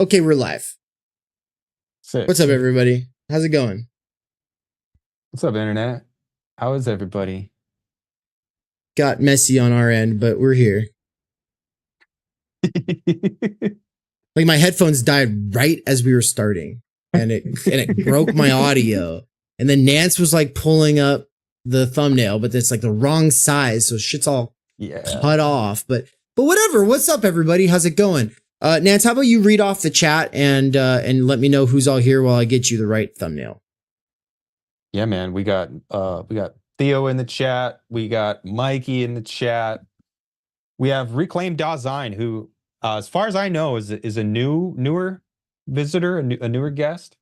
Okay, we're live. Sick. What's up, everybody? How's it going? What's up, internet? How is everybody? Got messy on our end, but we're here. Like my headphones died right as we were starting, and it broke my audio. And then Nance was like pulling up the thumbnail, but it's like the wrong size, so shit's all cut off. But whatever. What's up, everybody? How's it going? Nance, how about you read off the chat and let me know who's all here while I get you the right thumbnail. Yeah, man. We got Theo in the chat. We got Mikey in the chat. We have Reclaim Dasein, who, as far as I know, is a newer visitor, a newer guest.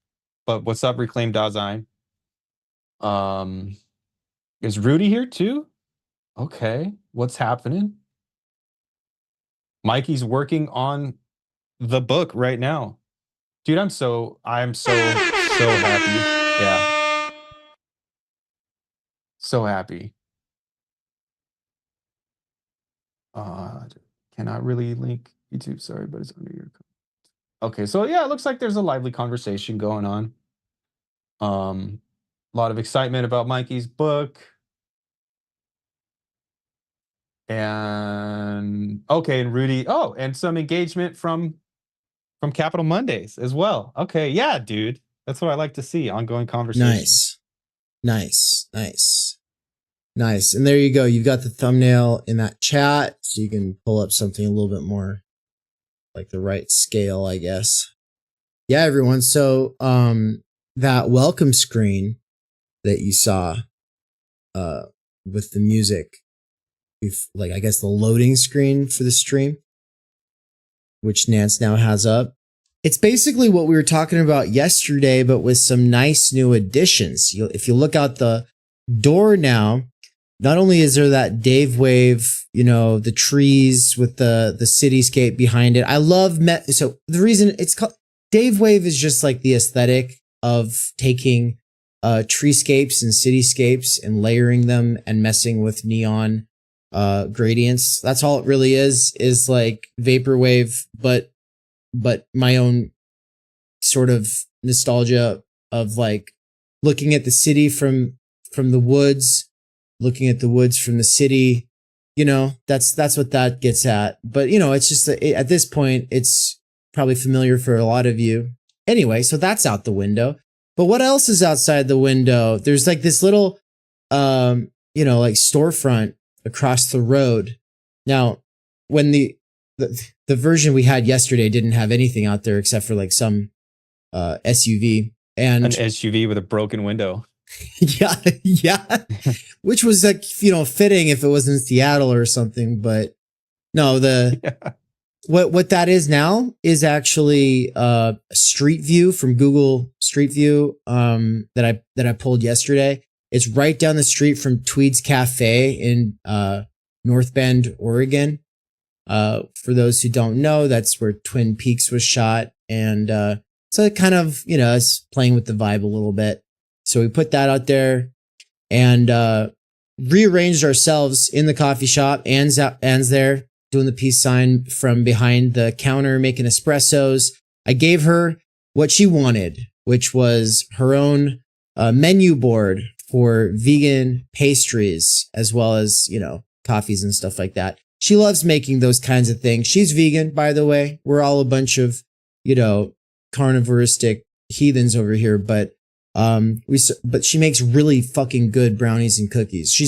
But what's up, Reclaim Dasein? Is Rudy here too? Okay, what's happening? Mikey's working on the book right now. Dude, I'm so happy. Yeah. So happy. Cannot really link YouTube, sorry, but it's under your. Okay, so yeah, it looks like there's a lively conversation going on. A lot of excitement about Mikey's book. And okay, and Rudy, and some engagement from Capital Mondays as well. Okay, yeah, dude. That's what I like to see. Ongoing conversation. Nice. And there you go. You've got the thumbnail in that chat, so you can pull up something a little bit more like the right scale, I guess. Yeah, everyone. So that welcome screen that you saw with the music, like I guess the loading screen for the stream, which Nance now has up. It's basically what we were talking about yesterday, but with some nice new additions. If you look out the door now, not only is there that Dave wave, the trees with the cityscape behind it. I love so the reason it's called Dave wave is just like the aesthetic of taking treescapes and cityscapes and layering them and messing with neon gradients. That's all it really is like vaporwave, but my own sort of nostalgia of like looking at the city from the woods, looking at the woods from the city, that's what that gets at. But it's just at this point, it's probably familiar for a lot of you. Anyway, so that's out the window. But what else is outside the window? There's like this little, like storefront across the road. Now, when the version we had yesterday didn't have anything out there except for like some SUV and an SUV with a broken window. yeah, which was like fitting if it was in Seattle or something. But no, what that is now is actually a street view from Google Street View that I pulled yesterday. It's right down the street from Tweed's Cafe in North Bend, Oregon. For those who don't know, that's where Twin Peaks was shot. And so it kind of, it's playing with the vibe a little bit. So we put that out there and rearranged ourselves in the coffee shop. Anne's there doing the peace sign from behind the counter, making espressos. I gave her what she wanted, which was her own menu board for vegan pastries, as well as, coffees and stuff like that. She loves making those kinds of things. She's vegan, by the way. We're all a bunch of, carnivoristic heathens over here, but she makes really fucking good brownies and cookies.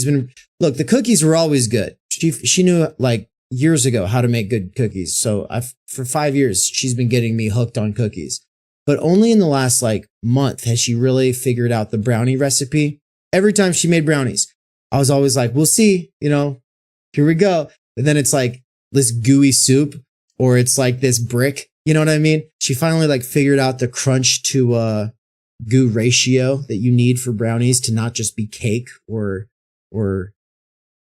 Look, the cookies were always good. She knew like years ago how to make good cookies. So for 5 years, she's been getting me hooked on cookies, but only in the last like month has she really figured out the brownie recipe. Every time she made brownies, I was always like, we'll see, here we go. And then it's like this gooey soup, or it's like this brick. You know what I mean? She finally like figured out the crunch to goo ratio that you need for brownies to not just be cake or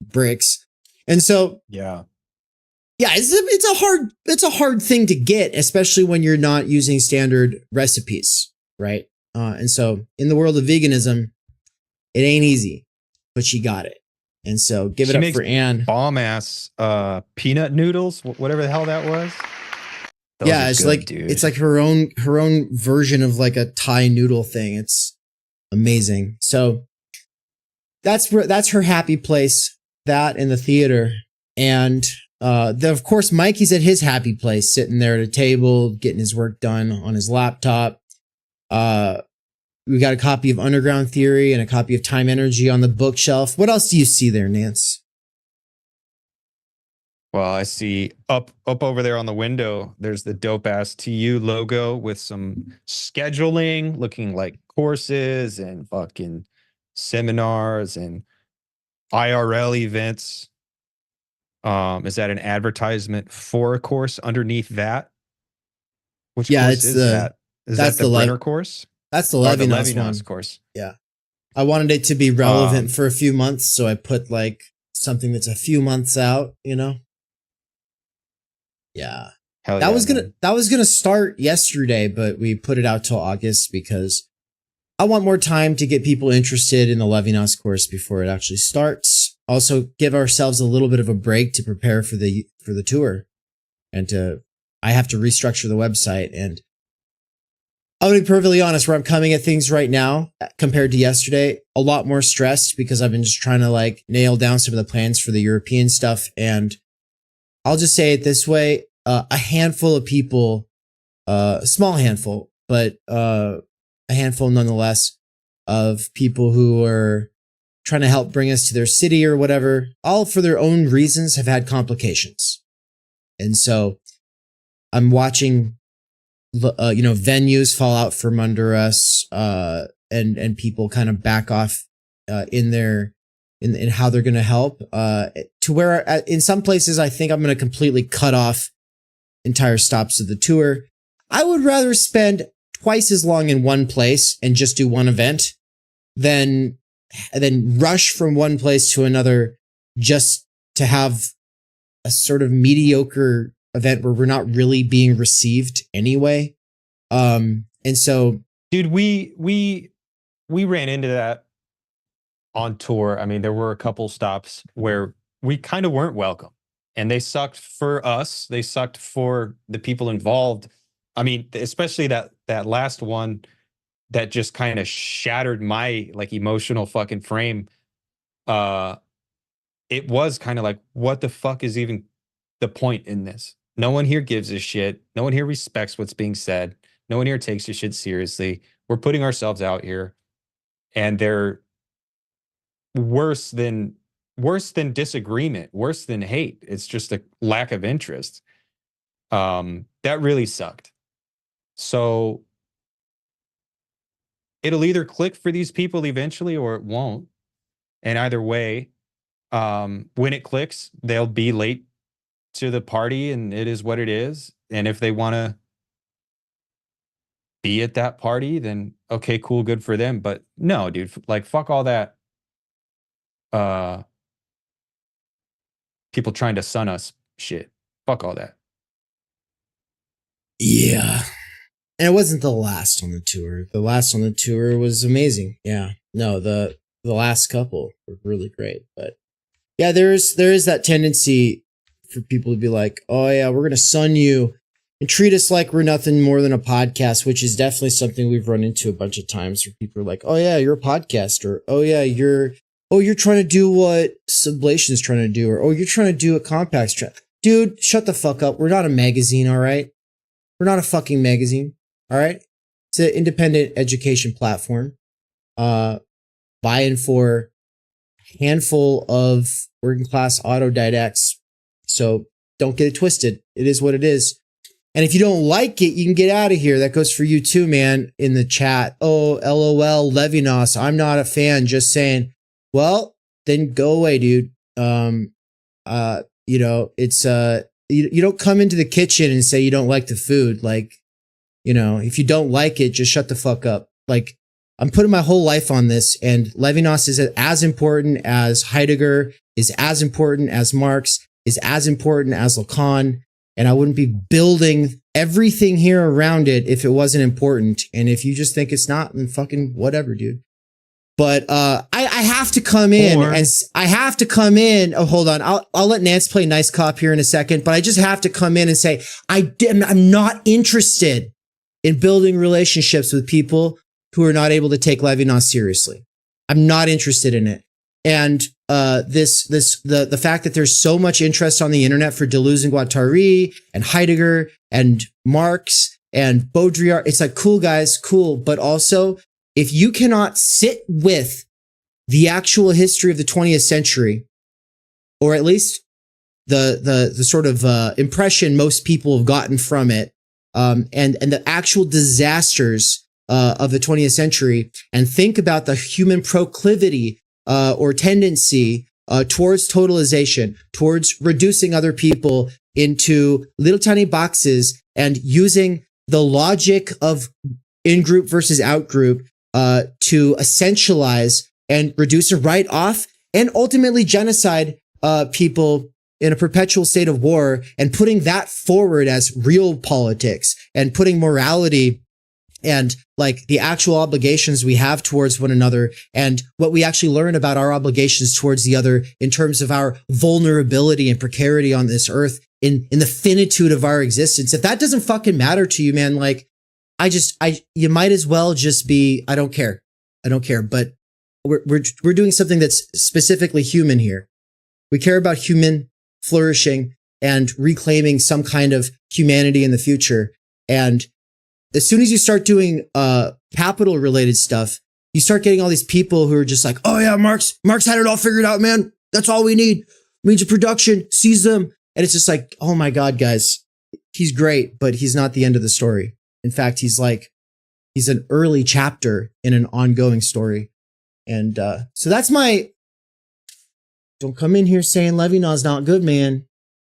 bricks. And so yeah, it's a hard thing to get, especially when you're not using standard recipes, right? And so in the world of veganism, it ain't easy, but she got it. And so give it up for Anne. Bomb ass peanut noodles, whatever the hell that was. Those are it's good, like dude. it's like her own version of like a Thai noodle thing. It's amazing. So that's her happy place. That in the theater, and of course Mikey's at his happy place, sitting there at a table, getting his work done on his laptop. We got a copy of Underground Theory and a copy of Timenergy on the bookshelf. What else do you see there, Nance? Well, I see up over there on the window, there's the dope ass TU logo with some scheduling, looking like courses and fucking seminars and IRL events. Is that an advertisement for a course underneath that? Which course is that? Is that the Brenner course? That's the Or the Levinas one. course. Yeah. I wanted it to be relevant for a few months, so I put like something that's a few months out, you know? Yeah. That was gonna start yesterday, but we put it out till August because I want more time to get people interested in the Levinas course before it actually starts. Also, give ourselves a little bit of a break to prepare for the tour, and I have to restructure the website. And I'll be perfectly honest, where I'm coming at things right now compared to yesterday, a lot more stressed because I've been just trying to like nail down some of the plans for the European stuff. And I'll just say it this way: a handful of people, a small handful, but a handful nonetheless, of people who are trying to help bring us to their city or whatever, all for their own reasons, have had complications. And so I'm watching, venues fall out from under us, and people kind of back off in how they're going to help, to where in some places I think I'm going to completely cut off entire stops of the tour. I would rather spend twice as long in one place and just do one event than rush from one place to another just to have a sort of mediocre event where we're not really being received anyway. And so, dude, we ran into that on tour. I mean, there were a couple stops where we kind of weren't welcome, and they sucked for us. They sucked for the people involved. I mean, especially that last one that just kind of shattered my like emotional fucking frame. It was kind of like, what the fuck is even the point in this? No one here gives a shit. No one here respects what's being said. No one here takes your shit seriously. We're putting ourselves out here, and they're worse than disagreement, worse than hate. It's just a lack of interest. That really sucked. So it'll either click for these people eventually or it won't. And either way, when it clicks, they'll be late to the party, and it is what it is. And if they want to be at that party, then okay, cool, good for them. But no, dude, like fuck all that. People trying to sun us shit. Fuck all that. Yeah. And it wasn't the last on the tour. The last on the tour was amazing. Yeah. No, the last couple were really great. But yeah, there is that tendency for people to be like, oh yeah, we're going to sun you and treat us like we're nothing more than a podcast, which is definitely something we've run into a bunch of times where people are like, oh yeah, you're a podcaster. Oh yeah, you're trying to do what Sublation's trying to do, or oh, you're trying to do what Compact's trying. Dude, shut the fuck up. We're not a magazine, all right? We're not a fucking magazine, all right? It's an independent education platform, vying for a handful of working class autodidacts. So don't get it twisted. It is what it is. And if you don't like it, you can get out of here. That goes for you too, man, in the chat. Oh, LOL, Levinas. I'm not a fan. Just saying. Well, then go away, dude. It's you don't come into the kitchen and say you don't like the food. Like, if you don't like it, just shut the fuck up. Like, I'm putting my whole life on this, and Levinas is as important as Heidegger, is as important as Marx, is as important as Lacan, and I wouldn't be building everything here around it if it wasn't important. And if you just think it's not, then fucking whatever, dude. But I I have to come in Or- and I have to come in. Oh, hold on. I'll let Nance play nice cop here in a second, but I just have to come in and say, I'm not interested in building relationships with people who are not able to take Levinas seriously. I'm not interested in it. And the fact that there's so much interest on the internet for Deleuze and Guattari and Heidegger and Marx and Baudrillard, it's like, cool guys, cool. But also, if you cannot sit with the actual history of the 20th century, or at least the sort of impression most people have gotten from it, and the actual disasters of the 20th century, and think about the human proclivity or tendency towards totalization, towards reducing other people into little tiny boxes and using the logic of in-group versus out-group to essentialize and reduce a write-off and ultimately genocide people in a perpetual state of war, and putting that forward as real politics and putting morality and like the actual obligations we have towards one another and what we actually learn about our obligations towards the other in terms of our vulnerability and precarity on this earth in the finitude of our existence. If that doesn't fucking matter to you, man, like you might as well just be, I don't care. But we're doing something that's specifically human here. We care about human flourishing and reclaiming some kind of humanity in the future. And as soon as you start doing capital related stuff, you start getting all these people who are just like, oh yeah, Marx had it all figured out, man. That's all we need. Means of production, seize them. And it's just like, oh my God, guys, he's great, but he's not the end of the story. In fact, he's an early chapter in an ongoing story. And so that's my, don't come in here saying Levinas's not good, man.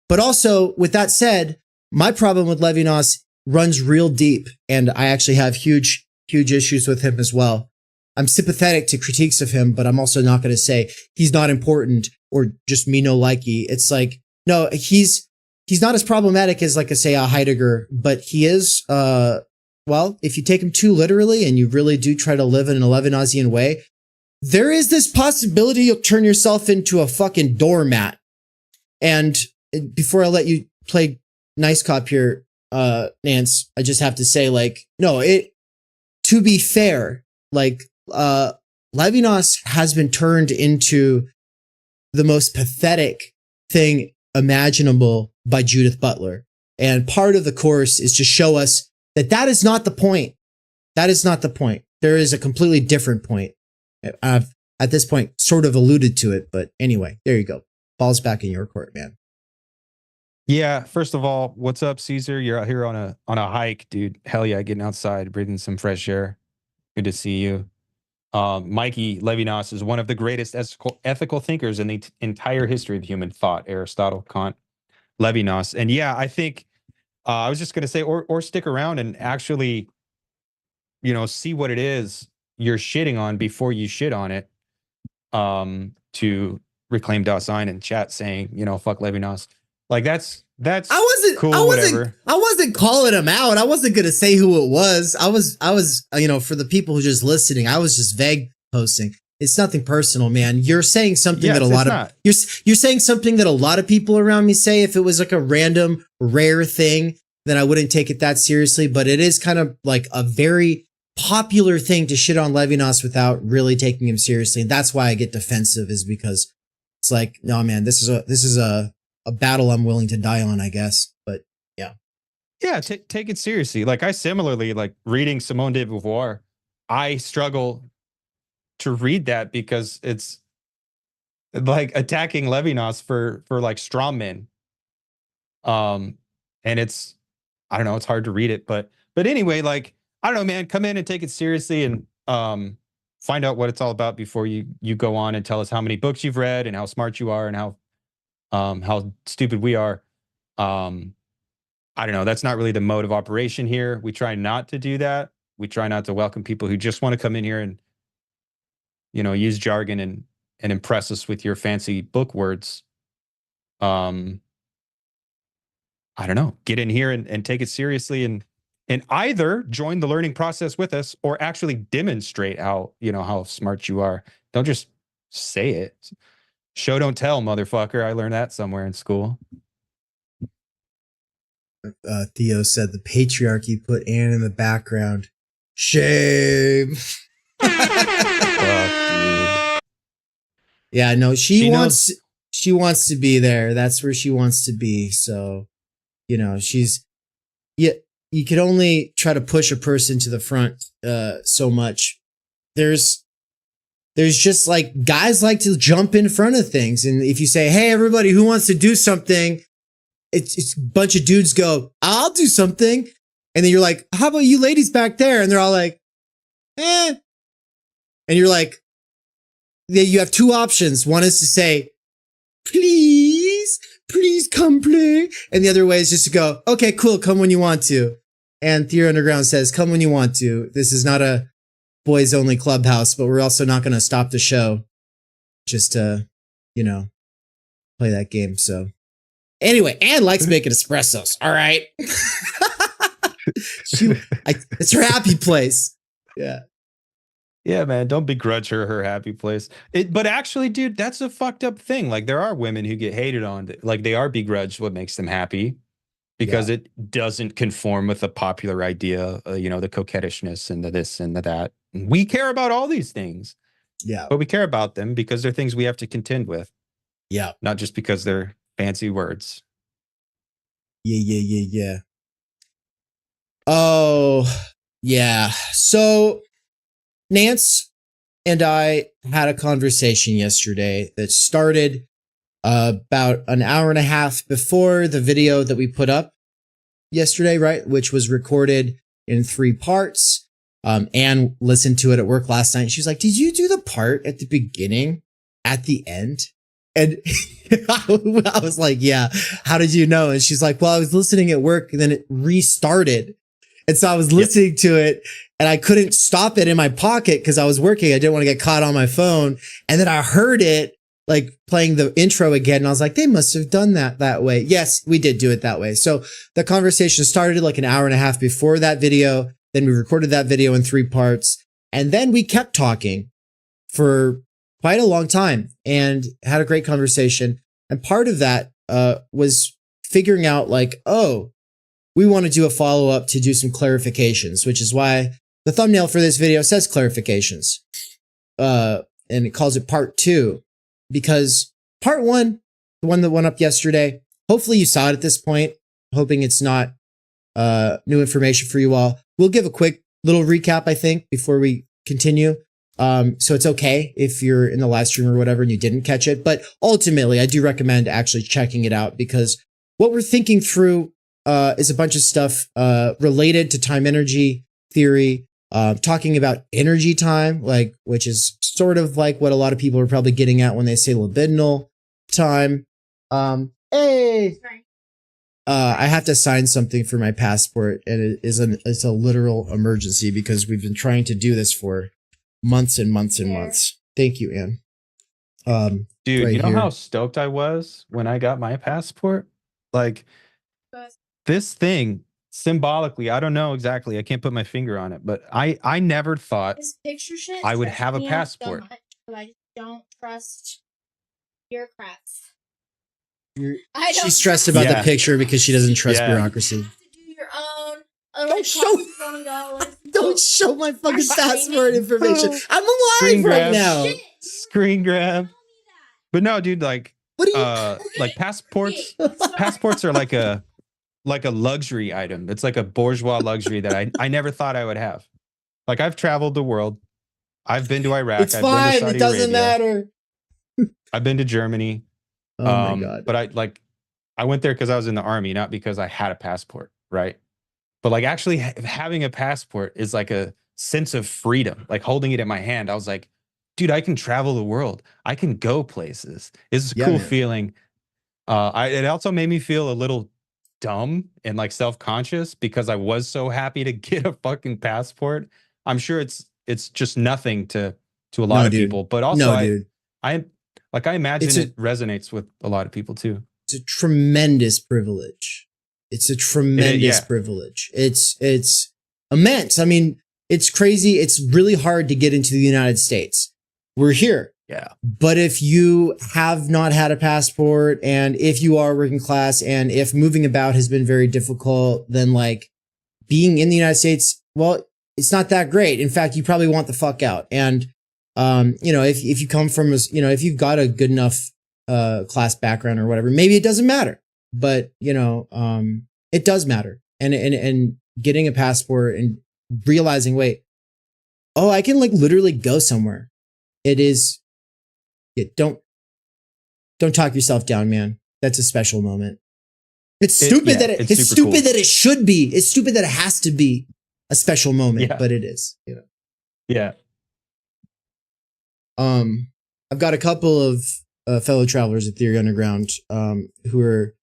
But also, with that said, my problem with Levinas runs real deep, and I actually have huge issues with him as well. I'm sympathetic to critiques of him, but I'm also not going to say he's not important or just me no likey. It's like, no, he's not as problematic as, like, say, a Heidegger, but he is, well, if you take him too literally and you really do try to live in an Levinasian way, there is this possibility you'll turn yourself into a fucking doormat. And before I let you play nice cop here, Nance, I just have to say, like, no, to be fair, like, Levinas has been turned into the most pathetic thing imaginable by Judith Butler. And part of the course is to show us that is not the point. That is not the point. There is a completely different point. I've, at this point, sort of alluded to it, but anyway, there you go. Ball's back in your court, man. Yeah, first of all, what's up, Caesar? You're out here on a hike, dude. Hell yeah, getting outside, breathing some fresh air. Good to see you. Mikey, Levinas is one of the greatest ethical thinkers in the entire history of human thought. Aristotle, Kant, Levinas. And yeah, I think I was just going to say, or stick around and actually, see what it is you're shitting on before you shit on it. To reclaim Dasein in chat saying, fuck Levinas. Like that's cool. I whatever. wasn't calling him out. I wasn't gonna say who it was. I was, for the people who are just listening, I was just vague posting. It's nothing personal, man. You're saying something that you're saying something that a lot of people around me say. If it was like a random rare thing, then I wouldn't take it that seriously. But it is kind of like a very popular thing to shit on Levinas without really taking him seriously. And that's why I get defensive, is because it's like, no, man, this is a battle I'm willing to die on, I guess. But yeah. Yeah, take it seriously. Like, I similarly, like, reading Simone de Beauvoir, I struggle to read that because it's like attacking Levinas for like straw men. And it's, I don't know, it's hard to read it, but anyway, like, I don't know, man, come in and take it seriously and find out what it's all about before you go on and tell us how many books you've read and how smart you are and how stupid we are. I don't know. That's not really the mode of operation here. We try not to do that. We try not to welcome people who just want to come in here and, use jargon and impress us with your fancy book words. I don't know. Get in here and take it seriously and either join the learning process with us or actually demonstrate how smart you are. Don't just say it. Show don't tell, motherfucker. I learned that somewhere in school. Theo said the patriarchy put Anne in the background. Shame. Fuck, yeah, no, she wants knows. to be there. That's where she wants to be. So, she's you can only try to push a person to the front so much. There's just like guys like to jump in front of things. And if you say, hey, everybody who wants to do something, it's a bunch of dudes go, I'll do something. And then you're like, how about you ladies back there? And they're all like, eh. And you're like, you have two options. One is to say, please come play. And the other way is just to go, okay, cool. Come when you want to. And Theo Underground says, come when you want to. This is not a boys only clubhouse, but we're also not going to stop the show just to, play that game. So anyway, Anne likes making espressos. All right. It's her happy place. Yeah. Yeah, man, don't begrudge her happy place. But actually, dude, that's a fucked up thing. Like, there are women who get hated on. Like, they are begrudged what makes them happy because it doesn't conform with the popular idea, the coquettishness and the this and the that. We care about all these things. Yeah. But we care about them because they're things we have to contend with. Yeah. Not just because they're fancy words. Yeah. Oh, yeah. So Nance and I had a conversation yesterday that started about an hour and a half before the video that we put up yesterday, right? Which was recorded in 3 parts. Anne listened to it at work last night. She was like, did you do the part at the beginning, at the end? And I was like, yeah, how did you know? And she's like, well, I was listening at work and then it restarted. And so I was listening to it and I couldn't stop it in my pocket because I was working. I didn't want to get caught on my phone. And then I heard it like playing the intro again. And I was like, they must have done that way. Yes, we did do it that way. So the conversation started like an hour and a half before that video. Then we recorded that video in 3 parts. And then we kept talking for quite a long time and had a great conversation. And part of that was figuring out like, oh, we want to do a follow-up to do some clarifications, which is why the thumbnail for this video says clarifications. And it calls it part 2 because part 1, the one that went up yesterday, hopefully you saw it at this point, hoping it's not new information for you all. We'll give a quick little recap, I think, before we continue. So it's okay if you're in the live stream or whatever and you didn't catch it. But ultimately, I do recommend actually checking it out because what we're thinking through is a bunch of stuff related to time energy theory, talking about energy time, which is sort of like what a lot of people are probably getting at when they say libidinal time. I have to sign something for my passport, and it's a literal emergency because we've been trying to do this for months and months and months. Thank you, Anne. Dude, right you know here. how stoked I was when I got my passport? Like, this thing, symbolically, I don't know exactly. I can't put my finger on it, but I never thought I would have a passport. So much, but I just don't trust bureaucrats. She's stressed about the picture because she doesn't trust bureaucracy. You have to do your own. Don't show my fucking passport information. I'm alive right now. Screen grab. But no, dude, like, what are you like passports? Passports are like a luxury item. It's like a bourgeois luxury that I never thought I would have. Like, I've traveled the world. I've been to Iraq. It's fine. It doesn't matter. I've been to Germany. Oh my God. But I went there because I was in the army, not because I had a passport, right? But like actually having a passport is like a sense of freedom. Like holding it in my hand, I was like, dude, I can travel the world. I can go places. It's a cool feeling. It also made me feel a little dumb and like self-conscious because I was so happy to get a fucking passport. I'm sure it's just nothing to a lot of people, but also I imagine it resonates with a lot of people too. It's a tremendous privilege. It's a tremendous privilege. It's immense. I mean, it's crazy. It's really hard to get into the United States. We're here. Yeah. But if you have not had a passport, and if you are working class, and if moving about has been very difficult, then like being in the United States, well, it's not that great. In fact, you probably want the fuck out. And, you know, if you come from, you know, if you've got a good enough, class background or whatever, maybe it doesn't matter, but you know, it does matter. And getting a passport and realizing, wait, oh, I can like literally go somewhere. It is, don't talk yourself down, man. That's a special moment. It's stupid it's stupid cool. That it should be. It's stupid that it has to be a special moment, but it is, you know. Yeah. I've got a couple of fellow travelers at Theory Underground who are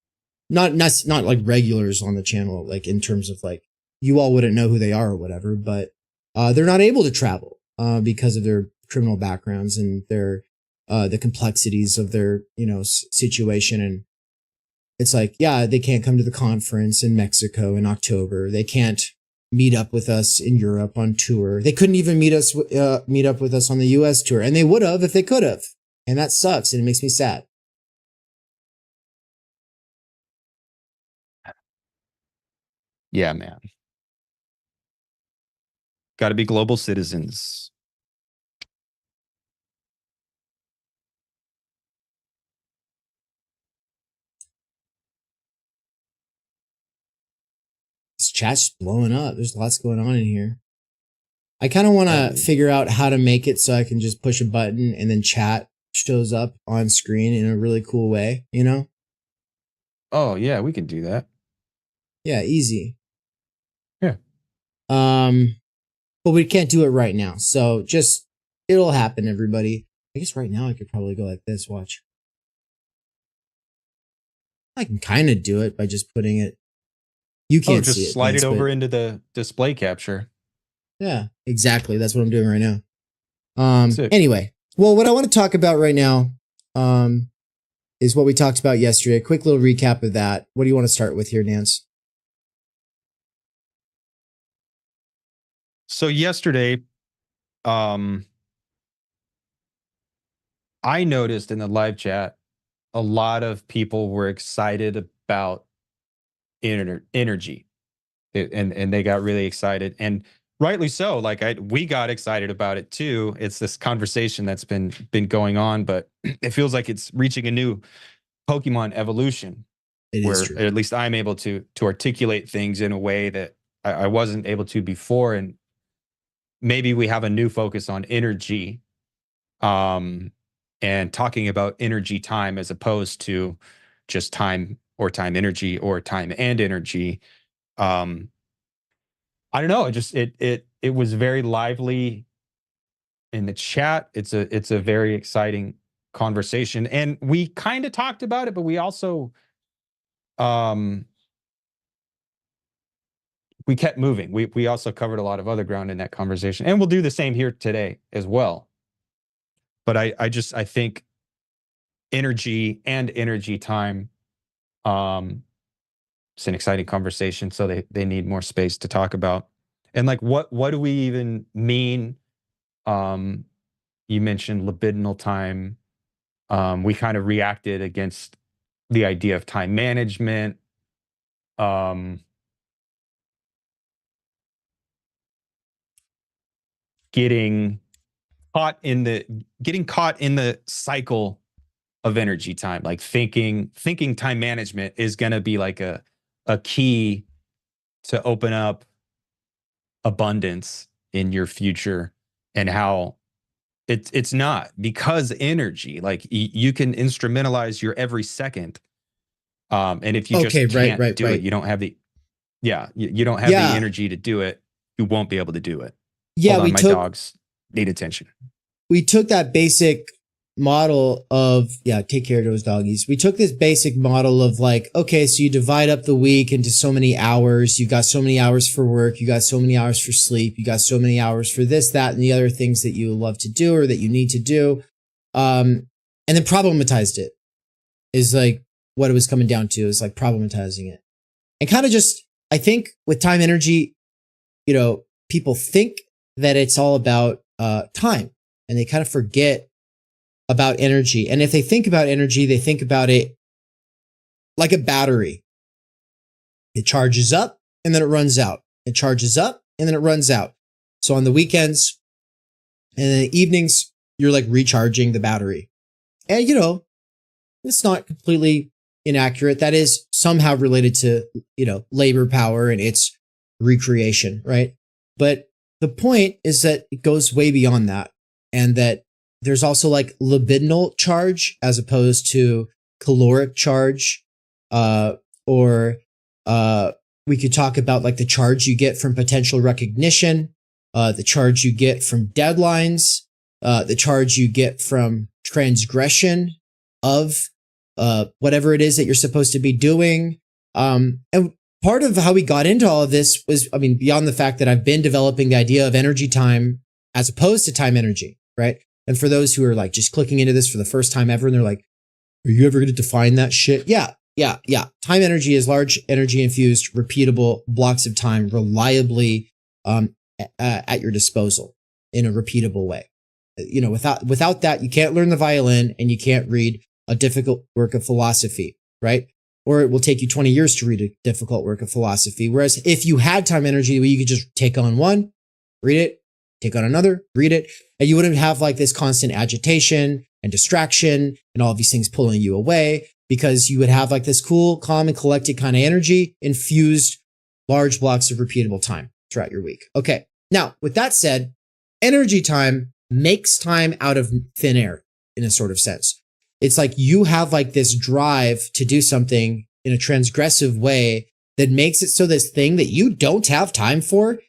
not like regulars on the channel, like in terms of like you all wouldn't know who they are or whatever, but they're not able to travel because of their criminal backgrounds and their the complexities of their, you know, situation. And it's like, yeah, they can't come to the conference in Mexico in October. They can't meet up with us in Europe on tour. They couldn't even meet up with us on the US tour, and they would have if they could have. And that sucks, and it makes me sad. Yeah, man. Got to be global citizens. This chat's blowing up. There's lots going on in here. I kind of want to figure out how to make it so I can just push a button and then chat shows up on screen in a really cool way, you know? Oh, yeah, we can do that. Yeah, easy. Yeah. But we can't do it right now. So just, it'll happen, everybody. I guess right now I could probably go like this. Watch. I can kind of do it by just putting it. You can't see it. Just slide it over into the display capture. Yeah, exactly. That's what I'm doing right now. Anyway, well, what I want to talk about right now is what we talked about yesterday. A quick little recap of that. What do you want to start with here, Nance? So yesterday, I noticed in the live chat, a lot of people were excited about energy, and they got really excited, and rightly so. Like we got excited about it too. It's this conversation that's been going on, but it feels like it's reaching a new Pokemon evolution, where at least I'm able to articulate things in a way that I wasn't able to before, and maybe we have a new focus on energy, and talking about energy time as opposed to just time or time energy or time and energy. I don't know. It was very lively in the chat. It's a very exciting conversation, and we kind of talked about it, but we also we kept moving. We also covered a lot of other ground in that conversation, and we'll do the same here today as well. But I think energy and energy time, it's an exciting conversation. So they need more space to talk about. And like, what do we even mean? You mentioned libidinal time. We kind of reacted against the idea of time management. Getting caught in the cycle of energy time, like thinking time management is going to be like a key to open up abundance in your future, and how it's not, because energy, like you can instrumentalize your every second, and if you just can't do it, you don't have the you don't have the energy to do it, you won't be able to do it. Hold on, my dogs need attention. We took that basic model of, take care of those doggies. We took this basic model of like, okay, so you divide up the week into so many hours. You got so many hours for work. You got so many hours for sleep. You got so many hours for this, that, and the other things that you love to do or that you need to do. And then problematized it is like what it was coming down to, is like problematizing it. And kind of just, I think with time energy, you know, people think that it's all about time, and they kind of forget about energy. And if they think about energy, they think about it like a battery. It charges up and then it runs out. It charges up and then it runs out. So on the weekends and in the evenings, you're like recharging the battery. And it's not completely inaccurate. That is somehow related to, labor power and its recreation, right? But the point is that it goes way beyond that. And that there's also like libidinal charge as opposed to caloric charge, or we could talk about like the charge you get from potential recognition, the charge you get from deadlines, the charge you get from transgression of whatever it is that you're supposed to be doing. And part of how we got into all of this was, beyond the fact that I've been developing the idea of energy time as opposed to time energy, right? And for those who are like just clicking into this for the first time ever, and they're like, are you ever going to define that shit? Yeah. Time energy is large energy infused, repeatable blocks of time reliably at your disposal in a repeatable way. Without that, you can't learn the violin and you can't read a difficult work of philosophy, right? Or it will take you 20 years to read a difficult work of philosophy. Whereas if you had time energy, you could just take on one, read it, take on another, read it, and you wouldn't have like this constant agitation and distraction and all of these things pulling you away, because you would have like this cool, calm, and collected kind of energy infused large blocks of repeatable time throughout your week. Okay. Now, with that said, energy time makes time out of thin air in a sort of sense. It's like you have like this drive to do something in a transgressive way that makes it so this thing that you don't have time for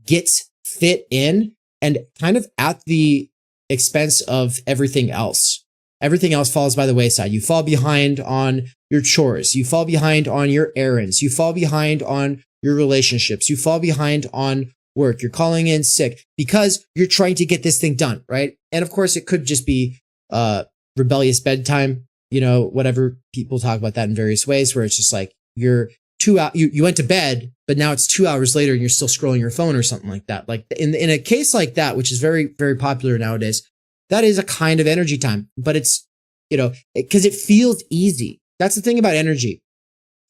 gets fit in and kind of at the expense of everything else. Everything else falls by the wayside. You fall behind on your chores. You fall behind on your errands. You fall behind on your relationships. You fall behind on work. You're calling in sick because you're trying to get this thing done, right? And of course, it could just be rebellious bedtime, whatever. People talk about that in various ways, where it's just like you're you went to bed, but now it's 2 hours later and you're still scrolling your phone or something like that. Like in a case like that, which is very, very popular nowadays, that is a kind of energy time, but it's, because it feels easy. That's the thing about energy.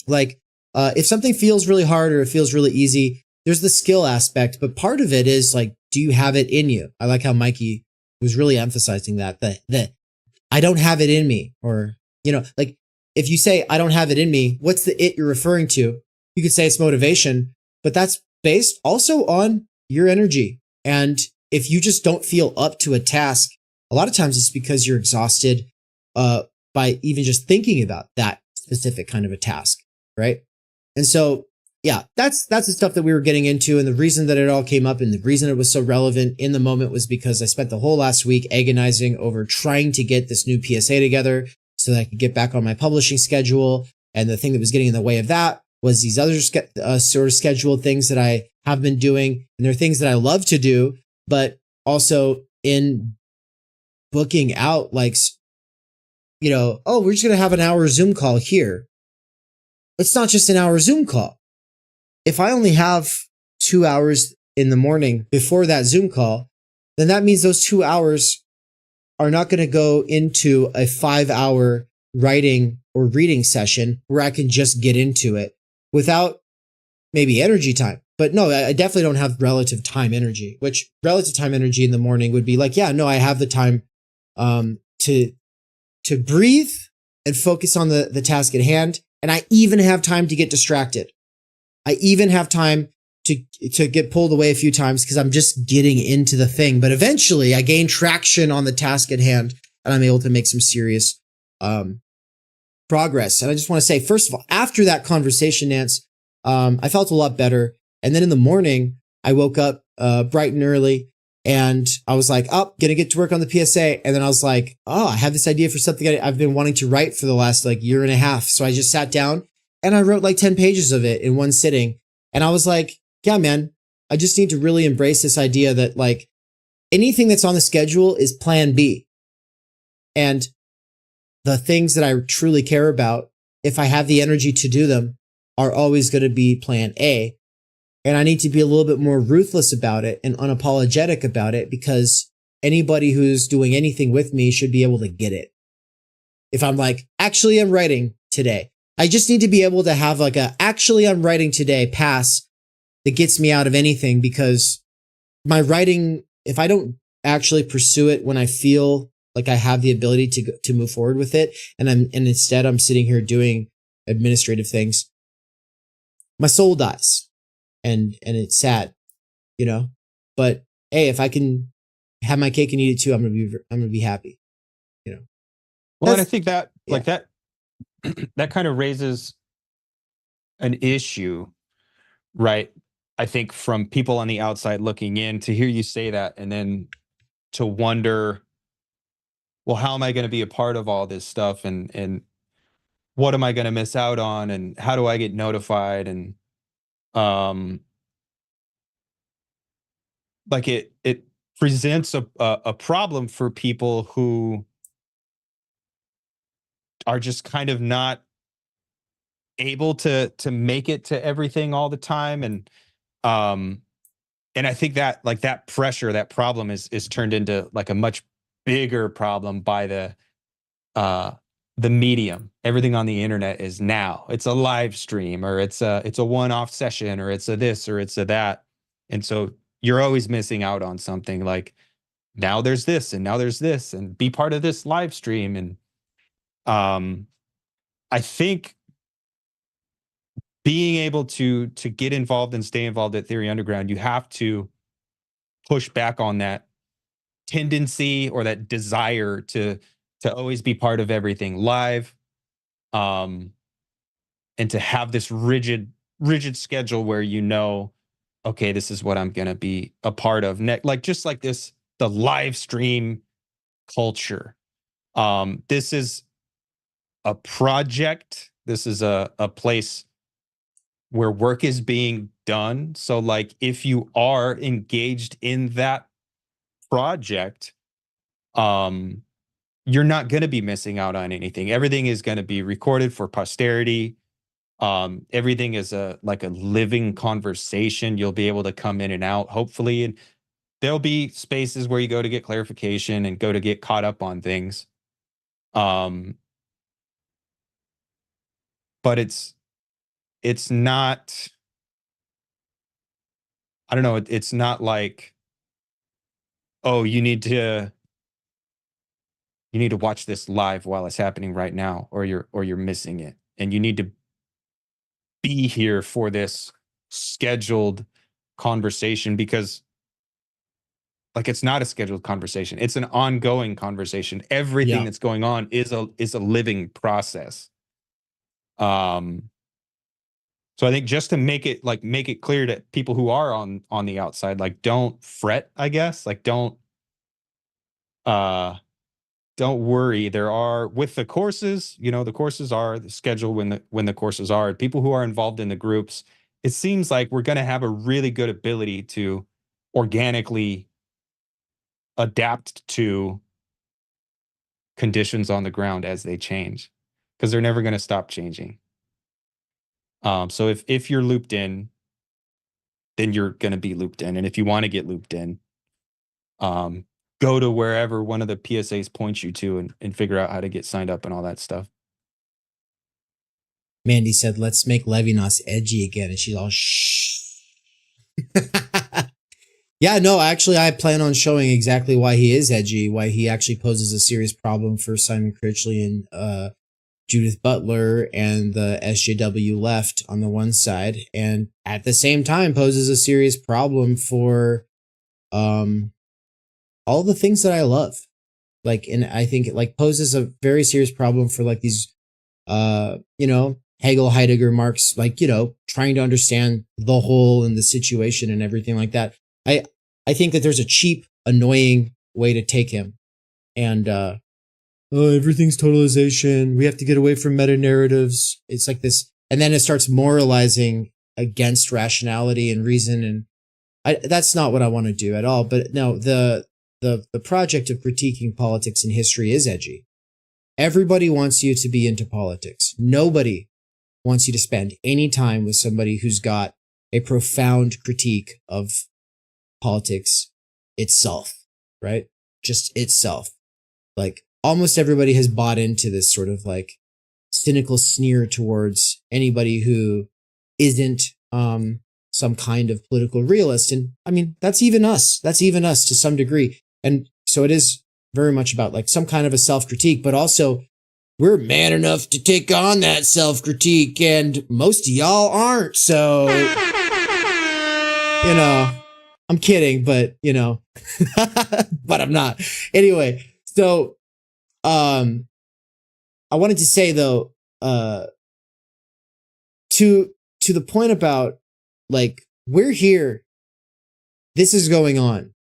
Like, if something feels really hard or it feels really easy, there's the skill aspect, but part of it is like, do you have it in you? I like how Mikey was really emphasizing that I don't have it in me, or, like if you say, I don't have it in me, what's the it you're referring to? You could say it's motivation, but that's based also on your energy. And if you just don't feel up to a task, a lot of times it's because you're exhausted by even just thinking about that specific kind of a task, right? And so, yeah, that's the stuff that we were getting into. And the reason that it all came up and the reason it was so relevant in the moment was because I spent the whole last week agonizing over trying to get this new PSA together so that I could get back on my publishing schedule. And the thing that was getting in the way of that was these other sort of scheduled things that I have been doing. And they're things that I love to do, but also in booking out like, oh, we're just going to have an hour Zoom call here. It's not just an hour Zoom call. If I only have 2 hours in the morning before that Zoom call, then that means those 2 hours are not going to go into a 5-hour writing or reading session where I can just get into it without maybe energy time. But no, I definitely don't have relative time energy, which relative time energy in the morning would be like, yeah, no, I have the time to breathe and focus on the task at hand. And I even have time to get distracted. I even have time to get pulled away a few times because I'm just getting into the thing. But eventually I gain traction on the task at hand and I'm able to make some serious progress. And I just want to say, first of all, after that conversation, Nance, I felt a lot better. And then in the morning, I woke up bright and early and I was like, oh, gonna get to work on the PSA. And then I was like, oh, I have this idea for something I've been wanting to write for the last like year and a half. So I just sat down and I wrote like 10 pages of it in one sitting. And I was like, yeah, man, I just need to really embrace this idea that like anything that's on the schedule is plan B. And the things that I truly care about, if I have the energy to do them, are always going to be plan A. And I need to be a little bit more ruthless about it and unapologetic about it because anybody who's doing anything with me should be able to get it. If I'm like, actually, I'm writing today. I just need to be able to have like actually, I'm writing today pass that gets me out of anything, because my writing, if I don't actually pursue it when I feel like I have the ability to move forward with it, and instead I'm sitting here doing administrative things, my soul dies, and it's sad, you know. But hey, if I can have my cake and eat it too, I'm gonna be happy, you know. Well, and I think that yeah. like that kind of raises an issue, right? I think from people on the outside looking in, to hear you say that and then to wonder, well, how am I going to be a part of all this stuff, and what am I going to miss out on, and how do I get notified? And like it presents a problem for people who are just kind of not able to make it to everything all the time. And I think that like that pressure, that problem is turned into like a much bigger problem by the medium. Everything on the internet is now. It's a live stream, or it's a one-off session, or it's a this, or it's a that. And so you're always missing out on something. Like, now there's this, and now there's this, and be part of this live stream. And I think being able to get involved and stay involved at Theory Underground, you have to push back on that tendency or that desire to always be part of everything live, and to have this rigid schedule where, you know, okay, this is what I'm going to be a part of next. Like, just like this, the live stream culture. This is a project. This is a place where work is being done. So like, if you are engaged in that project, you're not going to be missing out on anything. Everything is going to be recorded for posterity. Everything is like a living conversation. You'll be able to come in and out, hopefully, and there'll be spaces where you go to get clarification and go to get caught up on things. But it's not, I don't know, it's not like, oh, you need to watch this live while it's happening right now, or you're missing it, and you need to be here for this scheduled conversation, because like, it's not a scheduled conversation, it's an ongoing conversation. Everything that's going on is a living process. So I think, just to make it clear to people who are on the outside, like, don't fret, I guess. Like, don't worry. There are, with the courses, you know, the courses are the schedule when the courses are. People who are involved in the groups, it seems like we're going to have a really good ability to organically adapt to conditions on the ground as they change, because they're never going to stop changing. So if you're looped in, then you're going to be looped in. And if you want to get looped in, go to wherever one of the PSAs points you to, and figure out how to get signed up and all that stuff. Mandy said, let's make Levinas edgy again. And she's all, shh. Yeah, no, actually, I plan on showing exactly why he is edgy, why he actually poses a serious problem for Simon Critchley and Judith Butler and the SJW left on the one side, and at the same time poses a serious problem for all the things that I love. Like, and I think it like poses a very serious problem for like these you know, Hegel, Heidegger, Marx, like, you know, trying to understand the whole and the situation and everything like that. I think that there's a cheap, annoying way to take him. And oh, everything's totalization. We have to get away from meta narratives. It's like this, and then it starts moralizing against rationality and reason, and that's not what I want to do at all. But no, the project of critiquing politics and history is edgy. Everybody wants you to be into politics. Nobody wants you to spend any time with somebody who's got a profound critique of politics itself, right? just itself. Like almost everybody has bought into this sort of like cynical sneer towards anybody who isn't some kind of political realist. And I mean, that's even us to some degree. And so it is very much about like some kind of a self-critique, but also we're man enough to take on that self-critique, and most of y'all aren't. So, you know, I'm kidding, but you know, but I'm not. Anyway, so I wanted to say though, to the point about like, we're here, this is going on.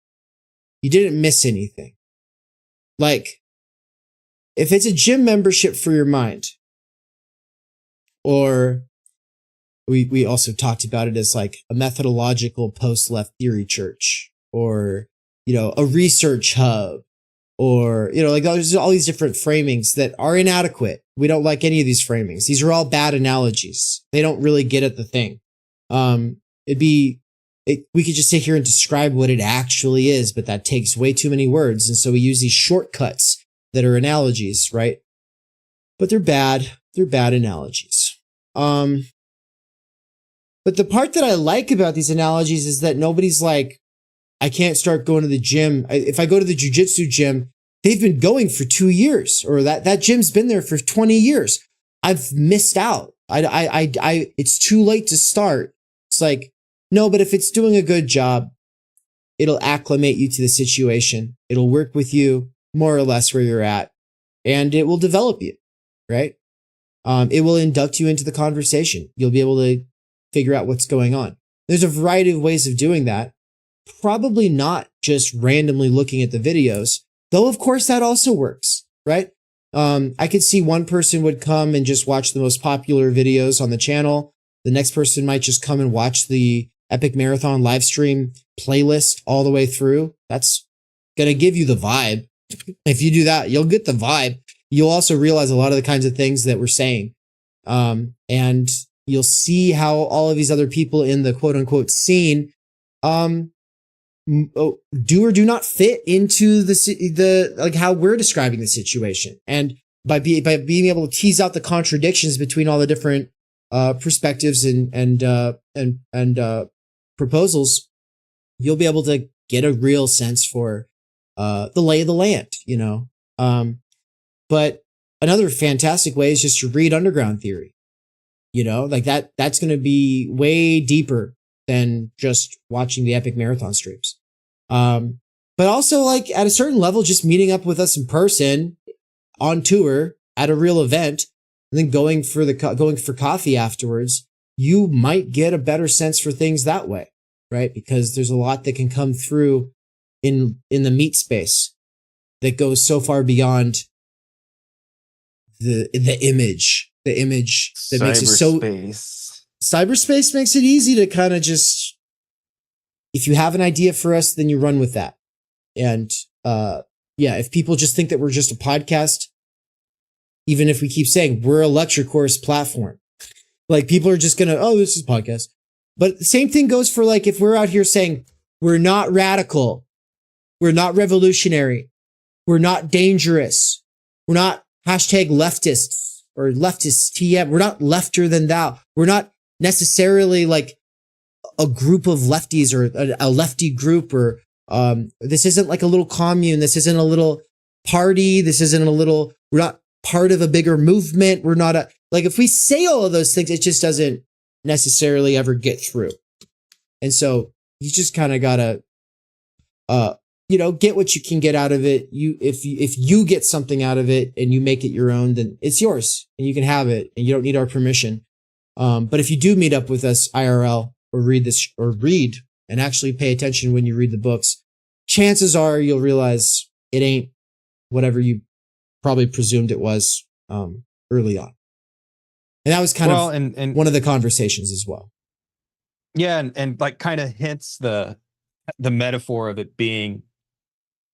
You didn't miss anything. Like, if it's a gym membership for your mind, or we also talked about it as like a methodological post-left theory church, or, you know, a research hub, or, you know, like there's all these different framings that are inadequate. We don't like any of these framings. These are all bad analogies. They don't really get at the thing. We could just sit here and describe what it actually is, but that takes way too many words. And so we use these shortcuts that are analogies, right? But they're bad. They're bad analogies. But the part that I like about these analogies is that nobody's like, I can't start going to the gym. If I go to the Jiu Jitsu gym, they've been going for 2 years, or that gym's been there for 20 years. I've missed out. It's too late to start. It's like, no, but if it's doing a good job, it'll acclimate you to the situation. It'll work with you more or less where you're at, and it will develop you, right? It will induct you into the conversation. You'll be able to figure out what's going on. There's a variety of ways of doing that. Probably not just randomly looking at the videos, though of course that also works, right? I could see one person would come and just watch the most popular videos on the channel. The next person might just come and watch the Epic Marathon live stream playlist all the way through. That's going to give you the vibe. If you do that, you'll get the vibe. You'll also realize a lot of the kinds of things that we're saying. And you'll see how all of these other people in the quote unquote scene, do or do not fit into the like how we're describing the situation. And by being able to tease out the contradictions between all the different perspectives and proposals, you'll be able to get a real sense for the lay of the land, you know. But another fantastic way is just to read underground theory, you know, like that's going to be way deeper than just watching the Epic Marathon streams. But also like at a certain level, just meeting up with us in person on tour at a real event, and then going for coffee afterwards, you might get a better sense for things that way, right? Because there's a lot that can come through in the meat space that goes so far beyond the image that makes it so cyberspace makes it easy to kind of just, if you have an idea for us, then you run with that. And if people just think that we're just a podcast, even if we keep saying we're a lecture course platform, like people are just gonna, oh, this is a podcast. But the same thing goes for like, if we're out here saying we're not radical, we're not revolutionary, we're not dangerous, we're not hashtag leftists or leftist TM, we're not lefter than thou, we're not necessarily like a group of lefties or a lefty group, or this isn't like a little commune, this isn't a little party, this isn't a little, we're not part of a bigger movement, we're not like, if we say all of those things, it just doesn't necessarily ever get through. And so you just kind of gotta get what you can get out of it. If you get something out of it and you make it your own, then it's yours and you can have it and you don't need our permission. But if you do meet up with us IRL or read and actually pay attention when you read the books, chances are you'll realize it ain't whatever you probably presumed it was early on. And that was kind of and one of the conversations as well. Yeah, and like kind of hints the metaphor of it being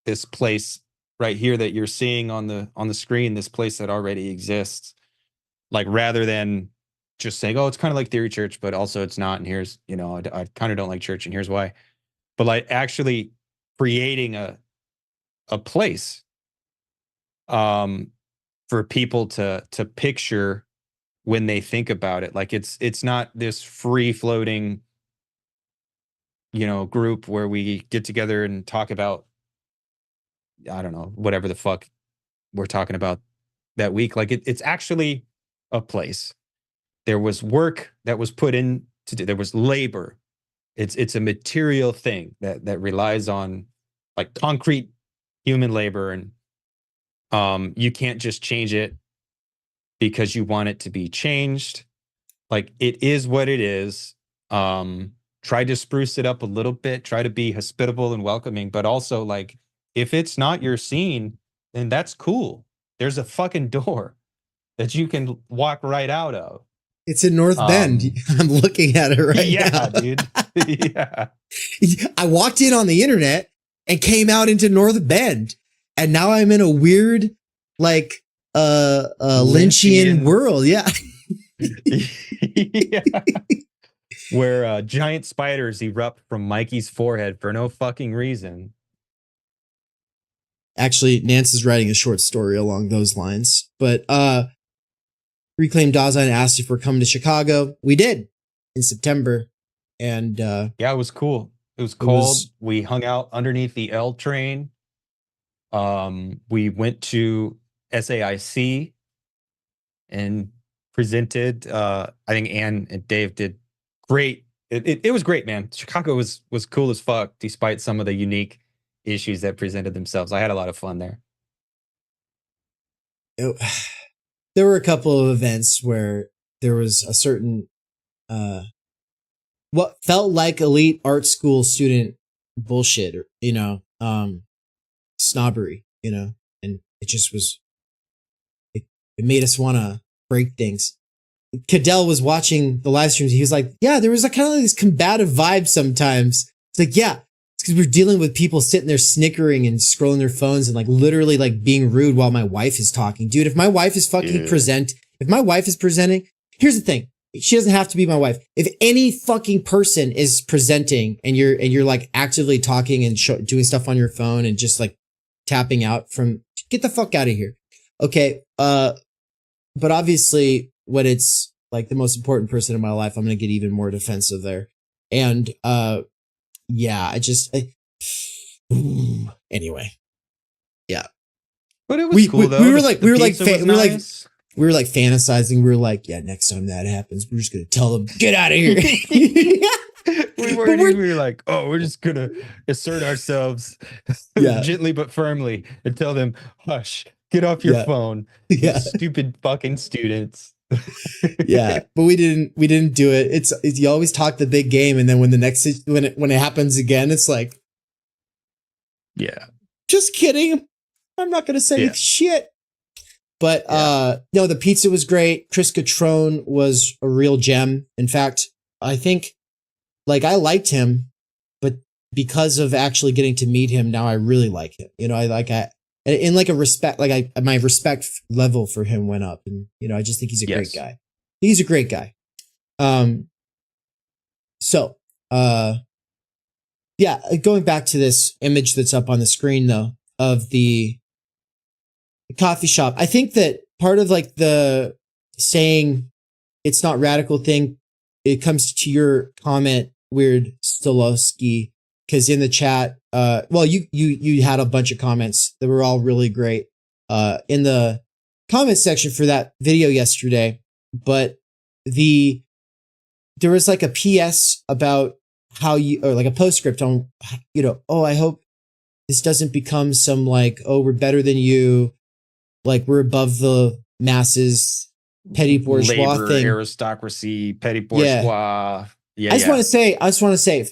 this place right here that you're seeing on the screen, this place that already exists. Like rather than just saying, oh, it's kind of like theory church, but also it's not. And here's, I kind of don't like church and here's why. But like actually creating a place for people to picture when they think about it. Like it's not this free floating, group where we get together and talk about, I don't know, whatever the fuck we're talking about that week. Like it's actually a place. There was work that was put in to do. There was labor. It's a material thing that relies on like concrete human labor, and you can't just change it because you want it to be changed. Like it is what it is. Try to spruce it up a little bit, try to be hospitable and welcoming, but also like if it's not your scene, then that's cool. There's a fucking door that you can walk right out of. It's in North Bend. I'm looking at it right now. Yeah, dude. Yeah. I walked in on the internet and came out into North Bend, and now I'm in a weird, like, Lynchian world. Yeah. Yeah. Where giant spiders erupt from Mikey's forehead for no fucking reason. Actually, Nance is writing a short story along those lines. But Reclaimed Dasein asked if we're coming to Chicago. We did in September. And yeah, it was cool. It was cold. We hung out underneath the L train. We went to SAIC and presented. I think Ann and Dave did great. It was great, man. Chicago was cool as fuck, despite some of the unique issues that presented themselves. I had a lot of fun there. There were a couple of events where there was a certain what felt like elite art school student bullshit, or snobbery, and it just was. It made us want to break things. Cadell was watching the live streams. He was like, "Yeah, there was a kind of like this combative vibe sometimes." It's like, yeah, it's because we're dealing with people sitting there snickering and scrolling their phones and like literally like being rude while my wife is talking. Dude, if my wife is if my wife is presenting, here's the thing. She doesn't have to be my wife. If any fucking person is presenting and you're like actively talking and doing stuff on your phone and just like tapping out from, get the fuck out of here. Okay. But obviously when it's like the most important person in my life, I'm going to get even more defensive there. And, yeah, anyway. Yeah. But it was cool though. We were like fantasizing. We were like, yeah, next time that happens, we're just going to tell them, get out of here. we were like, oh, we're just going to assert ourselves gently but firmly and tell them, hush, get off your phone. Yeah. Stupid fucking students. Yeah, but we didn't do it. It's you always talk the big game, and then when it happens again, it's like, yeah, just kidding. I'm not gonna say shit. But no, the pizza was great. Chris Catrone was a real gem. In fact, I think like I liked him, but because of actually getting to meet him, now I really like him. In like a respect, like my respect level for him went up, and I just think he's a great guy. He's a great guy. So, yeah, going back to this image that's up on the screen though, of the coffee shop. I think that part of like the saying it's not radical thing, it comes to your comment, Weird Stolowski, because in the chat, well, you had a bunch of comments that were all really great in the comment section for that video yesterday, but there was like a PS about how or like a postscript on, I hope this doesn't become some like, oh, we're better than you, like we're above the masses, petty bourgeois labor, thing, aristocracy, petty bourgeois. Yeah. I just want to say,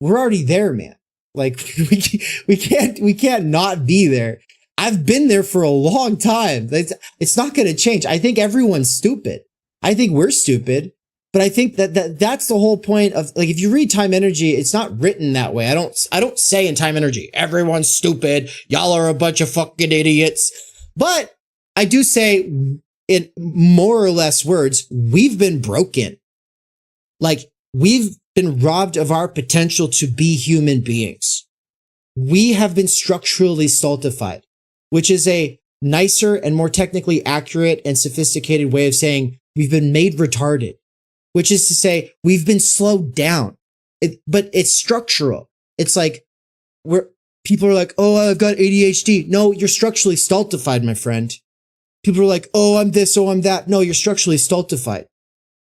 we're already there, man. Like we can't not be there. I've been there for a long time. It's not going to change. I think everyone's stupid. I think we're stupid, but I think that's the whole point of like, if you read Timenergy, it's not written that way. I don't say in Timenergy, everyone's stupid. Y'all are a bunch of fucking idiots. But I do say in more or less words, we've been broken. Like we've been robbed of our potential to be human beings. we have been structurally stultified, which is a nicer and more technically accurate and sophisticated way of saying we've been made retarded, which is to say we've been slowed down. But it's structural. It's like people are like, oh, I've got ADHD. No, you're structurally stultified, my friend. People are like, oh, I'm this, oh, I'm that. No, you're structurally stultified.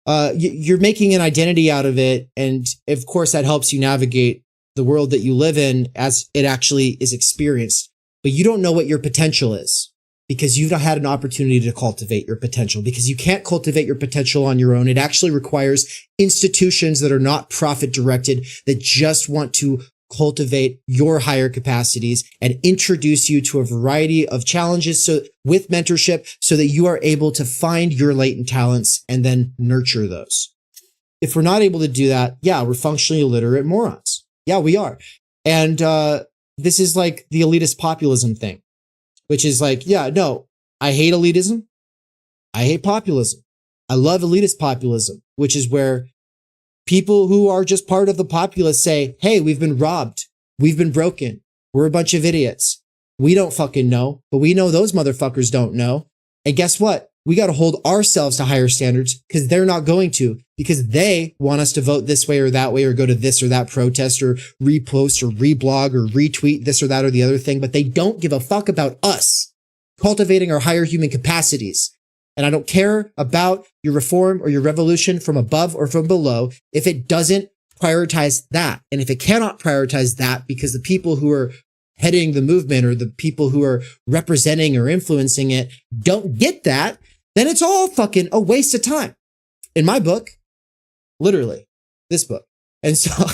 You're making an identity out of it. And of course, that helps you navigate the world that you live in as it actually is experienced. But you don't know what your potential is because you've not had an opportunity to cultivate your potential, because you can't cultivate your potential on your own. It actually requires institutions that are not profit directed, that just want to cultivate your higher capacities and introduce you to a variety of challenges with mentorship so that you are able to find your latent talents and then nurture those. If we're not able to do that, yeah, we're functionally illiterate morons. Yeah, we are. And this is like the elitist populism thing, which is like, yeah, no, I hate elitism. I hate populism. I love elitist populism, which is where people who are just part of the populace say, hey, we've been robbed. We've been broken. We're a bunch of idiots. We don't fucking know, but we know those motherfuckers don't know. And guess what? We got to hold ourselves to higher standards because they're not going to, because they want us to vote this way or that way or go to this or that protest or repost or reblog or retweet this or that or the other thing. But they don't give a fuck about us cultivating our higher human capacities. And I don't care about your reform or your revolution from above or from below if it doesn't prioritize that. And if it cannot prioritize that because the people who are heading the movement or the people who are representing or influencing it don't get that, then it's all fucking a waste of time. In my book, literally, this book. And so,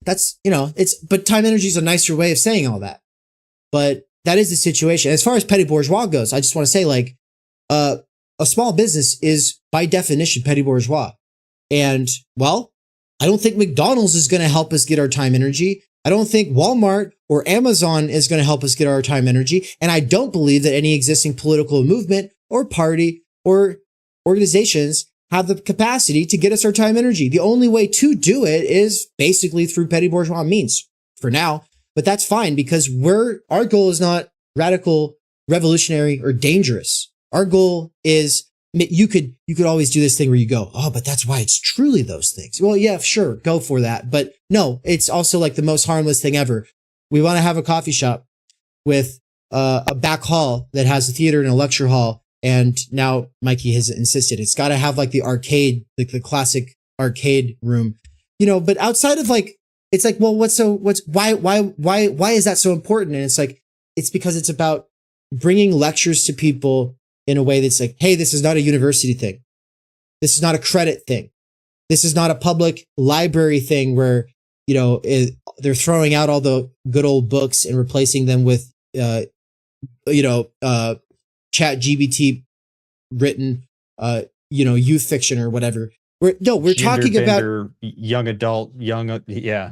that's, but time energy is a nicer way of saying all that. But that is the situation. As far as petty bourgeois goes, I just want to say, like, a small business is by definition petty bourgeois. And, well, I don't think McDonald's is going to help us get our time energy. I don't think Walmart or Amazon is going to help us get our time energy. And I don't believe that any existing political movement or party or organizations have the capacity to get us our time energy. The only way to do it is basically through petty bourgeois means for now. But that's fine because our goal is not radical, revolutionary, or dangerous. Our goal is, you could always do this thing where you go, oh, but that's why it's truly those things. Well, yeah, sure, go for that. But no, it's also like the most harmless thing ever. We want to have a coffee shop with a back hall that has a theater and a lecture hall. And now Mikey has insisted it's got to have like the arcade, like the classic arcade room, but outside of like, it's like, well, why is that so important? And it's like, it's because it's about bringing lectures to people in a way that's like, hey, this is not a university thing. This is not a credit thing. This is not a public library thing where, they're throwing out all the good old books and replacing them with, chat GBT written, youth fiction or whatever. We're talking about young adult, yeah.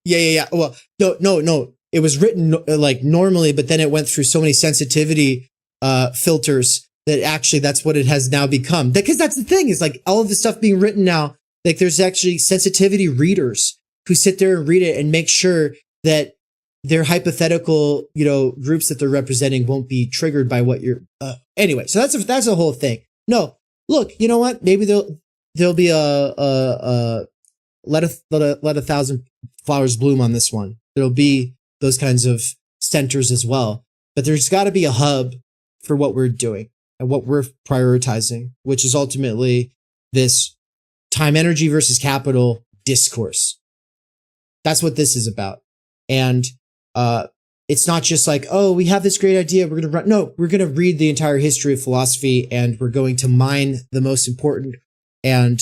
Yeah. Well, no. It was written like normally, but then it went through so many sensitivity filters that actually that's what it has now become. Because that's the thing is like all of the stuff being written now, like there's actually sensitivity readers who sit there and read it and make sure that their hypothetical, groups that they're representing won't be triggered by what you're. Anyway, so that's a whole thing. No, look, you know what? Maybe there'll be let a thousand flowers bloom on this one. There'll be those kinds of centers as well, but there's got to be a hub for what we're doing and what we're prioritizing, which is ultimately this time, energy versus capital discourse. That's what this is about. And it's not just like, oh, we have this great idea. We're going to run. No, we're going to read the entire history of philosophy and we're going to mine the most important and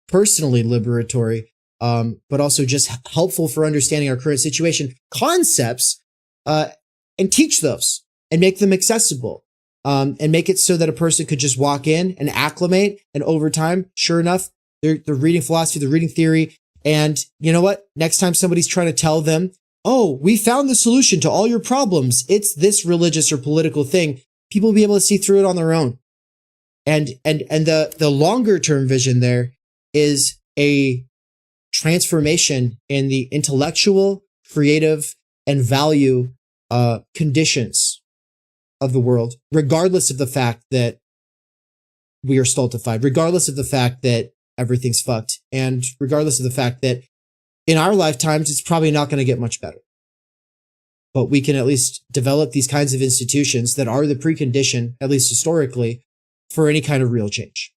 personally liberatory, but also just helpful for understanding our current situation concepts and teach those and make them accessible and make it so that a person could just walk in and acclimate. And over time, sure enough, they're reading philosophy, they're reading theory. And you know what? Next time somebody's trying to tell them, oh, we found the solution to all your problems, it's this religious or political thing, people will be able to see through it on their own. And the longer term vision there is a transformation in the intellectual creative, and value conditions of the world, regardless of the fact that we are stultified, regardless of the fact that everything's fucked, and regardless of the fact that in our lifetimes, it's probably not going to get much better. But we can at least develop these kinds of institutions that are the precondition, at least historically, for any kind of real change.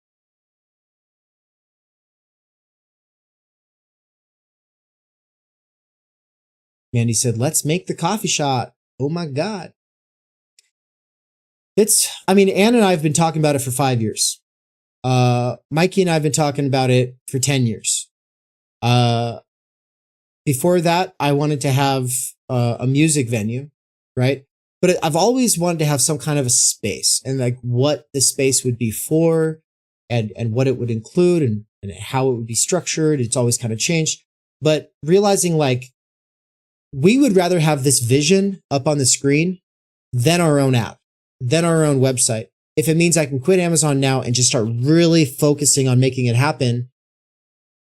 Mandy said, let's make the coffee shop. Oh my God. Ann and I have been talking about it for 5 years. Mikey and I have been talking about it for 10 years. Before that, I wanted to have a music venue, right? But I've always wanted to have some kind of a space, and like what the space would be for and what it would include and how it would be structured. It's always kind of changed. But realizing like we would rather have this vision up on the screen than our own app, than our own website. If it means I can quit Amazon now and just start really focusing on making it happen,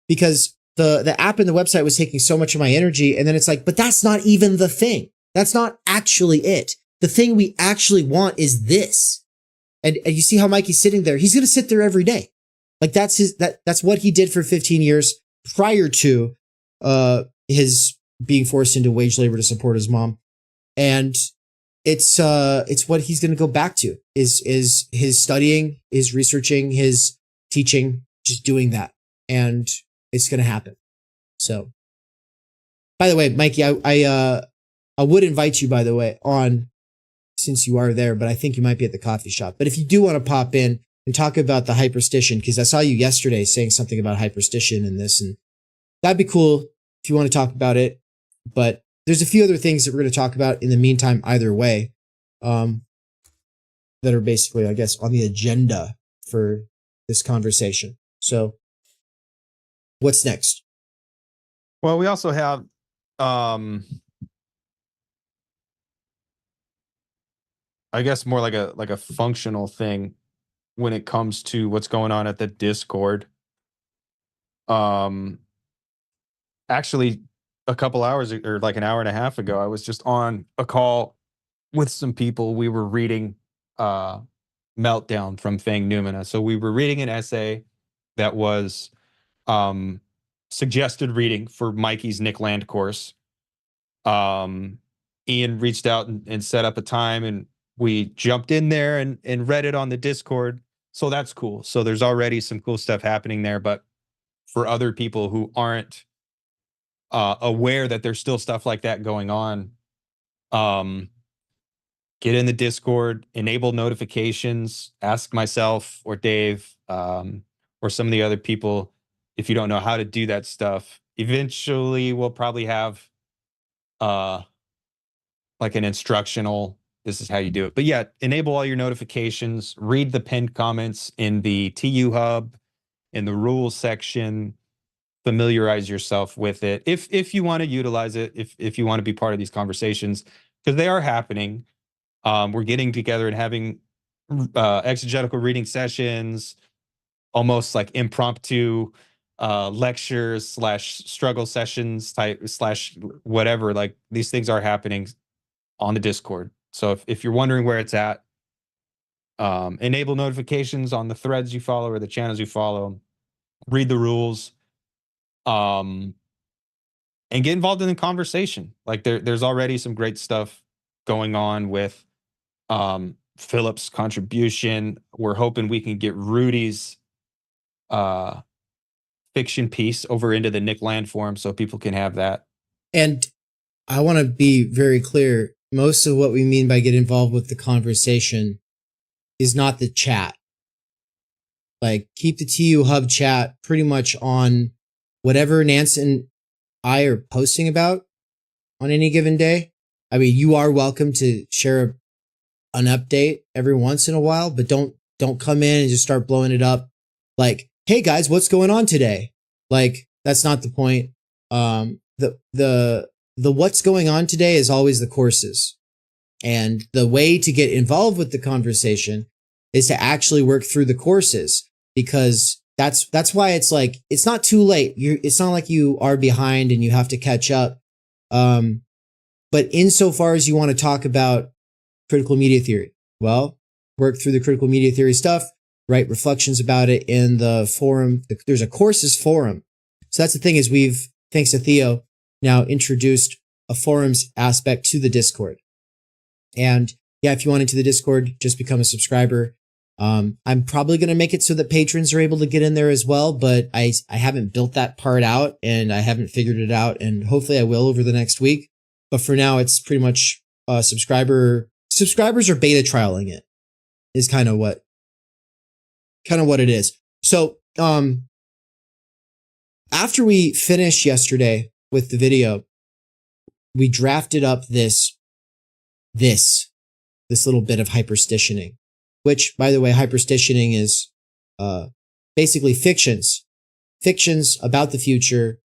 because the app and the website was taking so much of my energy. And then it's like, but that's not even the thing. That's not actually it. The thing we actually want is this. And you see how Mikey's sitting there. He's going to sit there every day. Like that's what he did for 15 years prior to, his being forced into wage labor to support his mom. And it's what he's going to go back to is his studying, his researching, his teaching, just doing that. And it's going to happen. So, by the way, Mikey, I would invite you, by the way, on, since you are there, but I think you might be at the coffee shop. But if you do want to pop in and talk about the hyperstition, because I saw you yesterday saying something about hyperstition and this, and that'd be cool if you want to talk about it. But there's a few other things that we're going to talk about in the meantime, either way, that are basically, I guess, on the agenda for this conversation. So, what's next? Well, we also have I guess more like a functional thing when it comes to what's going on at the Discord. Actually, a couple hours or like an hour and a half ago, I was just on a call with some people. We were reading Meltdown from Fang Numina. So we were reading an essay that was suggested reading for Mikey's Nick Land course. Ian reached out and set up a time, and we jumped in there and read it on the Discord. So that's cool. So there's already some cool stuff happening there. But for other people who aren't aware that there's still stuff like that going on, get in the Discord, enable notifications, ask myself or Dave or some of the other people if you don't know how to do that stuff. Eventually, we'll probably have like an instructional, this is how you do it. But yeah, enable all your notifications, read the pinned comments in the TU Hub, in the rules section, familiarize yourself with it. If you want to utilize it, if you want to be part of these conversations, because they are happening. We're getting together and having exegetical reading sessions, almost like impromptu lectures / struggle sessions type / whatever. Like these things are happening on the Discord. So if you're wondering where it's at, enable notifications on the threads you follow or the channels you follow, read the rules, and get involved in the conversation. Like there's already some great stuff going on with Philip's contribution. We're hoping we can get Rudy's fiction piece over into the Nick Land forum so people can have that. And I want to be very clear. Most of what we mean by get involved with the conversation is not the chat. Like keep the TU Hub chat pretty much on whatever Nance and I are posting about on any given day. I mean, you are welcome to share an update every once in a while, but don't come in and just start blowing it up. Like, hey guys, what's going on today? Like, that's not the point. The what's going on today is always the courses. And the way to get involved with the conversation is to actually work through the courses, because that's why it's like, it's not too late. It's not like you are behind and you have to catch up. But insofar as you want to talk about critical media theory, well, work through the critical media theory stuff, write reflections about it in the forum. There's a courses forum. So that's the thing is we've, thanks to Theo, now introduced a forums aspect to the Discord. And yeah, if you want into the Discord, just become a subscriber. I'm probably going to make it so that patrons are able to get in there as well, but I haven't built that part out and I haven't figured it out, and hopefully I will over the next week. But for now, it's pretty much subscribers are beta trialing it is kind of what it is. So after we finished yesterday with the video, we drafted up this little bit of hyperstitioning, which, by the way, hyperstitioning is basically fictions about the future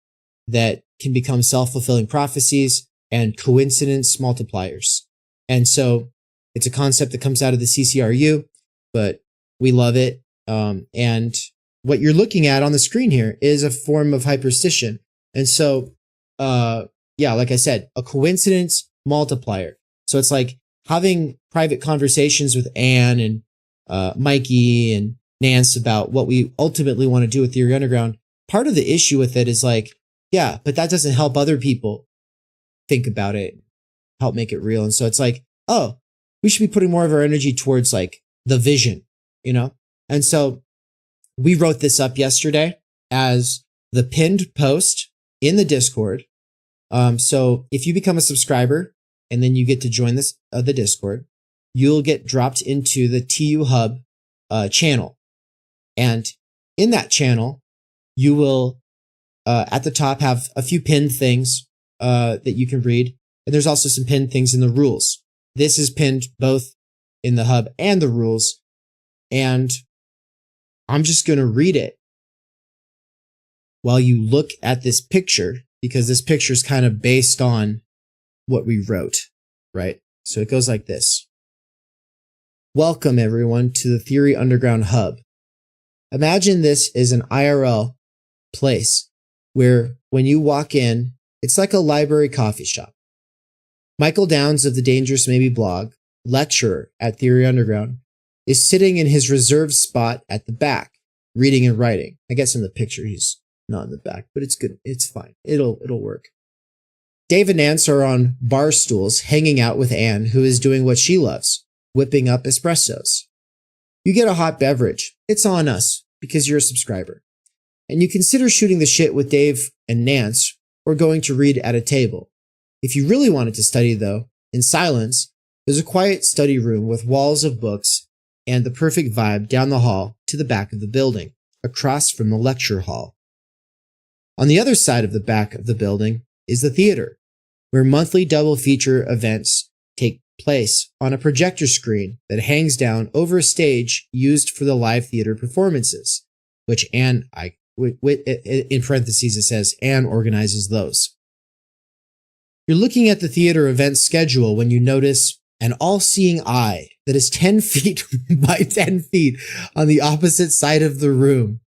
that can become self-fulfilling prophecies and coincidence multipliers. And so it's a concept that comes out of the CCRU, but we love it. And what you're looking at on the screen here is a form of hyperstition. And so, yeah, like I said, a coincidence multiplier. So it's like having private conversations with Anne and Mikey and Nance about what we ultimately want to do with Theory Underground. Part of the issue with it is like, yeah, but that doesn't help other people think about it, help make it real. And so it's like, oh, we should be putting more of our energy towards like the vision, you know? And so we wrote this up yesterday as the pinned post in the Discord. So if you become a subscriber and then you get to join this, the Discord, you'll get dropped into the TU Hub channel. And in that channel, you will at the top have a few pinned things that you can read. And there's also some pinned things in the rules. This is pinned both in the hub and the rules. And I'm just going to read it while you look at this picture, because this picture is kind of based on what we wrote, right? So it goes like this. Welcome everyone to the Theory Underground Hub. Imagine this is an IRL place where when you walk in, it's like a library coffee shop. Michael Downs of the Dangerous Maybe blog, lecturer at Theory Underground, is sitting in his reserved spot at the back, reading and writing. I guess in the picture he's not in the back, but it's good. It's fine. It'll work. Dave and Nance are on bar stools hanging out with Anne, who is doing what she loves, whipping up espressos. You get a hot beverage. It's on us because you're a subscriber. And you consider shooting the shit with Dave and Nance or going to read at a table. If you really wanted to study, though, in silence, there's a quiet study room with walls of books and the perfect vibe down the hall to the back of the building, across from the lecture hall. On the other side of the back of the building is the theater, where monthly double feature events take place on a projector screen that hangs down over a stage used for the live theater performances, which Anne, in parentheses it says, Anne organizes those. You're looking at the theater event schedule when you notice an all-seeing eye that is 10 feet by 10 feet on the opposite side of the room.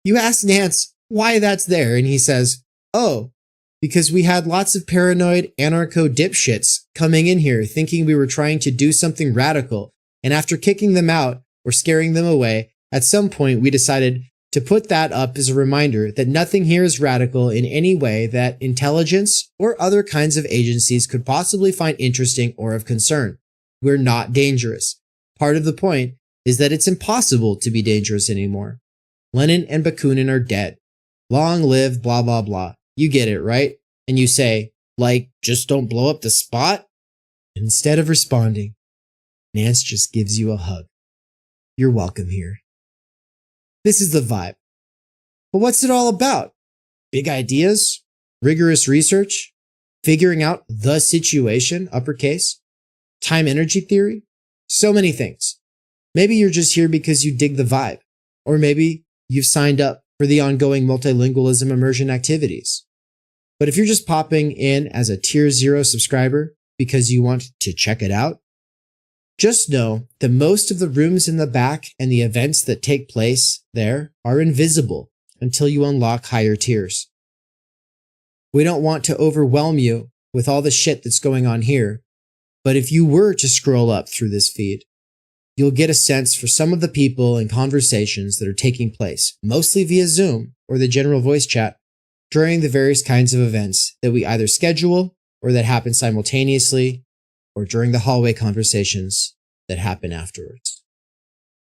You ask Nance why that's there, and he says, oh, because we had lots of paranoid anarcho dipshits coming in here thinking we were trying to do something radical, and after kicking them out or scaring them away, at some point we decided to put that up as a reminder that nothing here is radical in any way that intelligence or other kinds of agencies could possibly find interesting or of concern. We're not dangerous. Part of the point is that it's impossible to be dangerous anymore. Lenin and Bakunin are dead. Long live blah, blah, blah. You get it, right? And you say, like, just don't blow up the spot? Instead of responding, Nance just gives you a hug. You're welcome here. This is the vibe. But what's it all about? Big ideas? Rigorous research? Figuring out the situation, uppercase? Time energy theory? So many things. Maybe you're just here because you dig the vibe. Or maybe you've signed up for the ongoing multilingualism immersion activities. But if you're just popping in as a tier 0 subscriber because you want to check it out, just know that most of the rooms in the back and the events that take place there are invisible until you unlock higher tiers. We don't want to overwhelm you with all the shit that's going on here. But if you were to scroll up through this feed, you'll get a sense for some of the people and conversations that are taking place, mostly via Zoom or the general voice chat, during the various kinds of events that we either schedule or that happen simultaneously, or during the hallway conversations that happen afterwards.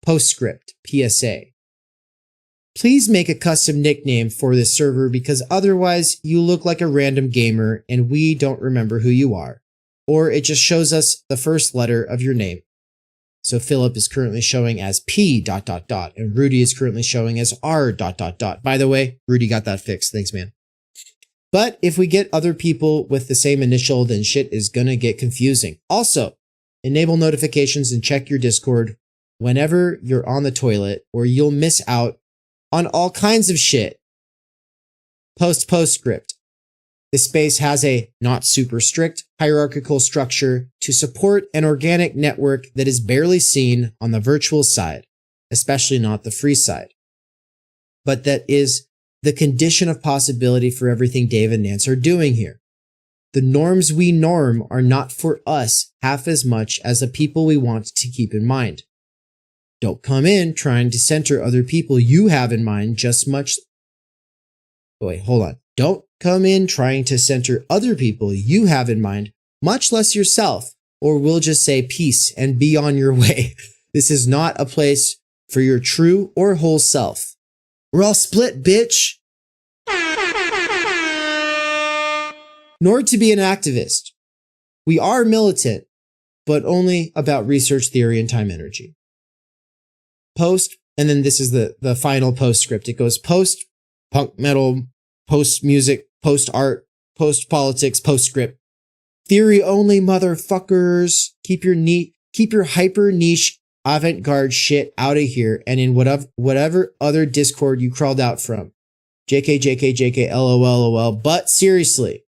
Postscript, PSA. Please make a custom nickname for this server because otherwise you look like a random gamer and we don't remember who you are. Or it just shows us the first letter of your name. So Philip is currently showing as P ... and Rudy is currently showing as R ... By the way, Rudy got that fixed. Thanks, man. But if we get other people with the same initial, then shit is gonna get confusing. Also, enable notifications and check your Discord whenever you're on the toilet or you'll miss out on all kinds of shit. Postscript. This space has a not super strict hierarchical structure to support an organic network that is barely seen on the virtual side, especially not the free side. But that is the condition of possibility for everything Dave and Nance are doing here. The norms we norm are not for us half as much as the people we want to keep in mind. Don't come in trying to center other people you have in mind just much. Wait, hold on. Don't come in trying to center other people you have in mind, much less yourself, or we'll just say peace and be on your way. This is not a place for your true or whole self. We're all split, bitch. Nor to be an activist. We are militant, but only about research theory and time energy. Post, and then this is the final postscript. It goes post punk metal, post music, post art, post politics, postscript. Theory only, motherfuckers. Keep your hyper niche avant-garde shit out of here and in whatever other Discord you crawled out from. JK, LOL. But seriously.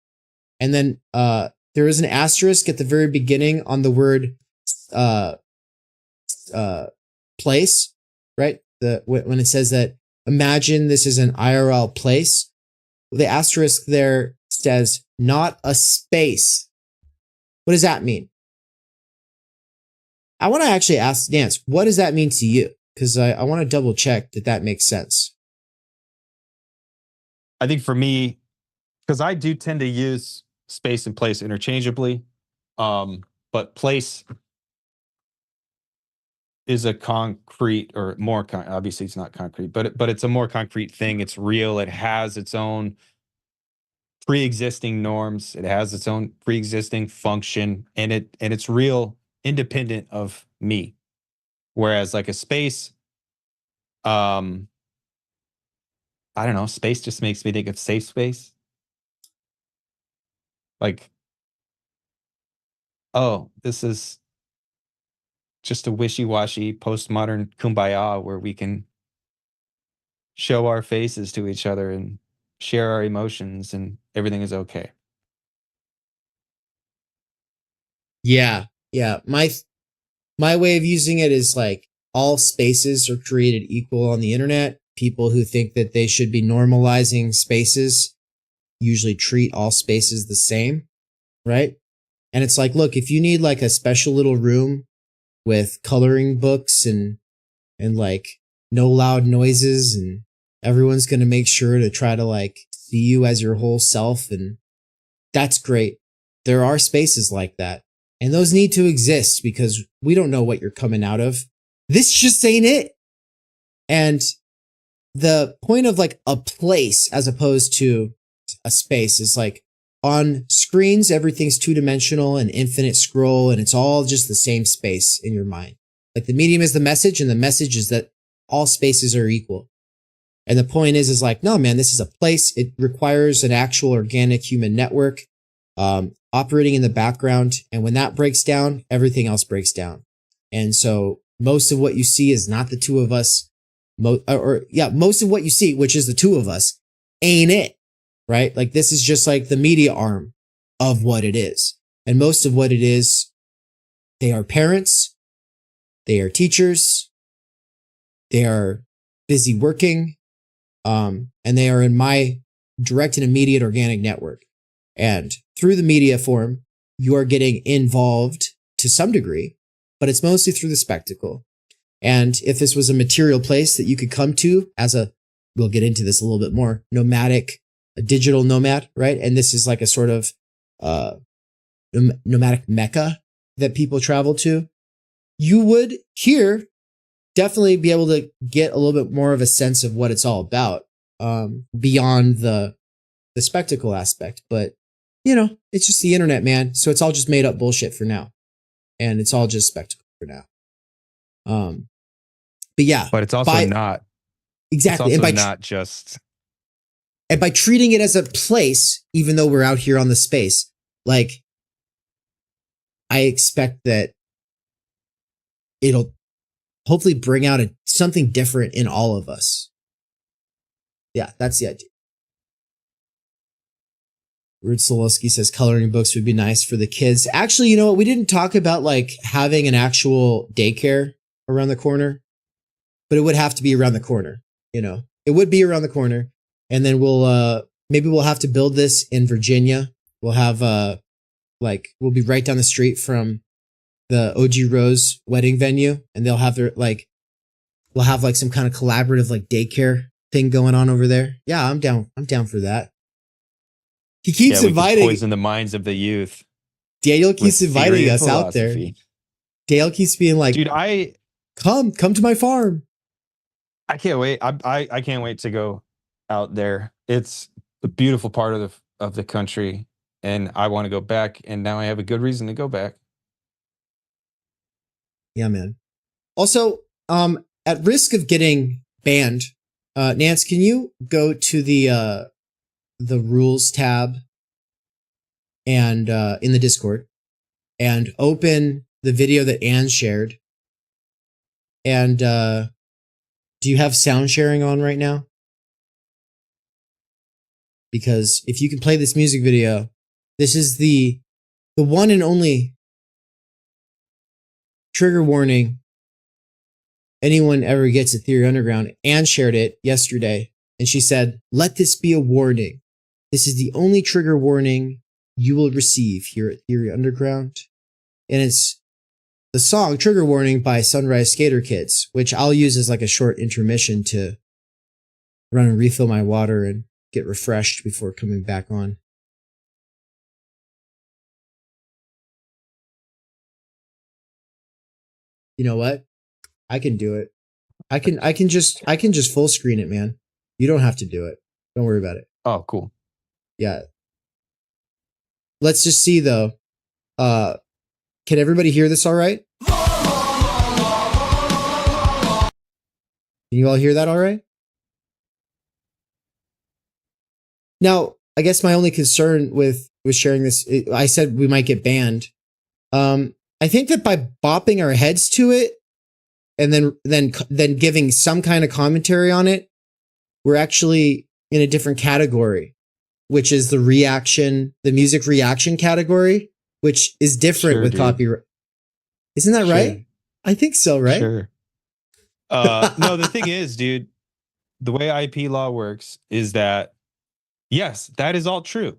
And then there is an asterisk at the very beginning on the word place, right? When it says that imagine this is an IRL place. The asterisk there says not a space. What does that mean? I want to actually ask Nance, what does that mean to you? Because I want to double check that makes sense. I think for me, because I do tend to use space and place interchangeably, but place is a concrete or more obviously it's not concrete, but it's a more concrete thing. It's real. It has its own pre-existing norms. It has its own pre-existing function, and it's real, independent of me. Whereas like a space, I don't know, space just makes me think of safe space. Like, oh, this is just a wishy-washy postmodern kumbaya where we can show our faces to each other and share our emotions and everything is okay. Yeah. My way of using it is like all spaces are created equal on the internet. People who think that they should be normalizing spaces usually treat all spaces the same, right? And it's like, look, if you need like a special little room with coloring books and like no loud noises and everyone's going to make sure to try to like see you as your whole self, and that's great. There are spaces like that. And those need to exist because we don't know what you're coming out of. This just ain't it. And the point of like a place as opposed to a space is like on screens, everything's two-dimensional and infinite scroll, and it's all just the same space in your mind. Like the medium is the message, and the message is that all spaces are equal. And the point is like, no, man, this is a place. It requires an actual organic human network operating in the background. And when that breaks down, everything else breaks down. And so most of what you see is not the two of us. Most of what you see, which is the two of us, ain't it, right? Like this is just like the media arm of what it is. And most of what it is, they are parents, they are teachers, they are busy working, and they are in my direct and immediate organic network. And through the media form, you are getting involved to some degree, but it's mostly through the spectacle. And if this was a material place that you could come to as we'll get into this a little bit more, a digital nomad, right? And this is like a sort of nomadic mecca that people travel to, you would here definitely be able to get a little bit more of a sense of what it's all about, beyond the spectacle aspect. But it's just the internet, man. So it's all just made up bullshit for now, and it's all just spectacle for now. But yeah, but it's also not exactly, it's also not just. And by treating it as a place, even though we're out here on the space, like, I expect that it'll hopefully bring out something different in all of us. Yeah, that's the idea. Rude Solowski says coloring books would be nice for the kids. Actually, you know what? We didn't talk about like having an actual daycare around the corner, but it would have to be around the corner. It would be around the corner. And then maybe we'll have to build this in Virginia. We'll have, we'll be right down the street from the OG Rose wedding venue, and they'll have we'll have like some kind of collaborative like daycare thing going on over there. Yeah, I'm down. I'm down for that. He keeps inviting. Poison the minds of the youth. Daniel keeps inviting us out there. Dale keeps being like, dude, come to my farm. I can't wait. I can't wait to go out there. It's a beautiful part of the country, and I want to go back, and now I have a good reason to go back. Yeah, man. Also, at risk of getting banned, Nance, can you go to the rules tab and in the Discord and open the video that Anne shared? And do you have sound sharing on right now? Because if you can play this music video, this is the one and only trigger warning anyone ever gets at Theory Underground. Anne shared it yesterday, and she said, "Let this be a warning. This is the only trigger warning you will receive here at Theory Underground." And it's the song Trigger Warning by Sunrise Skater Kids, which I'll use as like a short intermission to run and refill my water and get refreshed before coming back on. You know what? I can do it. I can just full screen it, man. You don't have to do it. Don't worry about it. Oh, cool. Yeah. Let's just see though. Can everybody hear this all right? Can you all hear that all right? Now, I guess my only concern with sharing this, I said we might get banned. I think that by bopping our heads to it and then giving some kind of commentary on it, we're actually in a different category, which is the music reaction category, which is different with copyright. Isn't that right? I think so, right? Sure. No, the thing is, dude, the way IP law works is that, yes, that is all true,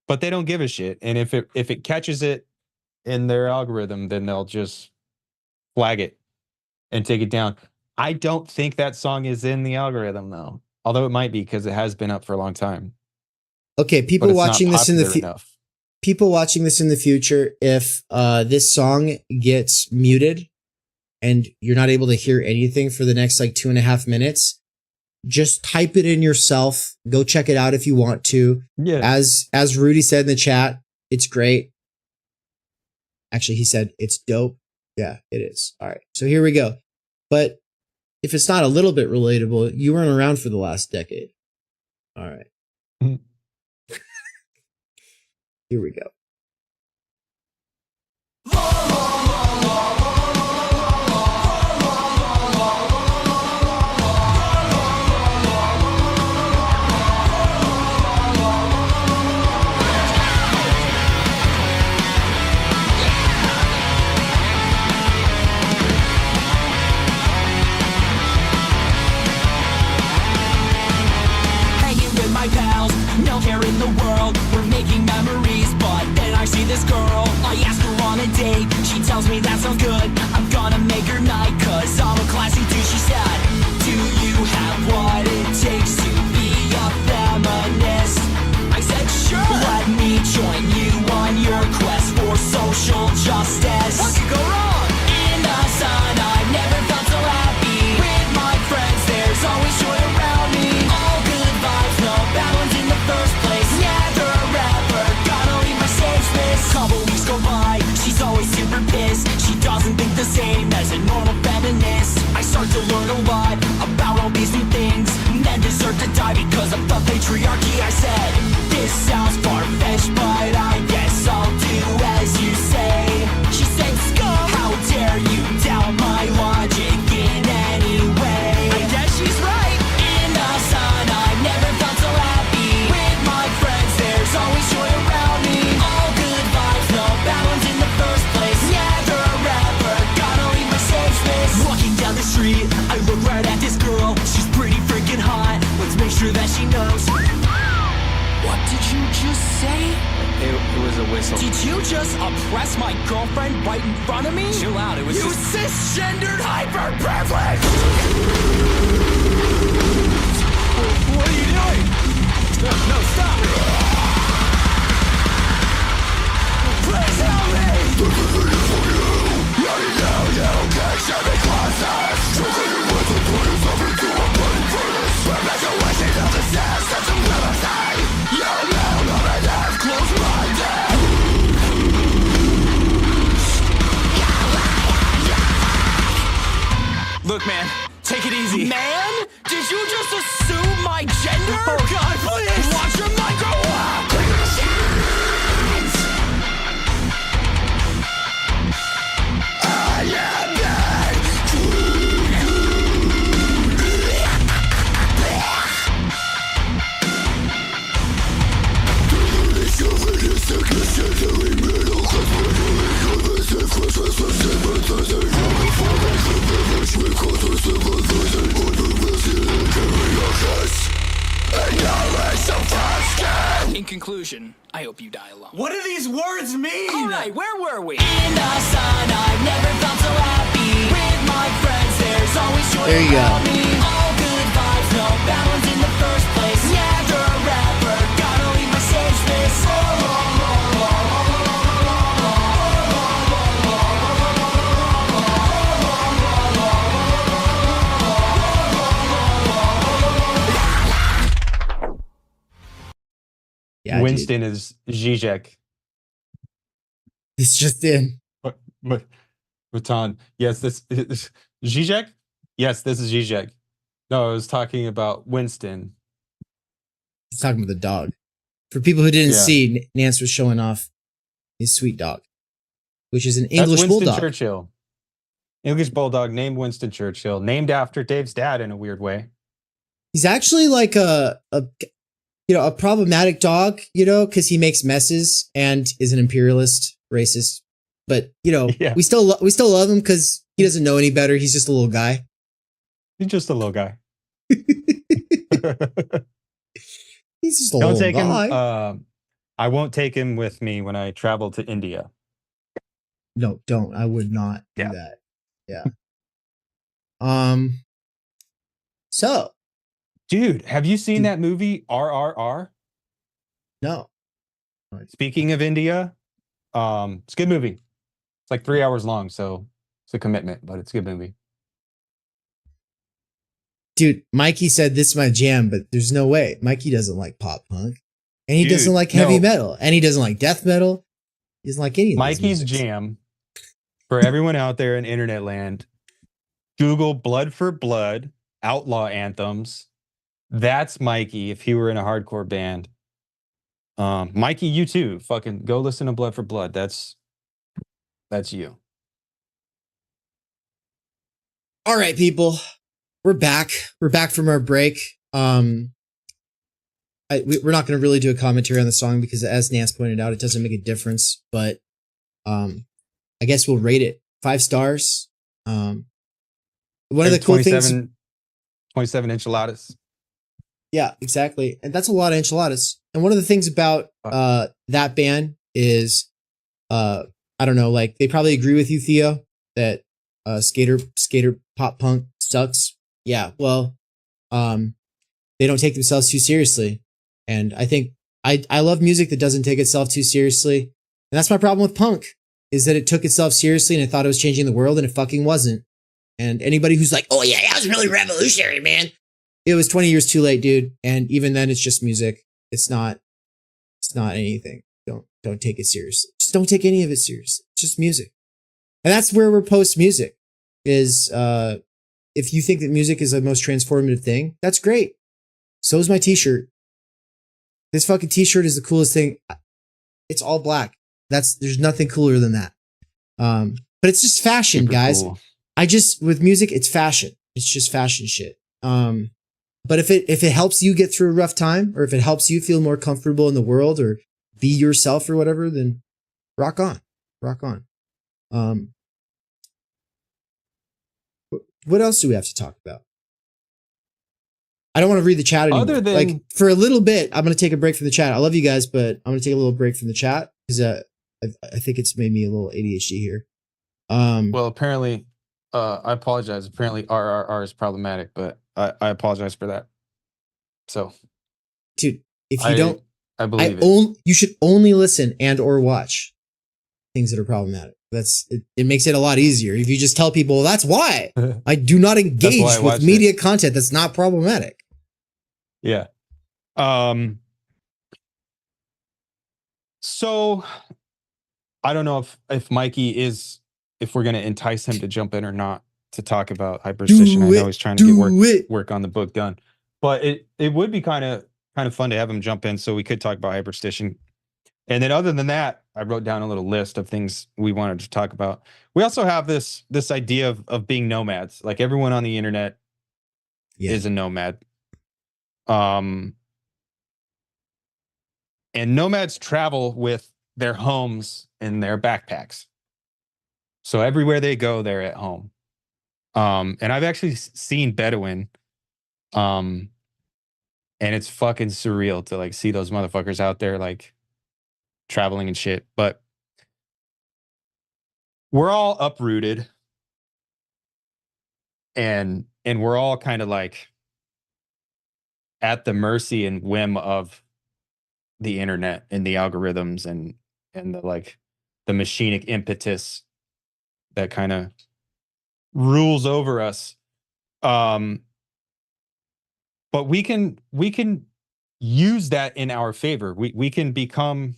but they don't give a shit. And if it catches it in their algorithm, then they'll just flag it and take it down. I don't think that song is in the algorithm though, although it might be because it has been up for a long time. Okay, people watching this in the future, if this song gets muted and you're not able to hear anything for the next like 2.5 minutes, just type it in yourself. Go check it out if you want to. Yeah. As Rudy said in the chat, it's great. Actually, he said it's dope. Yeah, it is. All right. So here we go. But if it's not a little bit relatable, you weren't around for the last decade. All right. Here we go. Hanging with my pals, no care in the world. this girl, I ask her on a date. She tells me that sounds good, I'm gonna make her night, cause I'm a classy dude. She said, do you have what it takes to be a feminist? I said, sure. Let me join you on your quest for social justice. What could go wrong? In the sun, I've never felt so happy. With my friends, there's always joy around me. All good vibes, no bad ones in the first place. Never ever gonna leave my safe space. Couple weeks go by, she's always super pissed. She doesn't think the same as a normal feminist. I start to learn a lot about all these new things, and then deserve to die because of the patriarchy. I said, this sounds far-fetched, but I guess I'll do as you say. She said, scum, how dare you doubt my logic in any way? I guess she's right. In the sun, I've never felt so happy. With my friends, there's always joy around me. All good vibes, no bad ones in the first place. Never ever gonna leave my safe space. Walking down the street, I look right at this girl. She's pretty freaking hot. Let's make sure that she knows. What did you just say? It was a whistle. Did you just oppress my girlfriend right in front of me? Chill out. It was You just... cisgendered hyper-privileged! What are you doing? No, stop. Please help me! Look, man, take it easy. Man? Did you just assume my gender? Oh God, please! Watch your mic grow up! In conclusion, I hope you die alone. What do these words mean? Alright, where were we? In the sun, I've never felt so happy. With my friends, there's always joy There you go. around me. All good vibes, no bad ones in the first place. Never ever gonna leave my safe space. Yeah, dude. Winston is Zizek. It's just in. Matan. Yes, this is Zizek? Yes, this is Zizek. No, I was talking about Winston. He's talking about the dog. For people who didn't Yeah. see, Nance was showing off his sweet dog, which is an That's English Winston bulldog. Churchill. English bulldog named Winston Churchill, named after Dave's dad in a weird way. He's actually like a problematic dog, because he makes messes and is an imperialist, racist. But Yeah. we still love him because he doesn't know any better. He's just a little guy. He's just a little guy. He's just a Don't little take guy. him. I won't take him with me when I travel to India. No, don't. I would not do Yeah. that. Yeah. So Dude, have you seen Dude. that movie RRR? no. Speaking of India, it's a good movie. It's like 3 hours long, so it's a commitment, but it's a good movie. Dude, Mikey said this is my jam, but there's no way. Mikey doesn't like pop punk. And he Dude, doesn't like heavy no. metal. And he doesn't like death metal. He doesn't like any of these Mikey's musics. jam, for everyone out there in internet land, Google Blood for Blood, outlaw anthems. That's Mikey if he were in a hardcore band. Mikey, you too. Fucking go listen to Blood for Blood. That's you. All right, people. We're back. We're back from our break. We're not going to really do a commentary on the song because, as Nance pointed out, it doesn't make a difference. But I guess we'll rate it 5 stars. One of the cool things, 27 enchiladas. yeah, exactly, and that's a lot of enchiladas. And one of the things about that band is I don't know, like they probably agree with you, Theo, that skater pop punk sucks. Yeah, well, they don't take themselves too seriously. And I think I love music that doesn't take itself too seriously. And that's my problem with punk, is that it took itself seriously and it thought it was changing the world, and it fucking wasn't. And anybody who's like, oh yeah, that was really revolutionary, man. It was 20 years too late, dude. And even then it's just music. It's not anything. Don't take it seriously. Just don't take any of it seriously. It's just music. And that's where we're post music is, if you think that music is the most transformative thing, that's great. So is my t-shirt. This fucking t-shirt is the coolest thing. It's all black. There's nothing cooler than that. But it's just fashion, Super guys. cool. With music, it's fashion. It's just fashion shit. But if it helps you get through a rough time, or if it helps you feel more comfortable in the world, or be yourself or whatever, then rock on. Rock on. What else do we have to talk about? I don't want to read the chat anymore. Other than- like for a little bit, I'm going to take a break from the chat. I love you guys, but I'm going to take a little break from the chat because I think it's made me a little ADHD here. Well, apparently, I apologize. Apparently, RRR is problematic, but I apologize for that. So, dude, if you don't, I believe it. You should only listen and or watch things that are problematic. It makes it a lot easier if you just tell people, well, that's why I do not engage with media content that's not problematic. Yeah. So I don't know if Mikey if we're gonna entice him to jump in or not to talk about hyperstition. I know he's trying to get work on the book done, but it would be kind of fun to have him jump in so we could talk about hyperstition. And then other than that, I wrote down a little list of things we wanted to talk about. We also have this idea of being nomads. Like everyone on the internet is a nomad. And nomads travel with their homes and their backpacks. So everywhere they go, they're at home. And I've actually seen Bedouin. And it's fucking surreal to like see those motherfuckers out there like traveling and shit. But we're all uprooted. And we're all kind of like at the mercy and whim of the internet and the algorithms and the machinic impetus that kind of rules over us. But we can use that in our favor. We can become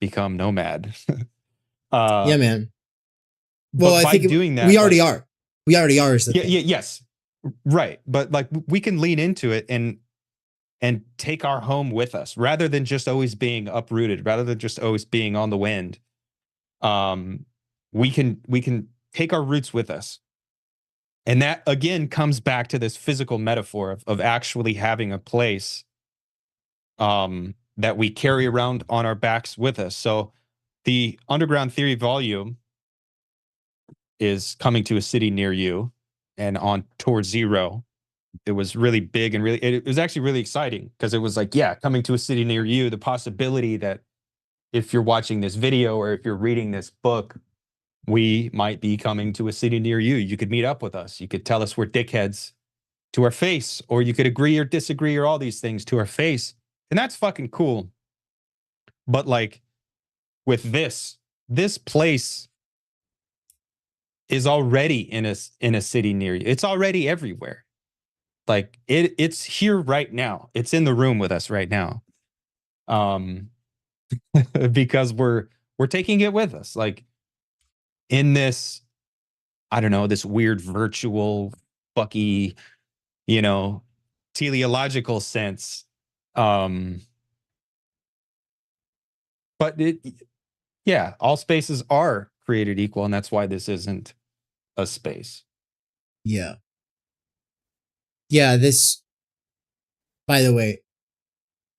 nomad. Yeah, man. Well, I think doing that, we already are. We already are. Is the thing. Yes, right. But like we can lean into it and take our home with us rather than just always being uprooted, rather than just always being on the wind. We can take our roots with us. And that again comes back to this physical metaphor of actually having a place that we carry around on our backs with us. So the Underground Theory volume is coming to a city near you and on Tour Zero. It was really big and it was actually really exciting because it was like, yeah, coming to a city near you, the possibility that if you're watching this video or if you're reading this book, we might be coming to a city near you. You could meet up with us. You could tell us we're dickheads to our face, or you could agree or disagree or all these things to our face. And that's fucking cool. But like with this place is already in a city near you. It's already everywhere. Like it's here right now. It's in the room with us right now. Because we're taking it with us. Like in this, I don't know, this weird virtual fucky, teleological sense. But all spaces are created equal, and that's why this isn't a space. Yeah. Yeah, this, by the way,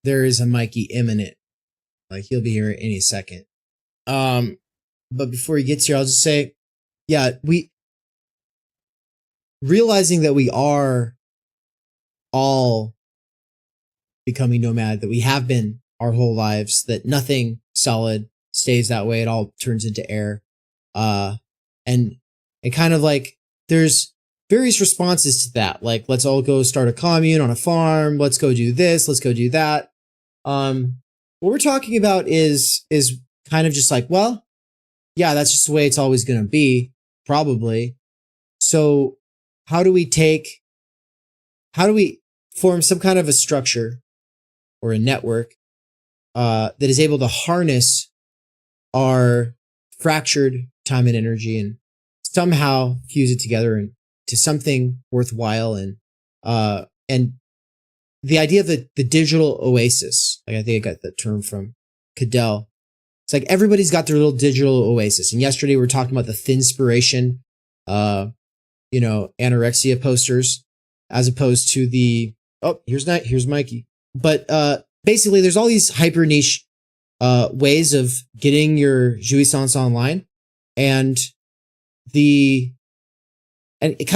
there is a Mikey imminent. Like he'll be here any second. But before he gets here, I'll just say, yeah, realizing that we are all becoming nomad, that we have been our whole lives, that nothing solid stays that way. It all turns into air. And kind of like there's various responses to that. Like, let's all go start a commune on a farm. Let's go do this. Let's go do that. What we're talking about is kind of just like, well, yeah, that's just the way it's always going to be, probably. So how do we form some kind of a structure or a network that is able to harness our fractured time and energy and somehow fuse it together into something worthwhile? And the idea of the digital oasis, like I think I got that term from Cadell. It's like everybody's got their little digital oasis. And yesterday we were talking about the Thinspiration, anorexia posters, as opposed to the, here's Mikey. But basically there's all these hyper niche ways of getting your jouissance online, and kind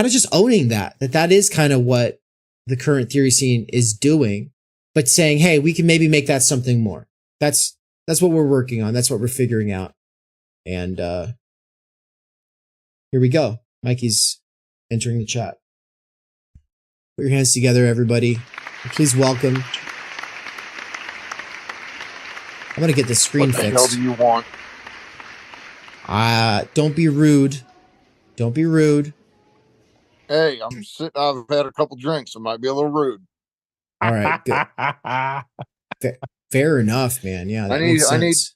of just owning that is kind of what the current theory scene is doing, but saying, hey, we can maybe make that something more. That's what we're working on. That's what we're figuring out. And here we go. Mikey's entering the chat. Put your hands together, everybody. Please welcome. I'm going to get the screen fixed. What the hell do you want? Don't be rude. Don't be rude. Hey, I've had a couple drinks. It might be a little rude. All right, good. Fair enough, man. Yeah, that makes sense.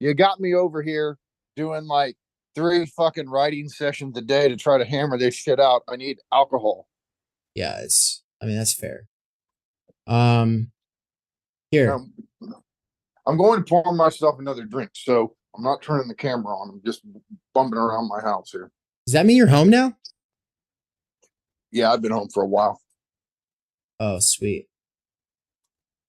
You got me over here doing like 3 fucking writing sessions a day to try to hammer this shit out. I need alcohol. Yeah, that's fair. Here. I'm going to pour myself another drink, so I'm not turning the camera on. I'm just bumping around my house here. Does that mean you're home now? Yeah, I've been home for a while. Oh, sweet.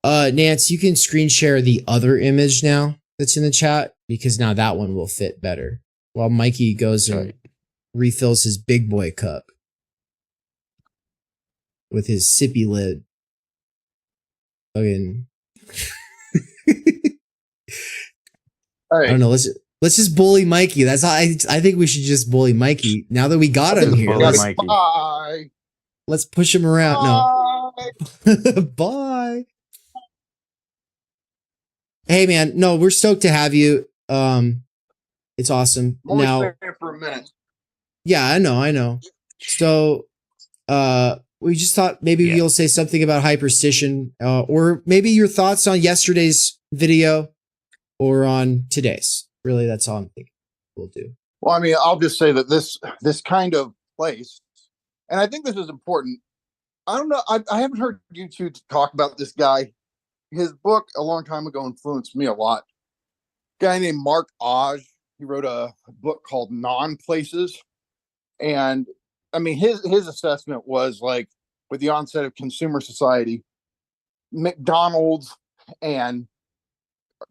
Nance, you can screen share the other image now that's in the chat, because now that one will fit better. While Mikey goes and refills his big boy cup with his sippy lid. Fucking. I don't know. Let's just bully Mikey. That's how I think we should just bully Mikey. Now that we got him here, let's push him around. No. Bye. Hey man, no, we're stoked to have you. It's awesome. I'm only now staying for a minute. Yeah, I know. So we just thought maybe you'll say something about hyperstition, or maybe your thoughts on yesterday's video or on today's. Really, that's all I'm thinking we'll do. Well, I mean, I'll just say that this kind of place, and I think this is important. I don't know. I haven't heard you two talk about this guy. His book a long time ago influenced me a lot. A guy named Mark Oj. He wrote a book called Non-Places. And I mean, his assessment was like, with the onset of consumer society, McDonald's and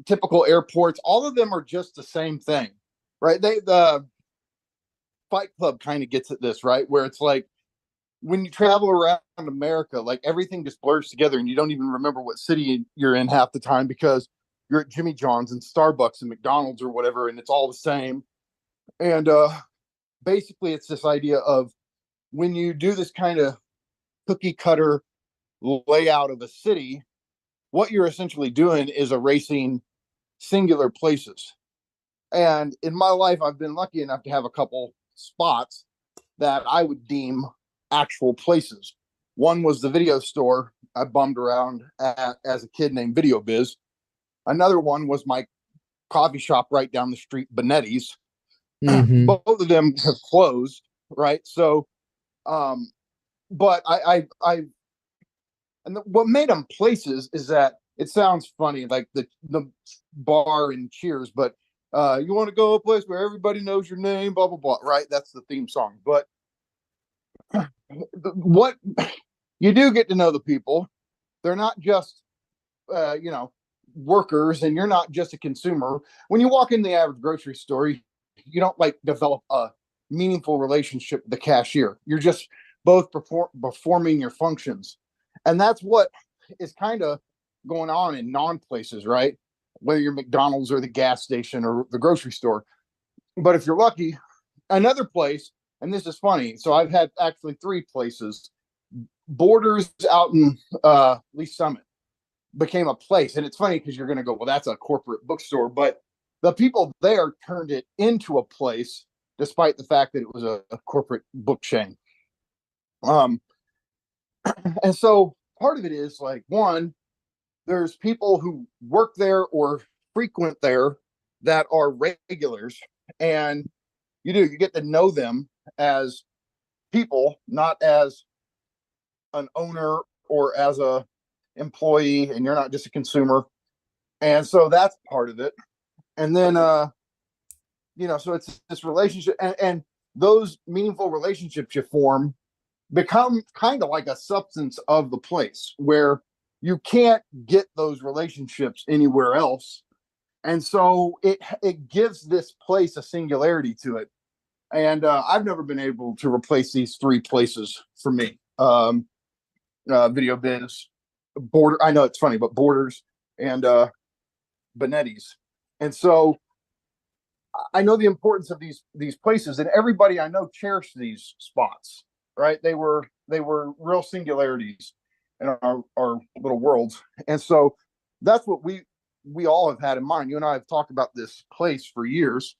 typical airports, all of them are just the same thing, right? The Fight Club kind of gets at this, right? Where it's like, when you travel around America, like everything just blurs together and you don't even remember what city you're in half the time, because you're at Jimmy John's and Starbucks and McDonald's or whatever, and it's all the same. And basically it's this idea of, when you do this kind of cookie cutter layout of a city, what you're essentially doing is erasing singular places. And in my life, I've been lucky enough to have a couple spots that I would deem actual places. One was the video store I bummed around at as a kid named Video Biz. Another one was my coffee shop right down the street, Benetti's. Mm-hmm. Both of them have closed, right? So, but what made them places is that it sounds funny, like the bar in Cheers, but you want to go a place where everybody knows your name, blah, blah, blah, right? That's the theme song. But what you do get to know the people. They're not just, workers, and you're not just a consumer. When you walk in the average grocery store, you don't like develop a meaningful relationship with the cashier. You're just both performing your functions. And that's what is kind of going on in non-places, right? whether you're McDonald's or the gas station or the grocery store. But if you're lucky, another place, and this is funny. So I've had actually 3 places. Borders out in Lee Summit became a place. And it's funny because you're going to go, well, that's a corporate bookstore. But the people there turned it into a place, despite the fact that it was a corporate book chain. And so part of it is like, one, there's people who work there or frequent there that are regulars, and you get to know them as people, not as an owner or as a employee, and you're not just a consumer. And so that's part of it. And then so it's this relationship, and those meaningful relationships you form become kind of like a substance of the place, where you can't get those relationships anywhere else. And so it gives this place a singularity to it. And I've never been able to replace these 3 places for me. Video Biz, Border. I know it's funny, but Borders and Benetti's. And so I know the importance of these places, and everybody I know cherished these spots, right? They were real singularities in our little worlds. And so that's what we all have had in mind. You and I have talked about this place for years.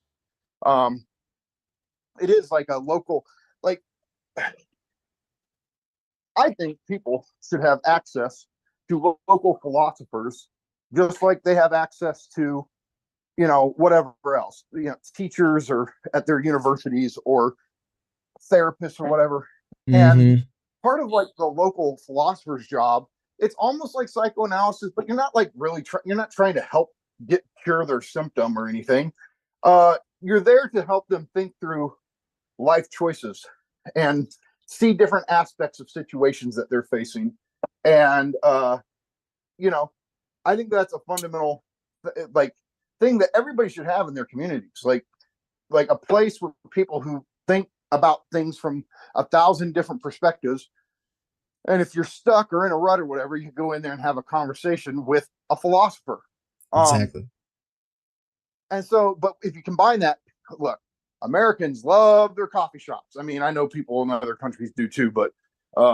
It is like a local, like, I think people should have access to local philosophers, just like they have access to, whatever else, teachers or at their universities or therapists or whatever. And part of like the local philosopher's job, it's almost like psychoanalysis, but you're not like really you're not trying to help cure their symptom or anything. You're there to help them think through life choices and see different aspects of situations that they're facing. And I think that's a fundamental thing that everybody should have in their communities, like a place with people who think about things from 1,000 different perspectives. And if you're stuck or in a rut or whatever, you go in there and have a conversation with a philosopher. Exactly. And so, but if you combine that, look, Americans love their coffee shops. I mean, I know people in other countries do too, but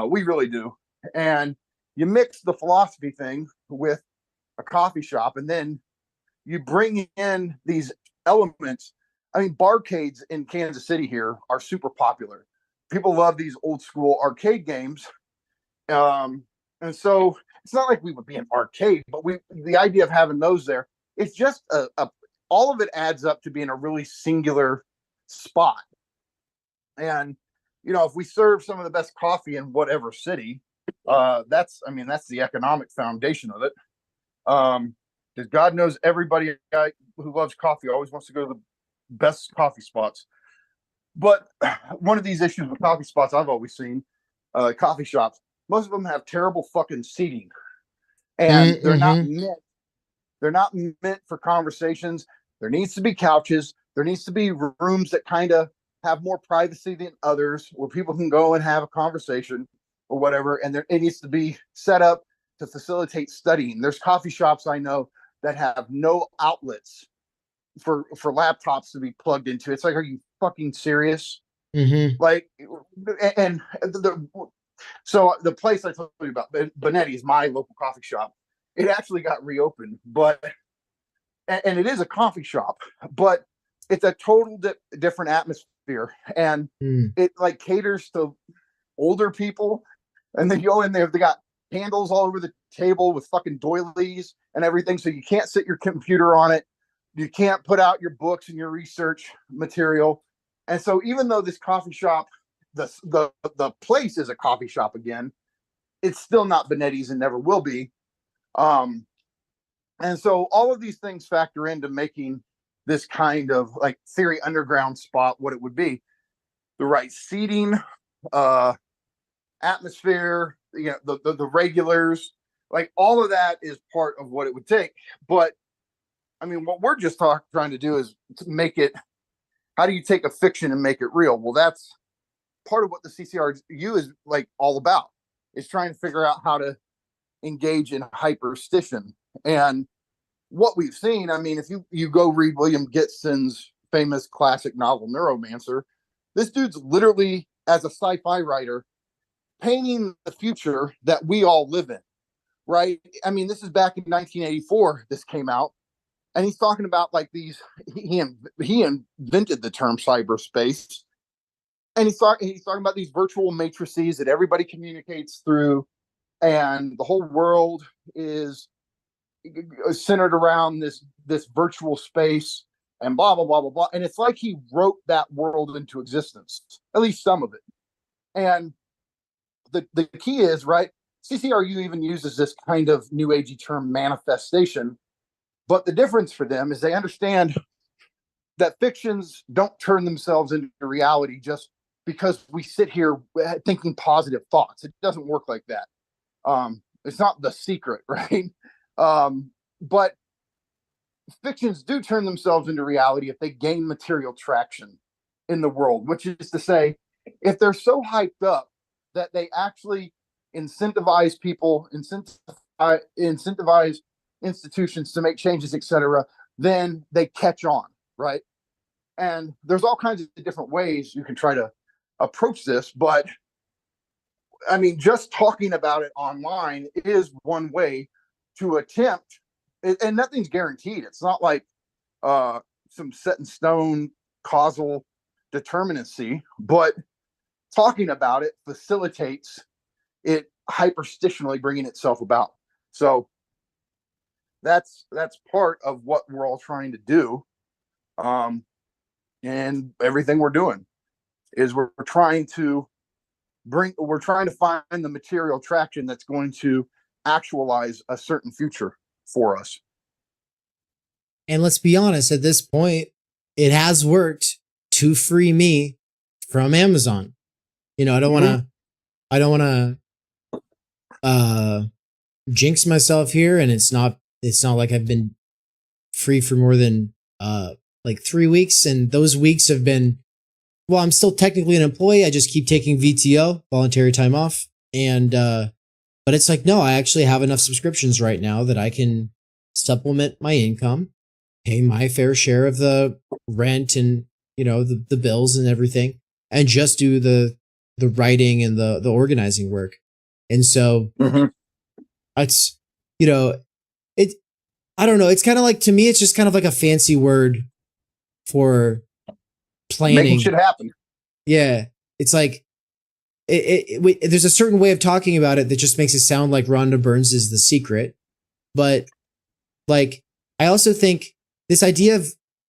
we really do. And you mix the philosophy thing with a coffee shop, and then you bring in these elements. I mean, barcades in Kansas City here are super popular. People love these old school arcade games. And so it's not like we would be an arcade, but the idea of having those there, it's just all of it adds up to being a really singular spot. And if we serve some of the best coffee in whatever city, that's the economic foundation of it. Because God knows everybody who loves coffee always wants to go to the best coffee spots. But one of these issues with coffee spots I've always seen, coffee shops, most of them have terrible fucking seating, and they're not meant for conversations. There needs to be couches. There needs to be rooms that kind of have more privacy than others, where people can go and have a conversation or whatever. And it needs to be set up to facilitate studying. There's coffee shops I know that have no outlets for laptops to be plugged into. It's like, are you fucking serious? Like, and so the place I told you about, Benetti's, my local coffee shop, it actually got reopened, and it is a coffee shop, but it's a total different atmosphere, and it like caters to older people. And then you go in there, they got candles all over the table with fucking doilies and everything, so you can't sit your computer on it, you can't put out your books and your research material. And so even though this coffee shop, the place is a coffee shop again, it's still not Benetti's and never will be. And so all of these things factor into making this kind of like theory underground spot what it would be. The right seating, atmosphere, the regulars, like all of that is part of what it would take. But I mean, what we're just trying to do is to make it, how do you take a fiction and make it real? Well, that's part of what the CCRU is like all about, is trying to figure out how to engage in hyperstition. And what we've seen, I mean, if you go read William Gibson's famous classic novel Neuromancer, this dude's literally, as a sci-fi writer, painting the future that we all live in, right? I mean, this is back in 1984 this came out, and he's talking about like these, he invented the term cyberspace, and he's talking about these virtual matrices that everybody communicates through, and the whole world is centered around this virtual space, and blah blah blah blah blah. And it's like he wrote that world into existence, at least some of it. And the key is, right, CCRU even uses this kind of new agey term manifestation, but the difference for them is they understand that fictions don't turn themselves into reality just because we sit here thinking positive thoughts. It doesn't work like that. It's not The Secret, right? But fictions do turn themselves into reality if they gain material traction in the world, which is to say, if they're so hyped up that they actually incentivize people, incentivize institutions to make changes, etc., then they catch on, right? And there's all kinds of different ways you can try to approach this, but I mean, just talking about it online is one way to attempt, and nothing's guaranteed. It's not like some set in stone causal determinacy, but talking about it facilitates it hyperstitionally bringing itself about. So that's part of what we're all trying to do. And everything we're doing is we're trying to find the material traction that's going to actualize a certain future for us. And let's be honest, at this point, it has worked to free me from Amazon. You know, I don't want to jinx myself here, and it's not like I've been free for more than like 3 weeks, and those weeks have been, well, I'm still technically an employee. I just keep taking VTO, voluntary time off, and but it's like, no, I actually have enough subscriptions right now that I can supplement my income, pay my fair share of the rent and, you know, the bills and everything, and just do the writing and the organizing work. And so it's, you know, I don't know. It's kind of like, to me, it's just kind of like a fancy word for planning. Making shit happen. Yeah. It's like, there's a certain way of talking about it that just makes it sound like Rhonda Burns is The Secret. But like, I also think this idea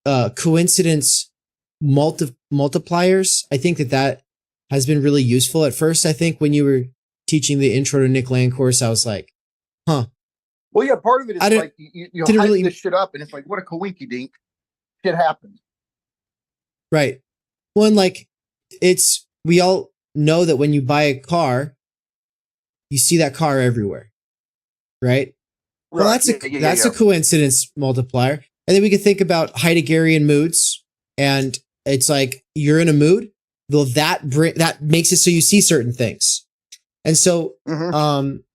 of coincidence multipliers, I think that has been really useful. At first, I think when you were teaching the Intro to Nick Land course, I was like, huh. Well, yeah, part of it is like you hype really this shit up, and it's like, what a coinky dink. Shit happened. Right. Well, and like, we all know that when you buy a car, you see that car everywhere. Right? Well, that's a coincidence multiplier. And then we could think about Heideggerian moods, and it's like, you're in a mood, well, that makes it so you see certain things. And so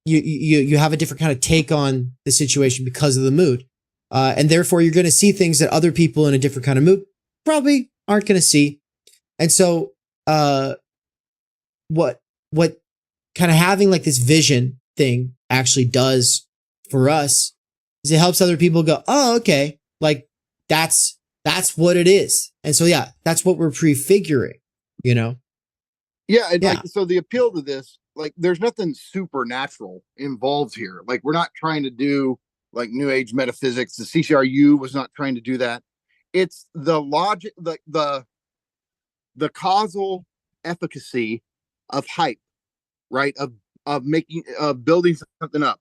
you have a different kind of take on the situation because of the mood. And therefore you're going to see things that other people in a different kind of mood probably aren't going to see. And so what kind of having like this vision thing actually does for us is it helps other people go, oh, okay, like that's what it is. And so, yeah, that's what we're prefiguring, you know? Yeah. And like, so the appeal to this, like, there's nothing supernatural involved here. Like, we're not trying to do like new age metaphysics. The CCRU was not trying to do that. It's the logic, the causal efficacy of hype, right? Of building something up,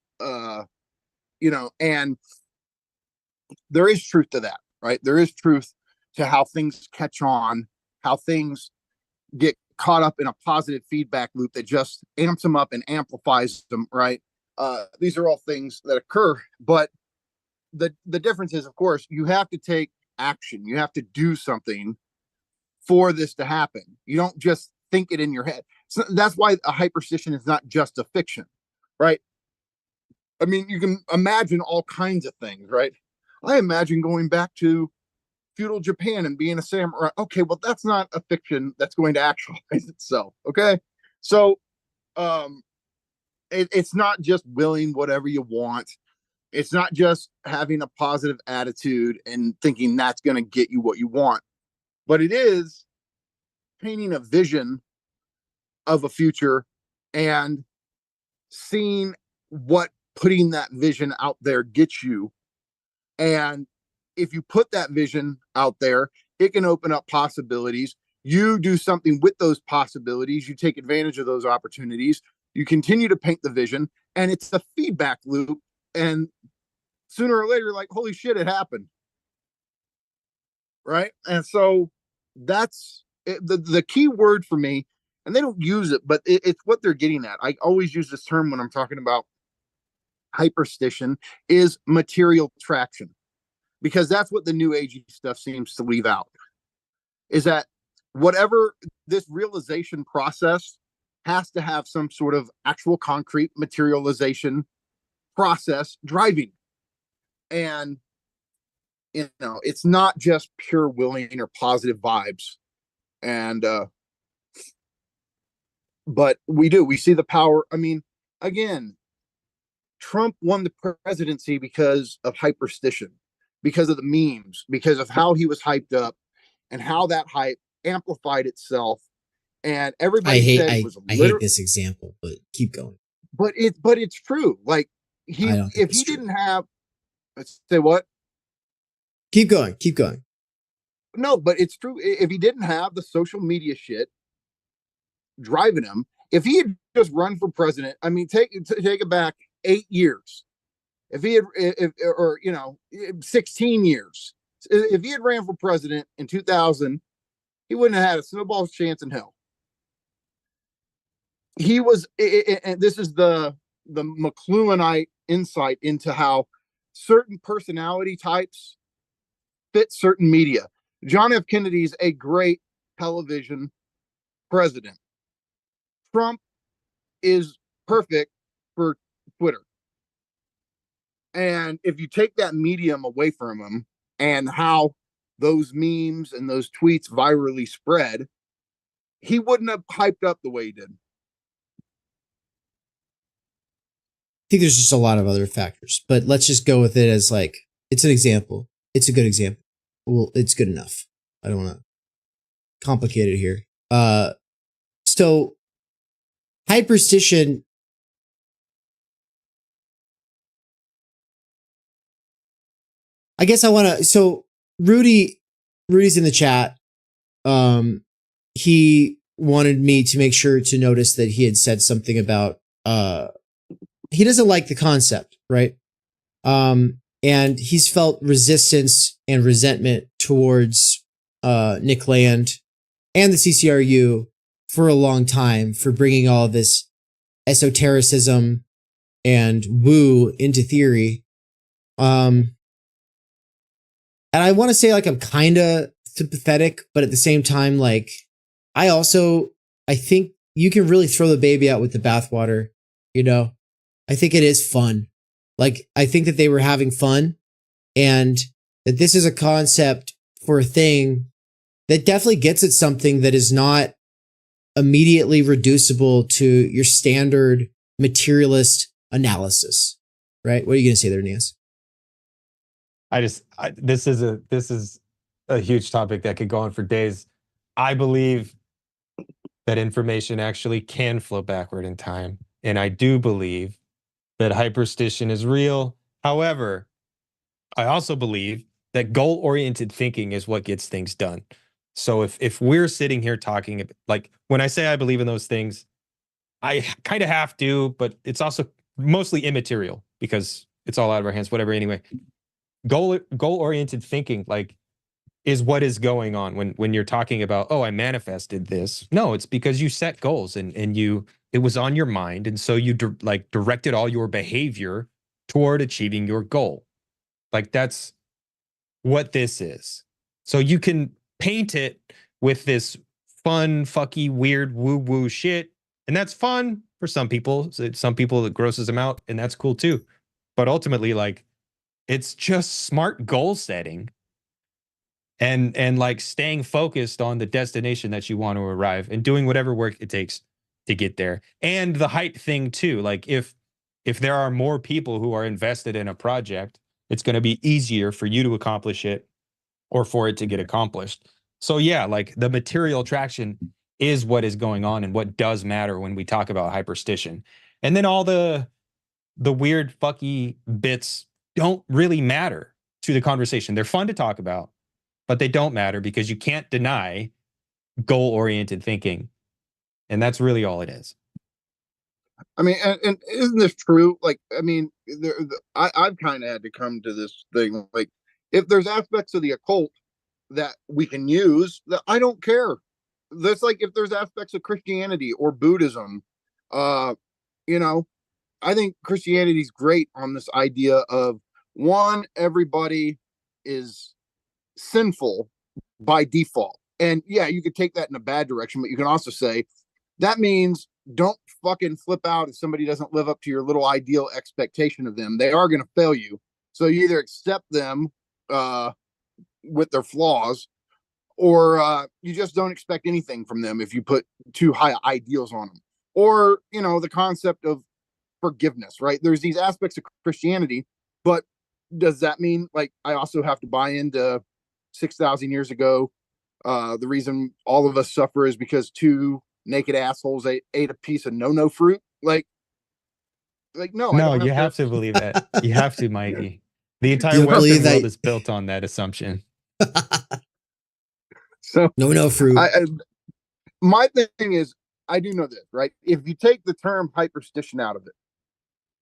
you know, and there is truth to that, right? There is truth to how things catch on, how things get caught up in a positive feedback loop that just amps them up and amplifies them, right? These are all things that occur, but the difference is, of course, you have to take action. You have to do something for this to happen. You don't just think it in your head. So that's why a hyperstition is not just a fiction, right? I mean, you can imagine all kinds of things, right? I imagine going back to feudal Japan and being a samurai. Okay, well, that's not a fiction that's going to actualize itself. Okay, so it's not just willing whatever you want. It's not just having a positive attitude and thinking that's going to get you what you want, but it is painting a vision of a future and seeing what putting that vision out there gets you. And if you put that vision out there, it can open up possibilities. You do something with those possibilities, you take advantage of those opportunities, you continue to paint the vision, and it's a feedback loop. And sooner or later, like, holy shit, it happened. Right. And so that's it, the key word for me. And they don't use it, but it's what they're getting at. I always use this term when I'm talking about hyperstition, is material traction, because that's what the new agey stuff seems to leave out, is that whatever this realization process has to have some sort of actual concrete materialization process driving. And, you know, it's not just pure willing or positive vibes. And, but we see the power. I mean, again, Trump won the presidency because of hyperstition, because of the memes, because of how he was hyped up and how that hype amplified itself. And everybody said it was I hate this example, but keep going. But it's true. Like if he didn't have, let's say what? Keep going. Keep going. No, but it's true. If he didn't have the social media shit driving him, if he had just run for president, I mean, take it back 8 years. If he had, or 16 years, if he had ran for president in 2000, he wouldn't have had a snowball's chance in hell. He was, and this is the McLuhanite insight into how certain personality types fit certain media. John F. Kennedy's a great television president. Trump is perfect for Twitter. And if you take that medium away from him and how those memes and those tweets virally spread, he wouldn't have hyped up the way he did. I think there's just a lot of other factors, but let's just go with it as like, it's an example. It's a good example. Well, it's good enough. I don't want to complicate it here. So hyperstition, I guess I want to, so Rudy's in the chat. He wanted me to make sure to notice that he had said something about, he doesn't like the concept, right? And he's felt resistance and resentment towards Nick Land and the CCRU for a long time for bringing all this esotericism and woo into theory. And I want to say, like, I'm kind of sympathetic, but at the same time, like, I think you can really throw the baby out with the bathwater, you know? I think it is fun. Like, I think that they were having fun and that this is a concept for a thing that definitely gets at something that is not immediately reducible to your standard materialist analysis, right? What are you going to say there, Nance? This is a huge topic that could go on for days. I believe that information actually can flow backward in time. And I do believe that hyperstition is real. However, I also believe that goal-oriented thinking is what gets things done. So if we're sitting here talking, like, when I say I believe in those things, I kind of have to, but it's also mostly immaterial because it's all out of our hands, whatever. Anyway, goal-oriented thinking, like, is what is going on when you're talking about, oh, I manifested this. No, it's because you set goals and it was on your mind. And so you directed all your behavior toward achieving your goal. Like, that's what this is. So you can paint it with this fun, fucky, weird, woo-woo shit. And that's fun for some people. Some people, it grosses them out, and that's cool too. But ultimately, like, It's just smart goal setting and like staying focused on the destination that you want to arrive and doing whatever work it takes to get there. And the hype thing too. Like if there are more people who are invested in a project, it's going to be easier for you to accomplish it or for it to get accomplished. So yeah, like the material traction is what is going on and what does matter when we talk about hyperstition. And then all the weird fucky bits don't really matter to the conversation. They're fun to talk about, but they don't matter because you can't deny goal-oriented thinking. And that's really all it is. I mean, and isn't this true? Like, I mean, I've kind of had to come to this thing. Like, if there's aspects of the occult that we can use, that I don't care. That's like if there's aspects of Christianity or Buddhism, you know, I think Christianity's great on this idea of one, everybody is sinful by default. And yeah, you could take that in a bad direction, but you can also say that means don't fucking flip out if somebody doesn't live up to your little ideal expectation of them. They are going to fail you. So you either accept them with their flaws, or you just don't expect anything from them if you put too high ideals on them. Or, you know, the concept of forgiveness, right? There's these aspects of Christianity, but does that mean like I also have to buy into 6,000 years ago? The reason all of us suffer is because two naked assholes ate a piece of no fruit. Like no. No, you have to believe that. You have to, Mikey. The entire You believe Western world that- is built on that assumption. So no fruit. My thing is, I do know this, right? If you take the term hyperstition out of it,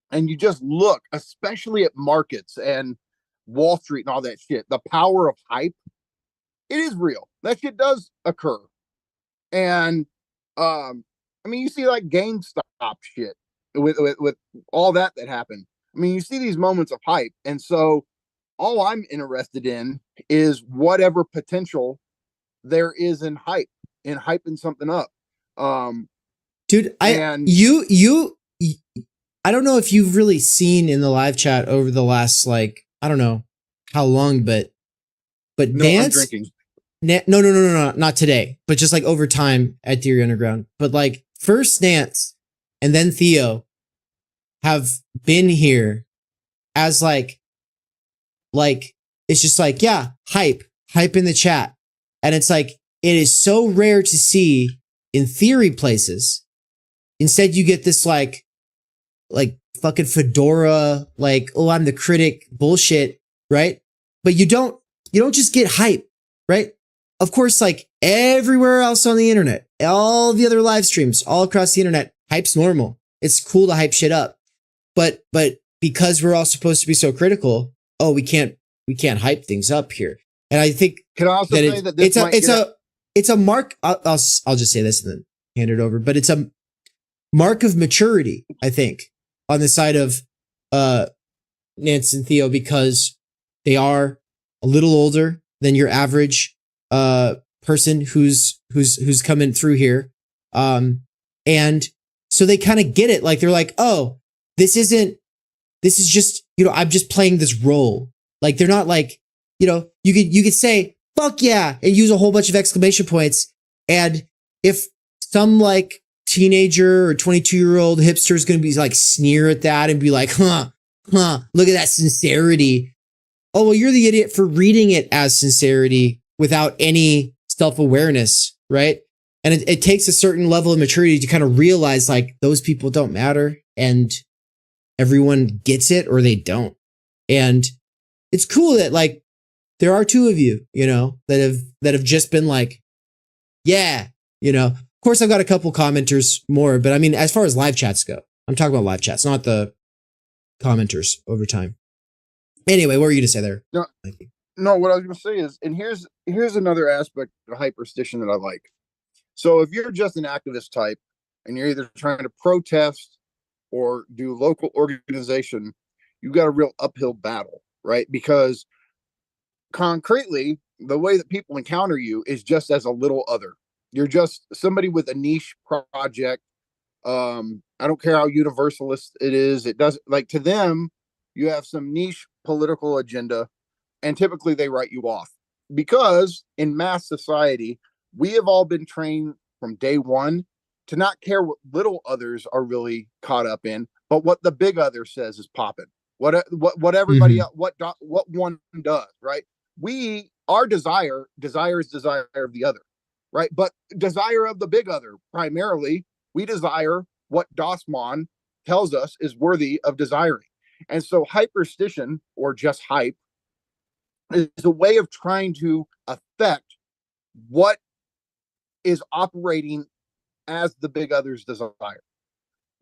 and you just look, especially at markets and Wall Street and all that shit, the power of hype, it is real. That shit does occur. And I mean, you see like GameStop shit with all that happened. I mean, you see these moments of hype, and so all I'm interested in is whatever potential there is in hyping something up. Dude, I don't know if you've really seen in the live chat over the last, like, I don't know how long, but no, Nance, I'm drinking. No, not today, but just like over time at Theory Underground. But like first Nance and then Theo have been here as like it's just like, yeah, hype in the chat. And it's like, it is so rare to see in theory places. Instead, you get this like fucking fedora, like, oh, I'm the critic bullshit, right? But you don't just get hype, right? Of course, like everywhere else on the internet, all the other live streams, all across the internet, hype's normal. It's cool to hype shit up. But because we're all supposed to be so critical, oh, we can't hype things up here. And I think Can I also say that this it's a mark. I'll just say this and then hand it over. But it's a mark of maturity, I think, on the side of Nance and Theo, because they are a little older than your average person who's coming through here, and so they kind of get it. Like they're like, oh, this is just, you know, I'm just playing this role. Like they're not like, you know, you could say fuck yeah and use a whole bunch of exclamation points, and if some like teenager or 22-year-old hipster is going to be like sneer at that and be like, huh, look at that sincerity. Oh, well, you're the idiot for reading it as sincerity without any self-awareness, right? And it takes a certain level of maturity to kind of realize like those people don't matter and everyone gets it or they don't. And it's cool that like there are two of you, you know, that have just been like, yeah, you know. Of course, I've got a couple commenters more, but I mean, as far as live chats go, I'm talking about live chats, not the commenters over time. Anyway, what were you going to say there? No, what I was going to say is, and here's another aspect of hyperstition that I like. So if you're just an activist type and you're either trying to protest or do local organization, you've got a real uphill battle, right? Because concretely, the way that people encounter you is just as a little other. You're just somebody with a niche project. I don't care how universalist it is. It doesn't, like, to them, you have some niche political agenda, and typically they write you off. Because in mass society, we have all been trained from day one to not care what little others are really caught up in, but what the big other says is popping. What everybody else, what one does, right? Our desire is desire of the other, right? But desire of the big other, primarily, we desire what Dossman tells us is worthy of desiring. And so hyperstition, or just hype, is a way of trying to affect what is operating as the big other's desire.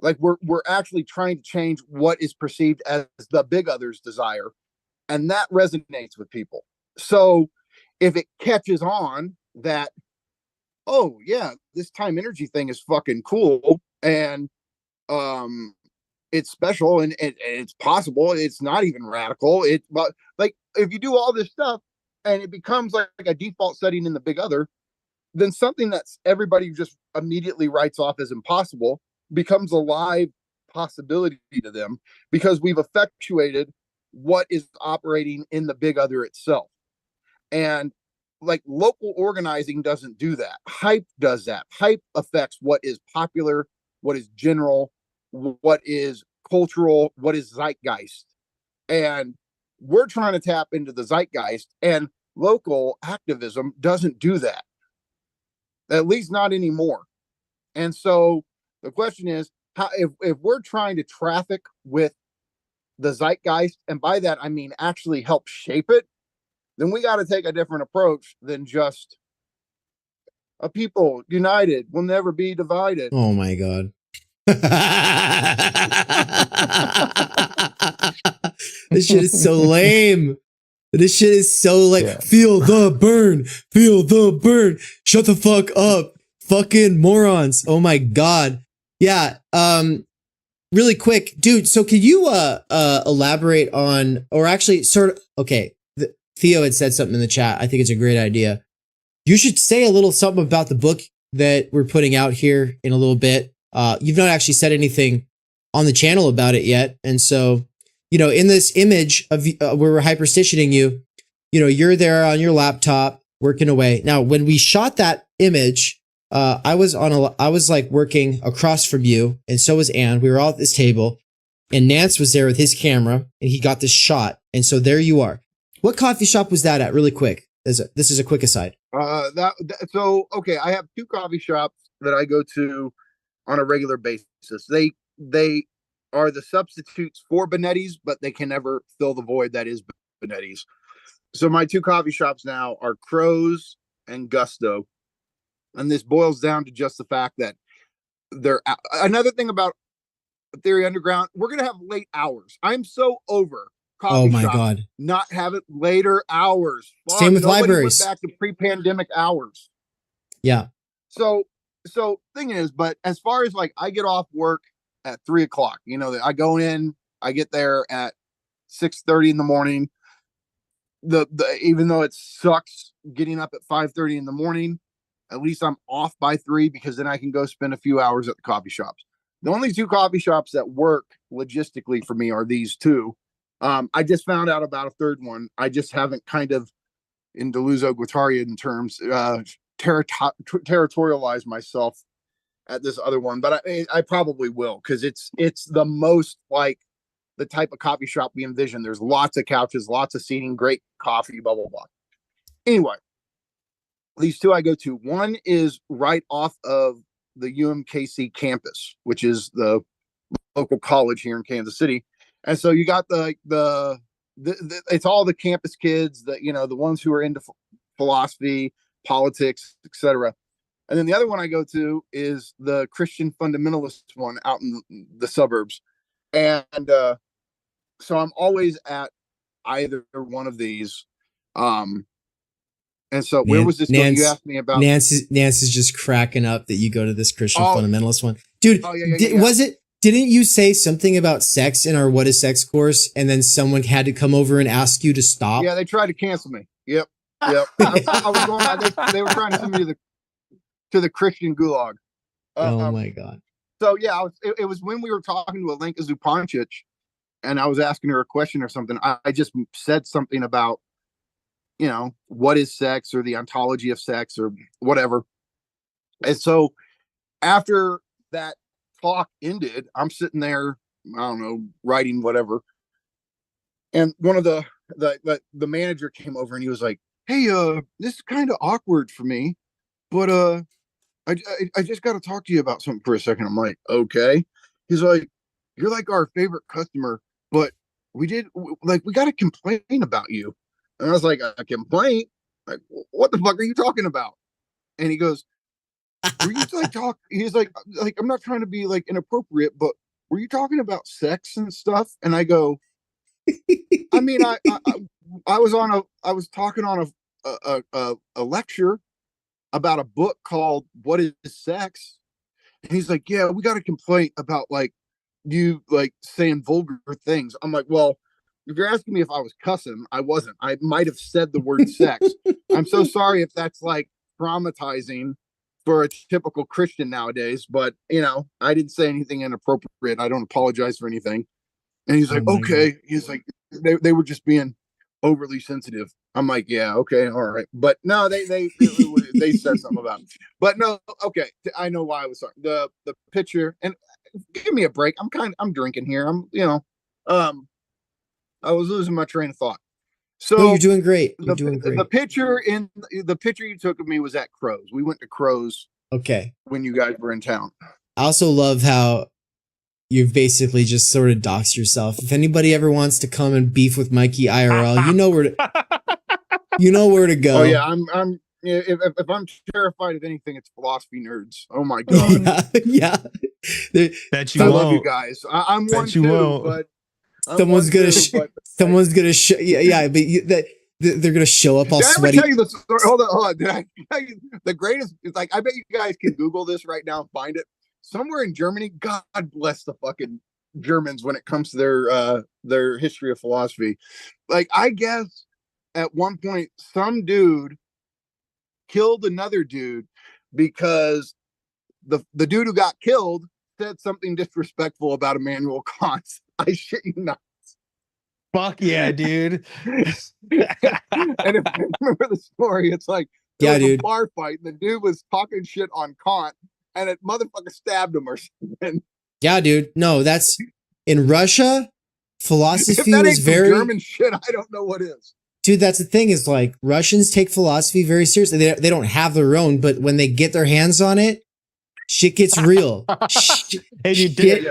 Like we're actually trying to change what is perceived as the big other's desire, and that resonates with people. So if it catches on that, oh yeah, this time energy thing is fucking cool, and it's special, and it's possible, it's not even radical, but like if you do all this stuff and it becomes like a default setting in the big other, then something that's everybody just immediately writes off as impossible becomes a live possibility to them, because we've effectuated what is operating in the big other itself. And like local organizing doesn't do that. Hype does that. Hype affects what is popular, what is general, what is cultural, what is zeitgeist. And we're trying to tap into the zeitgeist, and local activism doesn't do that. At least not anymore. And so the question is, how, if we're trying to traffic with the zeitgeist, and by that I mean actually help shape it, then we got to take a different approach than just a people united will never be divided. Oh my God. This shit is so lame. This shit is so like, feel the burn, shut the fuck up, fucking morons. Oh my God. Yeah. Really quick, dude. So could you elaborate on, or actually sort of, okay, Theo had said something in the chat. I think it's a great idea. You should say a little something about the book that we're putting out here in a little bit. You've not actually said anything on the channel about it yet. And so, you know, in this image of where we're hyperstitioning you, you know, you're there on your laptop working away. Now, when we shot that image, I was like working across from you, and so was Ann. We were all at this table, and Nance was there with his camera, and he got this shot. And so there you are. What coffee shop was that at? Really quick. This is a quick aside. Okay, I have two coffee shops that I go to on a regular basis. They are the substitutes for Benetti's, but they can never fill the void that is Benetti's. So my two coffee shops now are Crows and Gusto. And this boils down to just the fact that they're another thing about Theory Underground. We're going to have late hours. I'm so over coffee shops God, not having later hours. Fuck, same with libraries. Went back to pre-pandemic hours. Yeah. So thing is, but as far as like, I get off work at 3:00. You know, I go in, I get there at 6:30 in the morning. Even though it sucks getting up at 5:30 in the morning, at least I'm off by 3, because then I can go spend a few hours at the coffee shops. The only two coffee shops that work logistically for me are these two. I just found out about a third one. I just haven't kind of, in Deleuzo Guattarian terms, territorialized myself at this other one, but I probably will, because it's the most like the type of coffee shop we envision. There's lots of couches, lots of seating, great coffee, blah, blah, blah. Anyway, these two I go to. One is right off of the UMKC campus, which is the local college here in Kansas City. And so you got the it's all the campus kids, the ones who are into philosophy, politics, etc. And then the other one I go to is the Christian fundamentalist one out in the suburbs. And so I'm always at either one of these. And so where was this going? You asked me about Nance is just cracking up that you go to this Christian fundamentalist one. Dude, was it? Didn't you say something about sex in our What is Sex course, and then someone had to come over and ask you to stop? Yeah, they tried to cancel me. Yep. I was going. They were trying to send me to the Christian gulag. Oh my God. So yeah, it was when we were talking to Alenka Zupancic, and I was asking her a question or something. I just said something about, what is sex or the ontology of sex or whatever. And so after that talk ended, I'm sitting there, I don't know, writing whatever. And one of the manager came over and he was like, "Hey, this is kind of awkward for me, but I just got to talk to you about something for a second." I'm like, "Okay." He's like, "You're like our favorite customer, but we got a complaint about you." And I was like, "A complaint? Like, what the fuck are you talking about?" And he goes, "Were you like talk?" He's like, "I'm not trying to be like inappropriate, but were you talking about sex and stuff?" And I go, "I mean, I was talking on a lecture about a book called What is Sex?" And he's like, "Yeah, we got a complaint about like you like saying vulgar things." I'm like, "Well, if you're asking me if I was cussing, I wasn't. I might have said the word sex. I'm so sorry if that's like traumatizing for a typical Christian nowadays, but I didn't say anything inappropriate. I don't apologize for anything." And he's like, "Okay." God. He's like, they were just being overly sensitive. I'm like, "Yeah, okay, all right." But no, they said something about it. But no, okay, I know why I was sorry. The picture, and give me a break. I'm drinking here. I was losing my train of thought. So no, you're doing great. You're doing great. The picture you took of me was at Crows. We went to Crows. Okay. When you guys were in town. I also love how you've basically just sort of doxed yourself. If anybody ever wants to come and beef with Mikey IRL, you know where to go. Oh yeah, I'm if I'm terrified of anything, it's philosophy nerds. Oh my god. Yeah. Bet you I won't. love you guys. I'm one too, but someone's gonna show. Yeah, but they're gonna show up all sweaty. Did I ever tell you the story? Hold on. Did I tell you the greatest? It's like, I bet you guys can Google this right now and find it. Somewhere in Germany, God bless the fucking Germans when it comes to their history of philosophy. Like, I guess at one point some dude killed another dude because the dude who got killed said something disrespectful about Immanuel Kant. I shit you not. Fuck yeah, dude. And if I remember the story, it's like, yeah, was dude. A bar fight, and the dude was talking shit on Kant, and it motherfucker stabbed him or something. Yeah, dude. No, that's in Russia. Philosophy was very German shit. I don't know what is. Dude, that's the thing is like Russians take philosophy very seriously. They don't have their own, but when they get their hands on it, shit gets real. Hey, you did.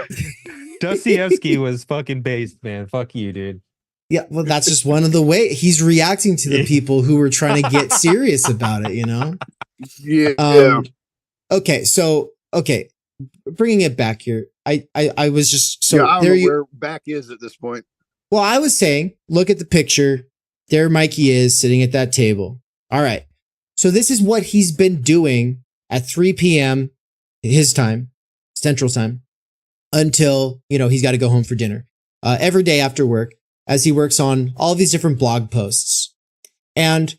Dostoevsky was fucking based, man. Fuck you, dude. Yeah, well, that's just one of the way he's reacting to the people who were trying to get serious about it, Yeah. Okay, so bringing it back here. I was just so I don't know where back is at this point. Well, I was saying, look at the picture. There Mikey is sitting at that table. All right. So this is what he's been doing at 3 p.m. his time, Central Time, until, he's got to go home for dinner. Every day after work, as he works on all these different blog posts. And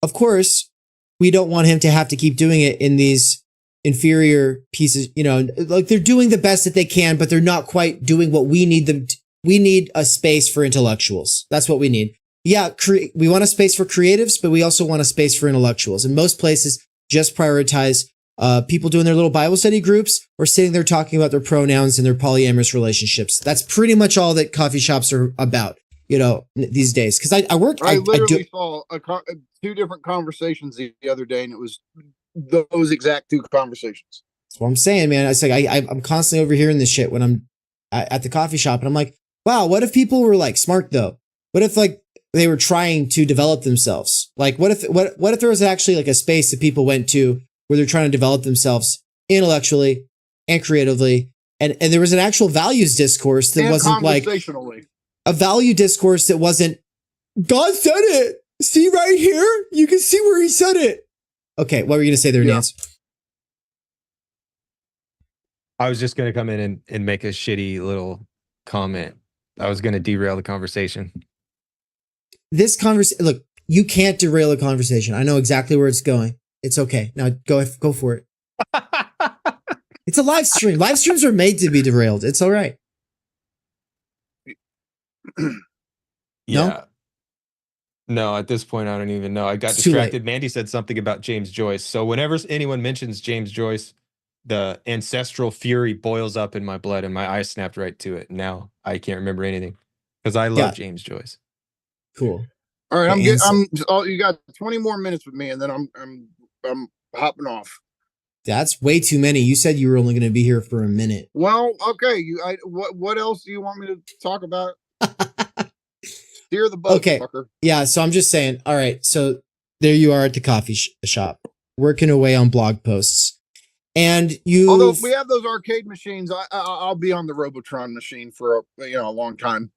of course, we don't want him to have to keep doing it in these inferior pieces, like they're doing the best that they can, but they're not quite doing what we need them to. We need a space for intellectuals. That's what we need. Yeah, we want a space for creatives, but we also want a space for intellectuals. And most places just prioritize people doing their little Bible study groups or sitting there talking about their pronouns and their polyamorous relationships. That's pretty much all that coffee shops are about, these days. Because I work. I literally saw two different conversations the other day, and it was those exact two conversations. That's what I'm saying, man. It's like I'm constantly overhearing this shit when I'm at the coffee shop, and I'm like, wow, what if people were like smart though? What if like they were trying to develop themselves? Like, what if there was actually like a space that people went to where they're trying to develop themselves intellectually and creatively, and there was an actual values discourse that wasn't like a value discourse that wasn't God said it. See right here, you can see where he said it. Okay, what were you gonna say there, Nance? I was just gonna come in and make a shitty little comment. I was gonna derail the conversation. This conversation, look, you can't derail a conversation. I know exactly where it's going. It's okay. Now go for it. It's a live stream. Live streams are made to be derailed. It's all right. Yeah. No, at this point, I don't even know. I got It's too late. distracted. Mandy said something about James Joyce. So whenever anyone mentions James Joyce, the ancestral fury boils up in my blood and my eyes snapped right to it. Now I can't remember anything because I love Yeah. James Joyce. Cool. All right, The you got 20 more minutes with me, and then I'm hopping off. That's way too many. You said you were only going to be here for a minute. Well, okay. What else do you want me to talk about? Steer the boat, Okay. fucker. Yeah. So I'm just saying. All right. So there you are at the coffee shop, working away on blog posts, and you. Although we have those arcade machines, I'll be on the Robotron machine for a long time.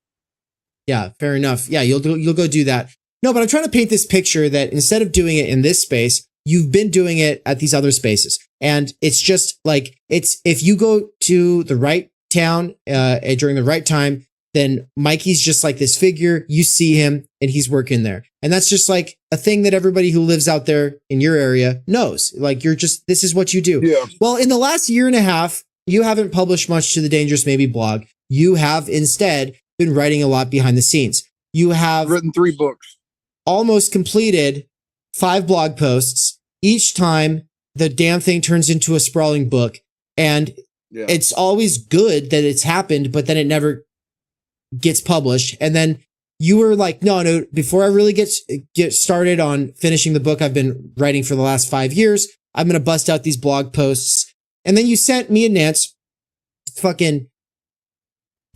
Yeah. Fair enough. Yeah. You'll go do that. No, but I'm trying to paint this picture that instead of doing it in this space, you've been doing it at these other spaces. And it's just like, if you go to the right town, during the right time, then Mikey's just like this figure. You see him and he's working there. And that's just like a thing that everybody who lives out there in your area knows. Like this is what you do. Yeah. Well, in the last year and a half, you haven't published much to the Dangerous Maybe blog. You have instead been writing a lot behind the scenes. You have written 3 books. Almost completed 5 blog posts. Each time the damn thing turns into a sprawling book. And it's always good that it's happened, but then it never gets published. And then you were like, no, before I really get started on finishing the book I've been writing for the last 5 years, I'm going to bust out these blog posts. And then you sent me and Nance fucking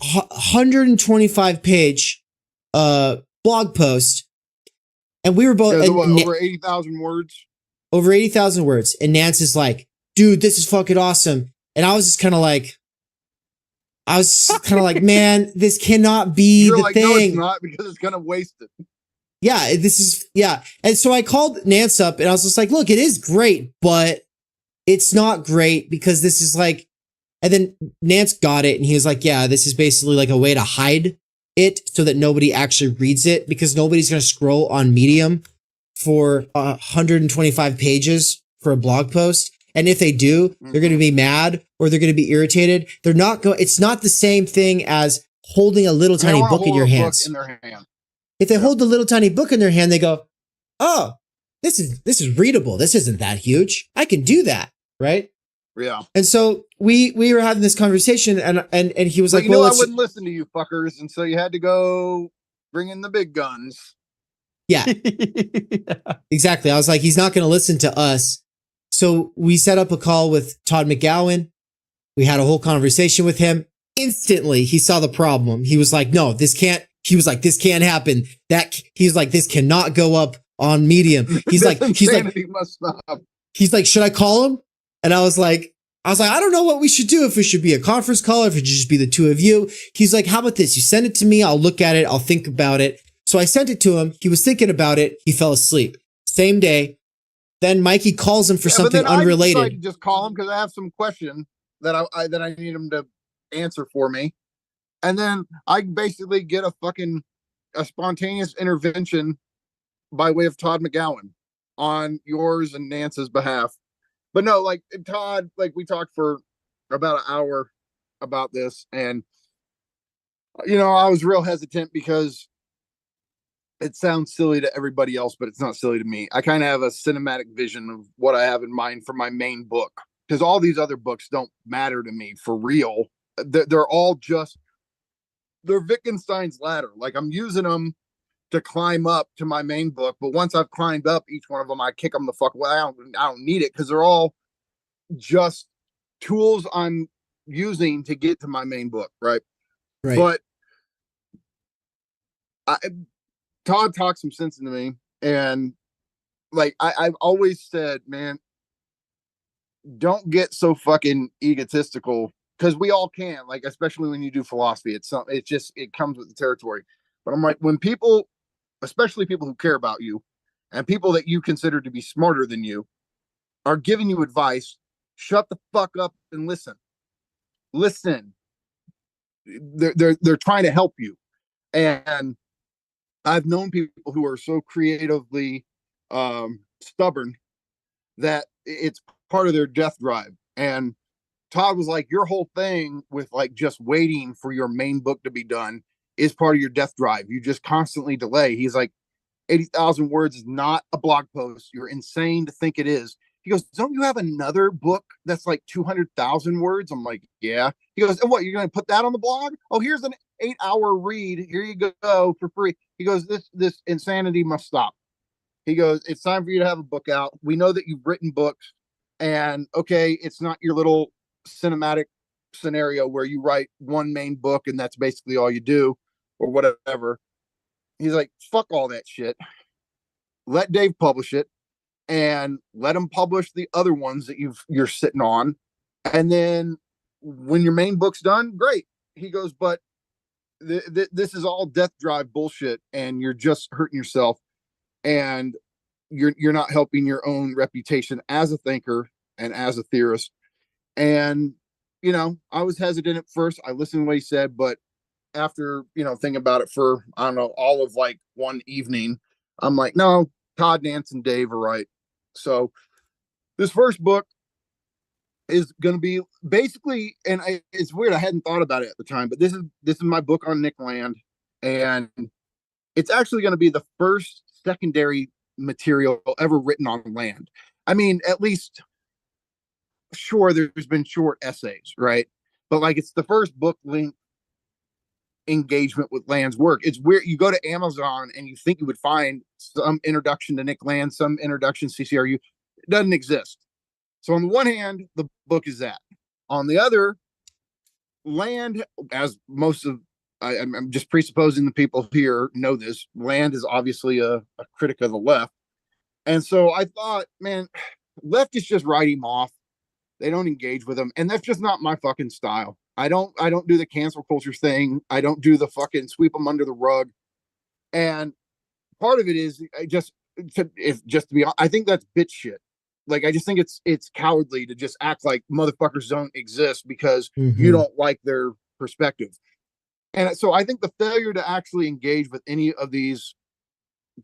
125 page blog post. And we were both over 80,000 words. Over 80,000 words. And Nance is like, dude, this is fucking awesome. And I was just kind of like, man, this cannot be You're the like, thing. No, it's not, because it's going to waste it. Yeah, yeah. And so I called Nance up and I was just like, look, it is great, but it's not great because this is like, and then Nance got it and he was like, yeah, this is basically like a way to hide it so that nobody actually reads it, because nobody's going to scroll on Medium for 125 pages for a blog post. And if they do, they're going to be mad or they're going to be irritated. They're not going, it's not the same thing as holding a little tiny book in your hands. If they hold the little tiny book in their hand, they go, oh, this is readable. This isn't that huge. I can do that. Right. Yeah. And so we were having this conversation and he was like, well, I wouldn't listen to you fuckers. And so you had to go bring in the big guns. Yeah, exactly. I was like, he's not going to listen to us. So we set up a call with Todd McGowan. We had a whole conversation with him. Instantly, he saw the problem. He was like, no, this can't. He was like, this can't happen. He's like, this cannot go up on Medium. He's like, must stop. He's like, should I call him? And I was like, I don't know what we should do. If it should be a conference call, or if it should just be the two of you. He's like, how about this? You send it to me. I'll look at it. I'll think about it. So I sent it to him. He was thinking about it. He fell asleep. Same day. Then Mikey calls him for something unrelated. I decided to just call him because I have some question that I need him to answer for me. And then I basically get a spontaneous intervention by way of Todd McGowan on yours and Nance's behalf. But no, like Todd, like we talked for about an hour about this, and I was real hesitant because it sounds silly to everybody else, but it's not silly to me. I kind of have a cinematic vision of what I have in mind for my main book, because all these other books don't matter to me for real. They're all they're Wittgenstein's ladder. Like, I'm using them to climb up to my main book, but once I've climbed up each one of them, I kick them the fuck away. I don't need it, because they're all just tools I'm using to get to my main book, right? But Todd talked some sense into me, and like I've always said, man, don't get so fucking egotistical, because we all can, like, especially when you do philosophy. It comes with the territory. But I'm like, when people, especially people who care about you and people that you consider to be smarter than you, are giving you advice, shut the fuck up and listen. They're trying to help you. And I've known people who are so creatively stubborn that it's part of their death drive. And Todd was like, your whole thing with like just waiting for your main book to be done is part of your death drive. You just constantly delay. He's like, 80,000 words is not a blog post. You're insane to think it is. He goes, don't you have another book that's like 200,000 words? I'm like, yeah. He goes, and what, you're going to put that on the blog? Oh, here's an 8-hour read. Here you go for free. He goes, this insanity must stop. He goes, it's time for you to have a book out. We know that you've written books, and okay, it's not your little cinematic scenario where you write one main book and that's basically all you do or whatever. He's like, fuck all that shit. Let Dave publish it and let him publish the other ones that you're sitting on. And then when your main book's done, great. He goes, but this is all death drive bullshit, and you're just hurting yourself, and you're not helping your own reputation as a thinker and as a theorist. And, you know, I was hesitant at first. I listened to what he said, but after, you know, thinking about it for, I don't know, all of like one evening, I'm like, no, Todd, Nance, and Dave are right. So this first book is going to be basically, and it's weird, I hadn't thought about it at the time, but this is my book on Nick Land, and it's actually going to be the first secondary material ever written on land. I mean, at least, sure, there's been short essays, right? But like, it's the first book length engagement with Land's work. It's weird. You go to Amazon and you think you would find some introduction to Nick Land, some introduction to CCRU. It doesn't exist. So on the one hand, the book is that. On the other, Land, as most of, I'm just presupposing the people here know this, Land is obviously a critic of the left. And so I thought, man, leftists just write him off. They don't engage with him. And that's just not my fucking style. I don't do the cancel culture thing. I don't do the fucking sweep them under the rug. And part of it is to be honest, I think that's bitch shit. Like, I just think it's cowardly to just act like motherfuckers don't exist because you don't like their perspective. And so I think the failure to actually engage with any of these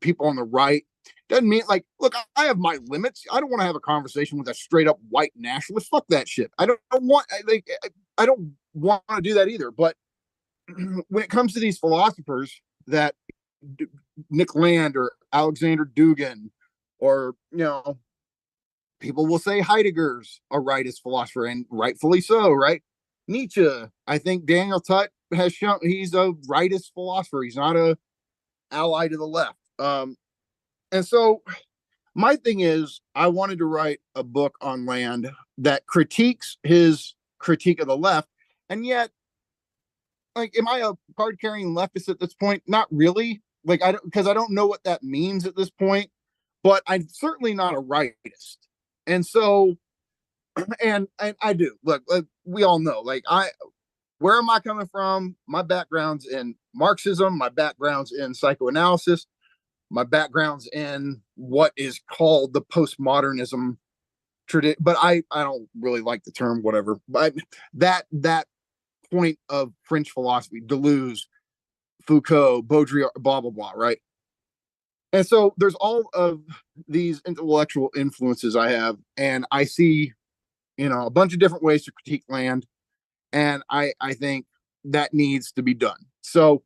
people on the right doesn't mean, like, look, I have my limits. I don't want to have a conversation with a straight up white nationalist. Fuck that shit. I don't want to do that either. But when it comes to these philosophers that Nick Land or Alexander Dugin, or, you know, people will say Heidegger's a rightist philosopher, and rightfully so, right? Nietzsche, I think Daniel Tutt has shown he's a rightist philosopher. He's not a ally to the left. And so my thing is, I wanted to write a book on Land that critiques his critique of the left. And yet, like, am I a card carrying leftist at this point? Not really. Like, because I don't know what that means at this point, but I'm certainly not a rightist. And so, and I do, look, we all know, like, where am I coming from? My background's in Marxism, my background's in psychoanalysis, my background's in what is called the postmodernism tradition, but I don't really like the term, whatever. But that point of French philosophy, Deleuze, Foucault, Baudrillard, blah blah blah, right? And so there's all of these intellectual influences I have, and I see, you know, a bunch of different ways to critique Land, and I think that needs to be done. So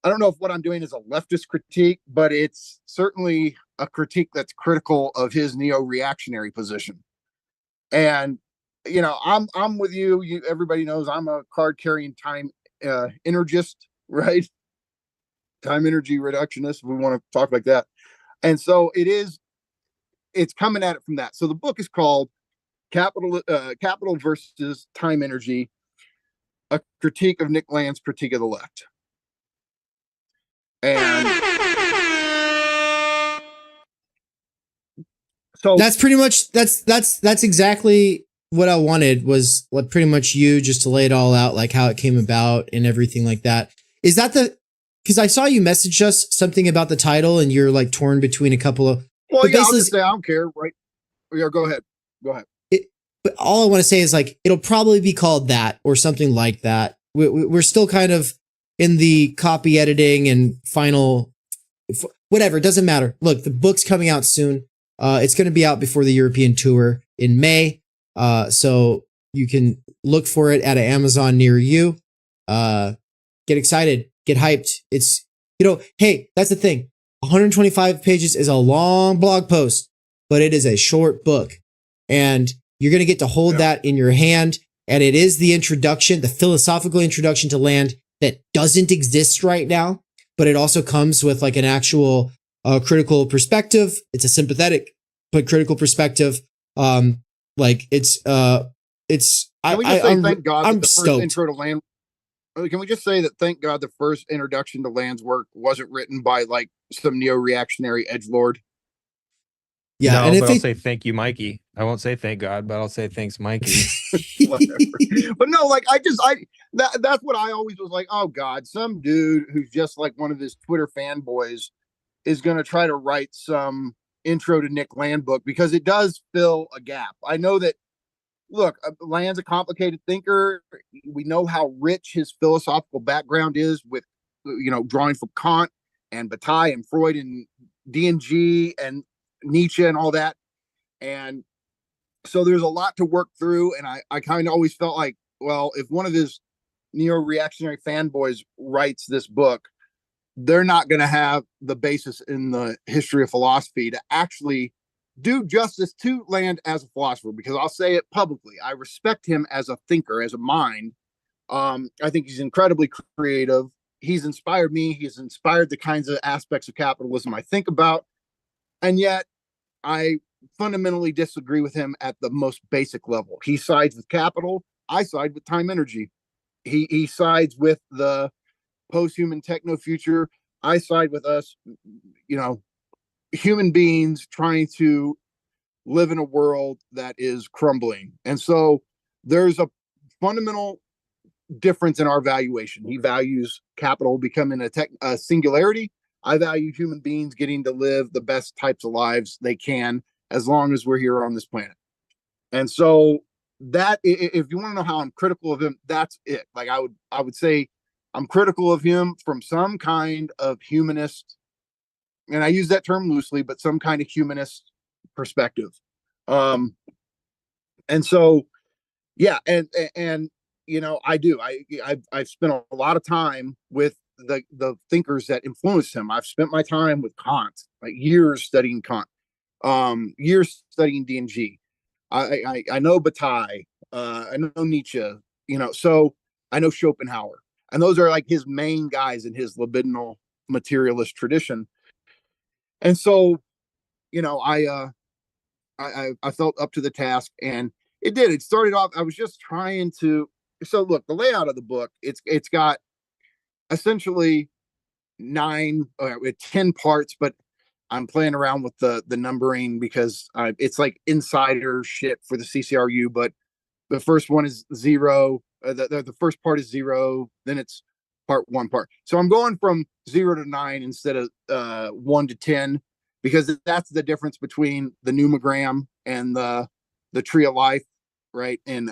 I don't know if what I'm doing is a leftist critique, but it's certainly a critique that's critical of his neo-reactionary position. And, you know, I'm with you. Everybody knows I'm a card-carrying time energist, right? Time energy reductionist, if we want to talk like that. And so it's coming at it from that. So the book is called Capital versus Time Energy, a critique of Nick Land's critique of the left. And so that's pretty much that's exactly what I wanted, was what pretty much you just to lay it all out, like how it came about and everything like that. Is that because I saw you message us something about the title and you're like torn between a couple of, well, yeah, I'll just say I don't care, right? Yeah, go ahead. But all I want to say is, like, it'll probably be called that or something like that. We're still kind of in the copy editing and final, whatever. It doesn't matter. Look, the book's coming out soon. It's going to be out before the European tour in May. So you can look for it at an Amazon near you. Get excited. get hyped. It's, hey, that's the thing. 125 pages is a long blog post, but it is a short book. And you're going to get to hold that in your hand. And it is the introduction, the philosophical introduction to land that doesn't exist right now, but it also comes with like an actual critical perspective. It's a sympathetic but critical perspective. Like it's Can we just say thank God I'm that the first stoked. intro to land? Can we just say that thank God the first introduction to Land's work wasn't written by like some neo-reactionary edgelord? Yeah, No, and if but I'll they, say thank you, Mikey. I won't say thank God, but I'll say thanks, Mikey. Whatever. But no, like that's what I always was like, oh God, some dude who's just like one of his Twitter fanboys is going to try to write some intro to Nick Land book, because it does fill a gap. I know that, look, Land's a complicated thinker. We know how rich his philosophical background is with, drawing from Kant and Bataille and Freud and D&G and Nietzsche and all that. And so there's a lot to work through. And I kind of always felt like, well, if one of his neo-reactionary fanboys writes this book, they're not going to have the basis in the history of philosophy to actually do justice to Land as a philosopher, because I'll say it publicly. I respect him as a thinker, as a mind. I think he's incredibly creative. He's inspired me. He's inspired the kinds of aspects of capitalism I think about. And yet I fundamentally disagree with him at the most basic level. He sides with capital. I side with Timenergy. He sides with the post-human techno future. I side with us, human beings trying to live in a world that is crumbling. And so there's a fundamental difference in our valuation. He values capital becoming a singularity. I value human beings getting to live the best types of lives they can as long as we're here on this planet. And so that, if you want to know how I'm critical of him, that's it. Like I would say I'm critical of him from some kind of humanist, and I use that term loosely, but some kind of humanist perspective. And so, yeah, and I do. I've spent a lot of time with the thinkers that influenced him. I've spent my time with Kant, like years studying Kant, years studying D&G. I know Bataille, I know Nietzsche, so I know Schopenhauer. And those are like his main guys in his libidinal materialist tradition. And so, I felt up to the task, and it did. It started off, I was just trying to, so look, the layout of the book, it's got essentially 10 parts, but I'm playing around with the numbering because it's like insider shit for the CCRU, but the first one is 0. The first part is 0, then it's part 1 part. So I'm going from 0 to 9 instead of 1 to 10, because that's the difference between the numogram and the tree of life, right? In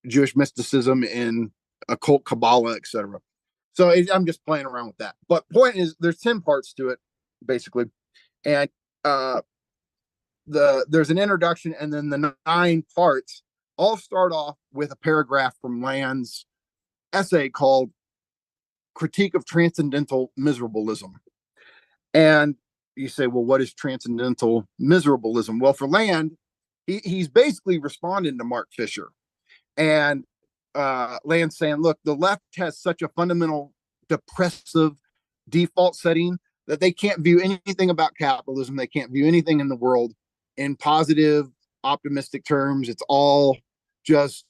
Jewish mysticism, in occult Kabbalah, etc. So I'm just playing around with that. But point is, there's 10 parts to it, basically, and there's an introduction, and then the 9 parts all start off with a paragraph from Land's essay called Critique of Transcendental Miserabilism. And you say, well, what is transcendental miserabilism? Well, for Land, he's basically responding to Mark Fisher. And Land's saying, look, the left has such a fundamental depressive default setting that they can't view anything about capitalism. They can't view anything in the world in positive, optimistic terms. It's all just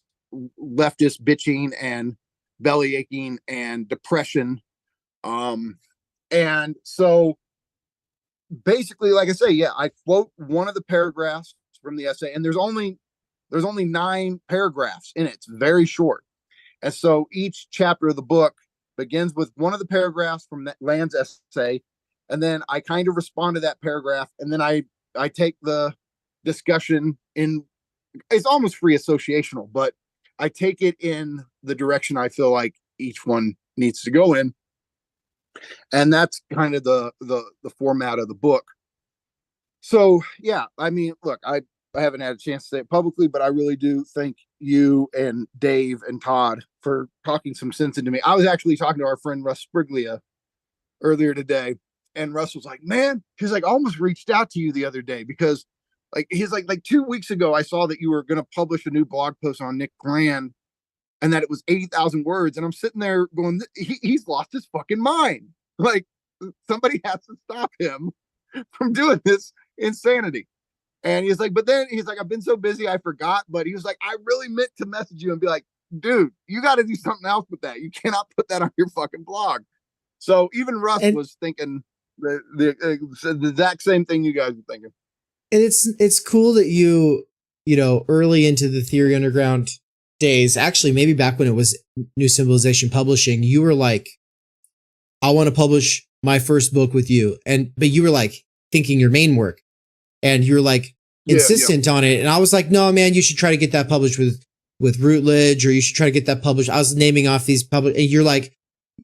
leftist bitching and belly aching and depression. And so basically, like I say, yeah, I quote one of the paragraphs from the essay, and there's only 9 paragraphs in it. It's very short. And so each chapter of the book begins with one of the paragraphs from Land's essay, and then I kind of respond to that paragraph, and then I take the discussion in, it's almost free associational, but I take it in the direction I feel like each one needs to go in. And that's kind of the format of the book. So yeah, I mean, look, I haven't had a chance to say it publicly, but I really do thank you and Dave and Todd for talking some sense into me. I was actually talking to our friend Russ Spriglia earlier today, and Russ was like, "Man," he's like, "I almost reached out to you the other day because, like, he's like 2 weeks ago, I saw that you were going to publish a new blog post on Nick Grand, and that it was 80,000 words, and I'm sitting there going, he's lost his fucking mind. Like, somebody has to stop him from doing this insanity." And he's like, but then he's like, "I've been so busy, I forgot." But he was like, "I really meant to message you and be like, dude, you got to do something else with that. You cannot put that on your fucking blog." So even Russ was thinking the exact same thing you guys were thinking. And it's cool that you know, early into the Theory Underground days, actually, maybe back when it was New Civilization Publishing, you were like, "I want to publish my first book with you." But you were like thinking your main work, and you were like insistent on it. And I was like, "No, man, you should try to get that published with Routledge, or you should try to get that published." I was naming off these and you're like,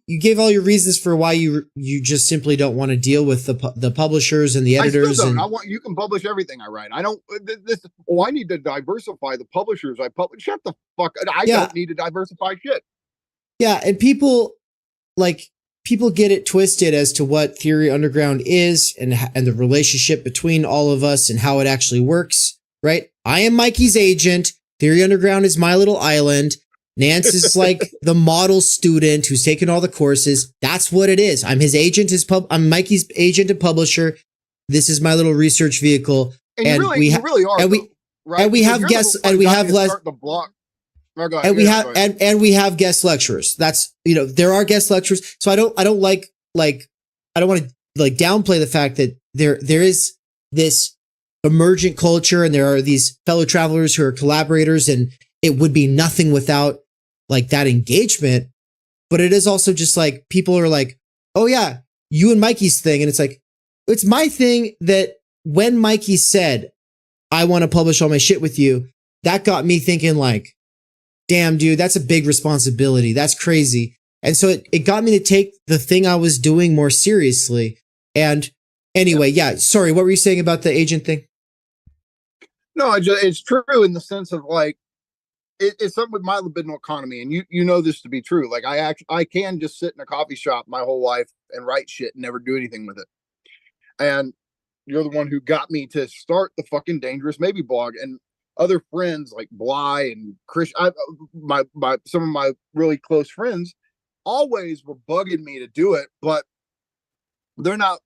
you gave all your reasons for why you just simply don't want to deal with the publishers and the editors. I want, you can publish everything I write. I don't I need to diversify the publishers I publish. Shut the fuck. I don't need to diversify shit. Yeah. And people get it twisted as to what Theory Underground is and the relationship between all of us and how it actually works. Right. I am Mikey's agent. Theory Underground is my little island. Nance is like the model student who's taken all the courses. That's what it is. I'm his agent. I'm Mikey's agent and publisher. This is my little research vehicle. And you really are. And we have guests, and we have less. And we have guest lecturers. That's, you know, there are guest lecturers. So I don't want to downplay the fact that there is this emergent culture, and there are these fellow travelers who are collaborators, and it would be nothing without like that engagement. But it is also just like, people are like, "Oh yeah, you and Mikey's thing." And it's like, it's my thing that when Mikey said, "I want to publish all my shit with you," that got me thinking like, damn, dude, that's a big responsibility. That's crazy. And so it got me to take the thing I was doing more seriously. And anyway, sorry, what were you saying about the agent thing? No, it's true in the sense of like, it's something with my libidinal economy, and you know this to be true. Like, I can just sit in a coffee shop my whole life and write shit and never do anything with it. And you're the one who got me to start the fucking Dangerous Maybe blog, and other friends like Bly and Chris, some of my really close friends always were bugging me to do it, but they're not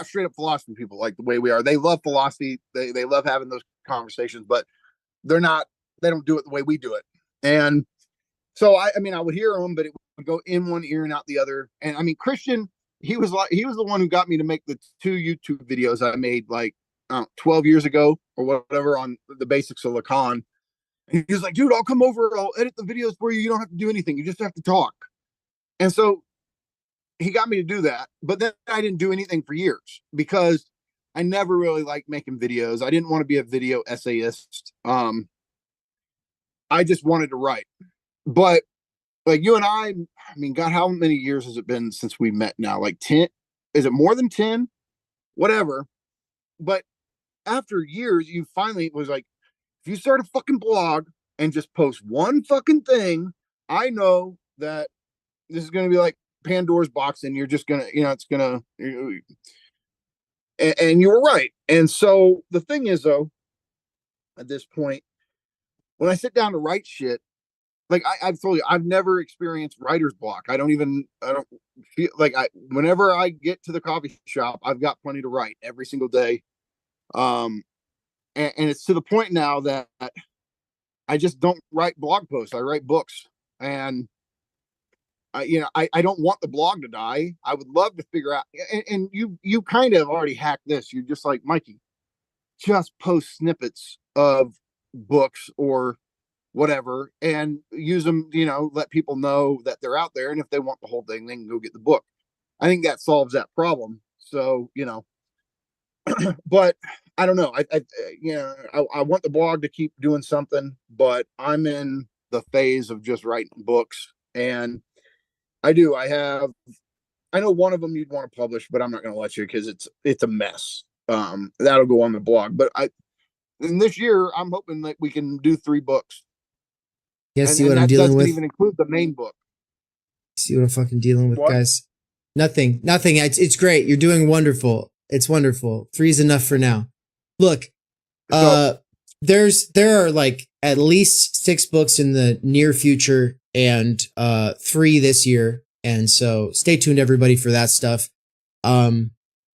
straight up philosophy people like the way we are. They love philosophy. They love having those conversations, but they don't do it the way we do it. And so I would hear them, but it would go in one ear and out the other. And I mean, Christian, he was the one who got me to make the 2 YouTube videos I made like 12 years ago or whatever on the basics of Lacan. And he was like, "Dude, I'll come over. I'll edit the videos for you. You don't have to do anything. You just have to talk." And so he got me to do that. But then I didn't do anything for years because I never really liked making videos. I didn't want to be a video essayist. I just wanted to write. But like you and I mean, God, how many years has it been since we met now? Like 10? Is it more than 10? Whatever. But after years, you finally was like, if you start a fucking blog and just post one fucking thing, I know that this is going to be like Pandora's box, and you're just going to, it's going to, and you were right. And so the thing is, though, at this point, when I sit down to write shit, like I've told you, I've never experienced writer's block. I don't feel like whenever I get to the coffee shop, I've got plenty to write every single day. And it's to the point now that I just don't write blog posts. I write books, and I don't want the blog to die. I would love to figure out, and you kind of already hacked this. You're just like, Mikey, just post snippets of books or whatever and use them, let people know that they're out there. And if they want the whole thing, they can go get the book. I think that solves that problem. So, but I don't know. I want the blog to keep doing something, but I'm in the phase of just writing books. And I know one of them you'd want to publish, but I'm not going to let you because it's a mess. That'll go on the blog. But And this year, I'm hoping that we can do 3 books. You guys And, see what and I'm that dealing doesn't with? even include the main book. See what I'm fucking dealing with, What? guys? Nothing. It's great. You're doing wonderful. It's wonderful. 3's enough for now. Look, So, there are like at least 6 books in the near future and 3 this year. And so stay tuned, everybody, for that stuff.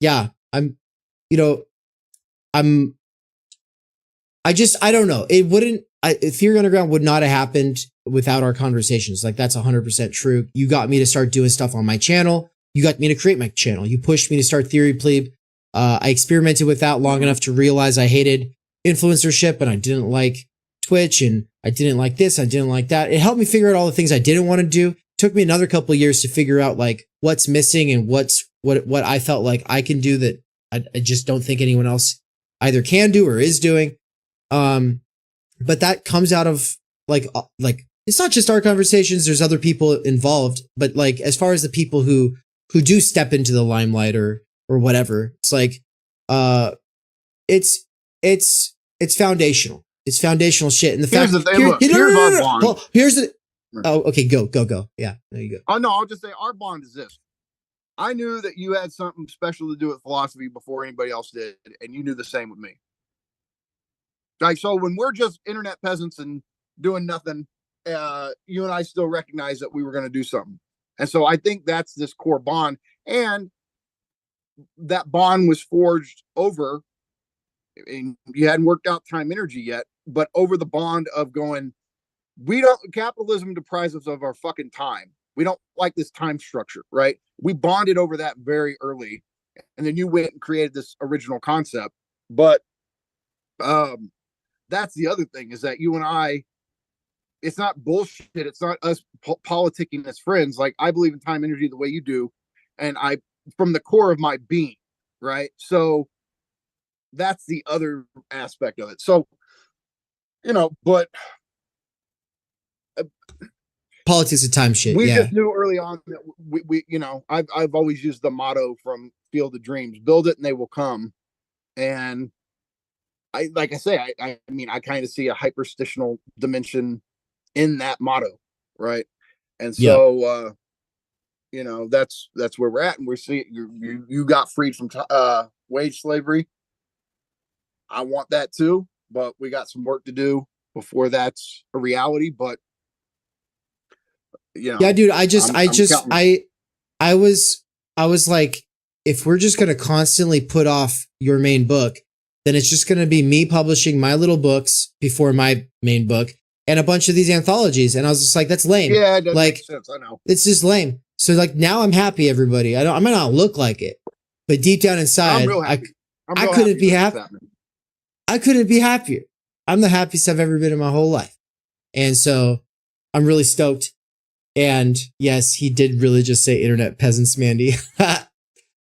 Yeah, I don't know. It wouldn't, Fear Underground would not have happened without our conversations. Like, that's 100% true. You got me to start doing stuff on my channel. You got me to create my channel. You pushed me to start Theory Plebe. I experimented with that long enough to realize I hated influencership and I didn't like Twitch and I didn't like this. I didn't like that. It helped me figure out all the things I didn't want to do. Took me another couple of years to figure out like what's missing and what I felt like I can do that I just don't think anyone else either can do or is doing. But that comes out of like it's not just our conversations. There's other people involved, but like as far as the people who do step into the limelight or whatever, it's like it's foundational. It's foundational shit. And the here's fact the thing. Look, here's our bond. Well, here's the okay, go. Yeah, there you go. Oh no, I'll just say our bond is this. I knew that you had something special to do with philosophy before anybody else did, and you knew the same with me. Like, so when we're just internet peasants and doing nothing, you and I still recognize that we were going to do something. And so I think that's this core bond. And that bond was forged over, and you hadn't worked out Timenergy yet, but over the bond of going, capitalism deprives us of our fucking time. We don't like this time structure, right? We bonded over that very early. And then you went and created this original concept. But that's the other thing, is that you and I, it's not bullshit. It's not us politicking as friends. Like, I believe in Timenergy the way you do. And I, from the core of my being, right? So that's the other aspect of it. So, but politics of time shit. We yeah. just knew early on that we I've always used the motto from Field of Dreams: build it and they will come. And I mean, I kind of see a hyperstitional dimension in that motto, right? And so that's where we're at. And we're seeing you got freed from wage slavery. I want that too, but we got some work to do before that's a reality. But yeah, dude, I was like, if we're just going to constantly put off your main book, then it's just going to be me publishing my little books before my main book and a bunch of these anthologies. And I was just like, that's lame. Yeah, it doesn't like, make sense. I know. It's just lame. So like, now I'm happy, everybody. I might not look like it, but deep down inside, I'm real happy. I couldn't be happy. I couldn't be happier. I'm the happiest I've ever been in my whole life. And so I'm really stoked. And yes, he did really just say internet peasants, Mandy.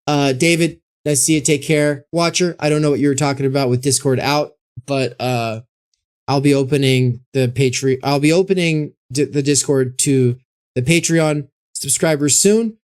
David, nice to see you. Take care. Watcher, I don't know what you were talking about with Discord out, but I'll be opening the Patreon. I'll be opening the Discord to the Patreon subscribers soon.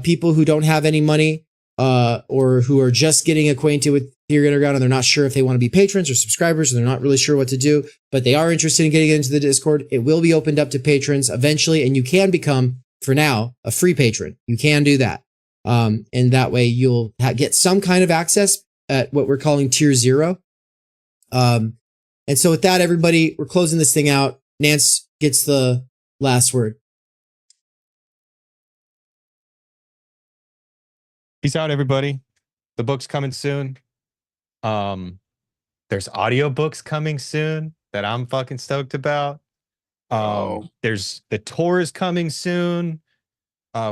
People who don't have any money or who are just getting acquainted with Theory Underground and they're not sure if they want to be patrons or subscribers, and they're not really sure what to do, but they are interested in getting into the Discord. It will be opened up to patrons eventually, and you can become, for now, a free patron. You can do that. And that way you'll get some kind of access at what we're calling tier 0. And so with that, everybody, we're closing this thing out. Nance gets the last word. Peace out, everybody. The book's coming soon. There's audiobooks coming soon that I'm fucking stoked about. There's the tour is coming soon.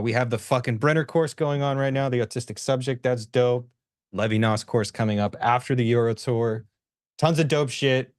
We have the fucking Brenner course going on right now, the autistic subject. That's dope. Levinas course coming up after the Euro tour. Tons of dope shit.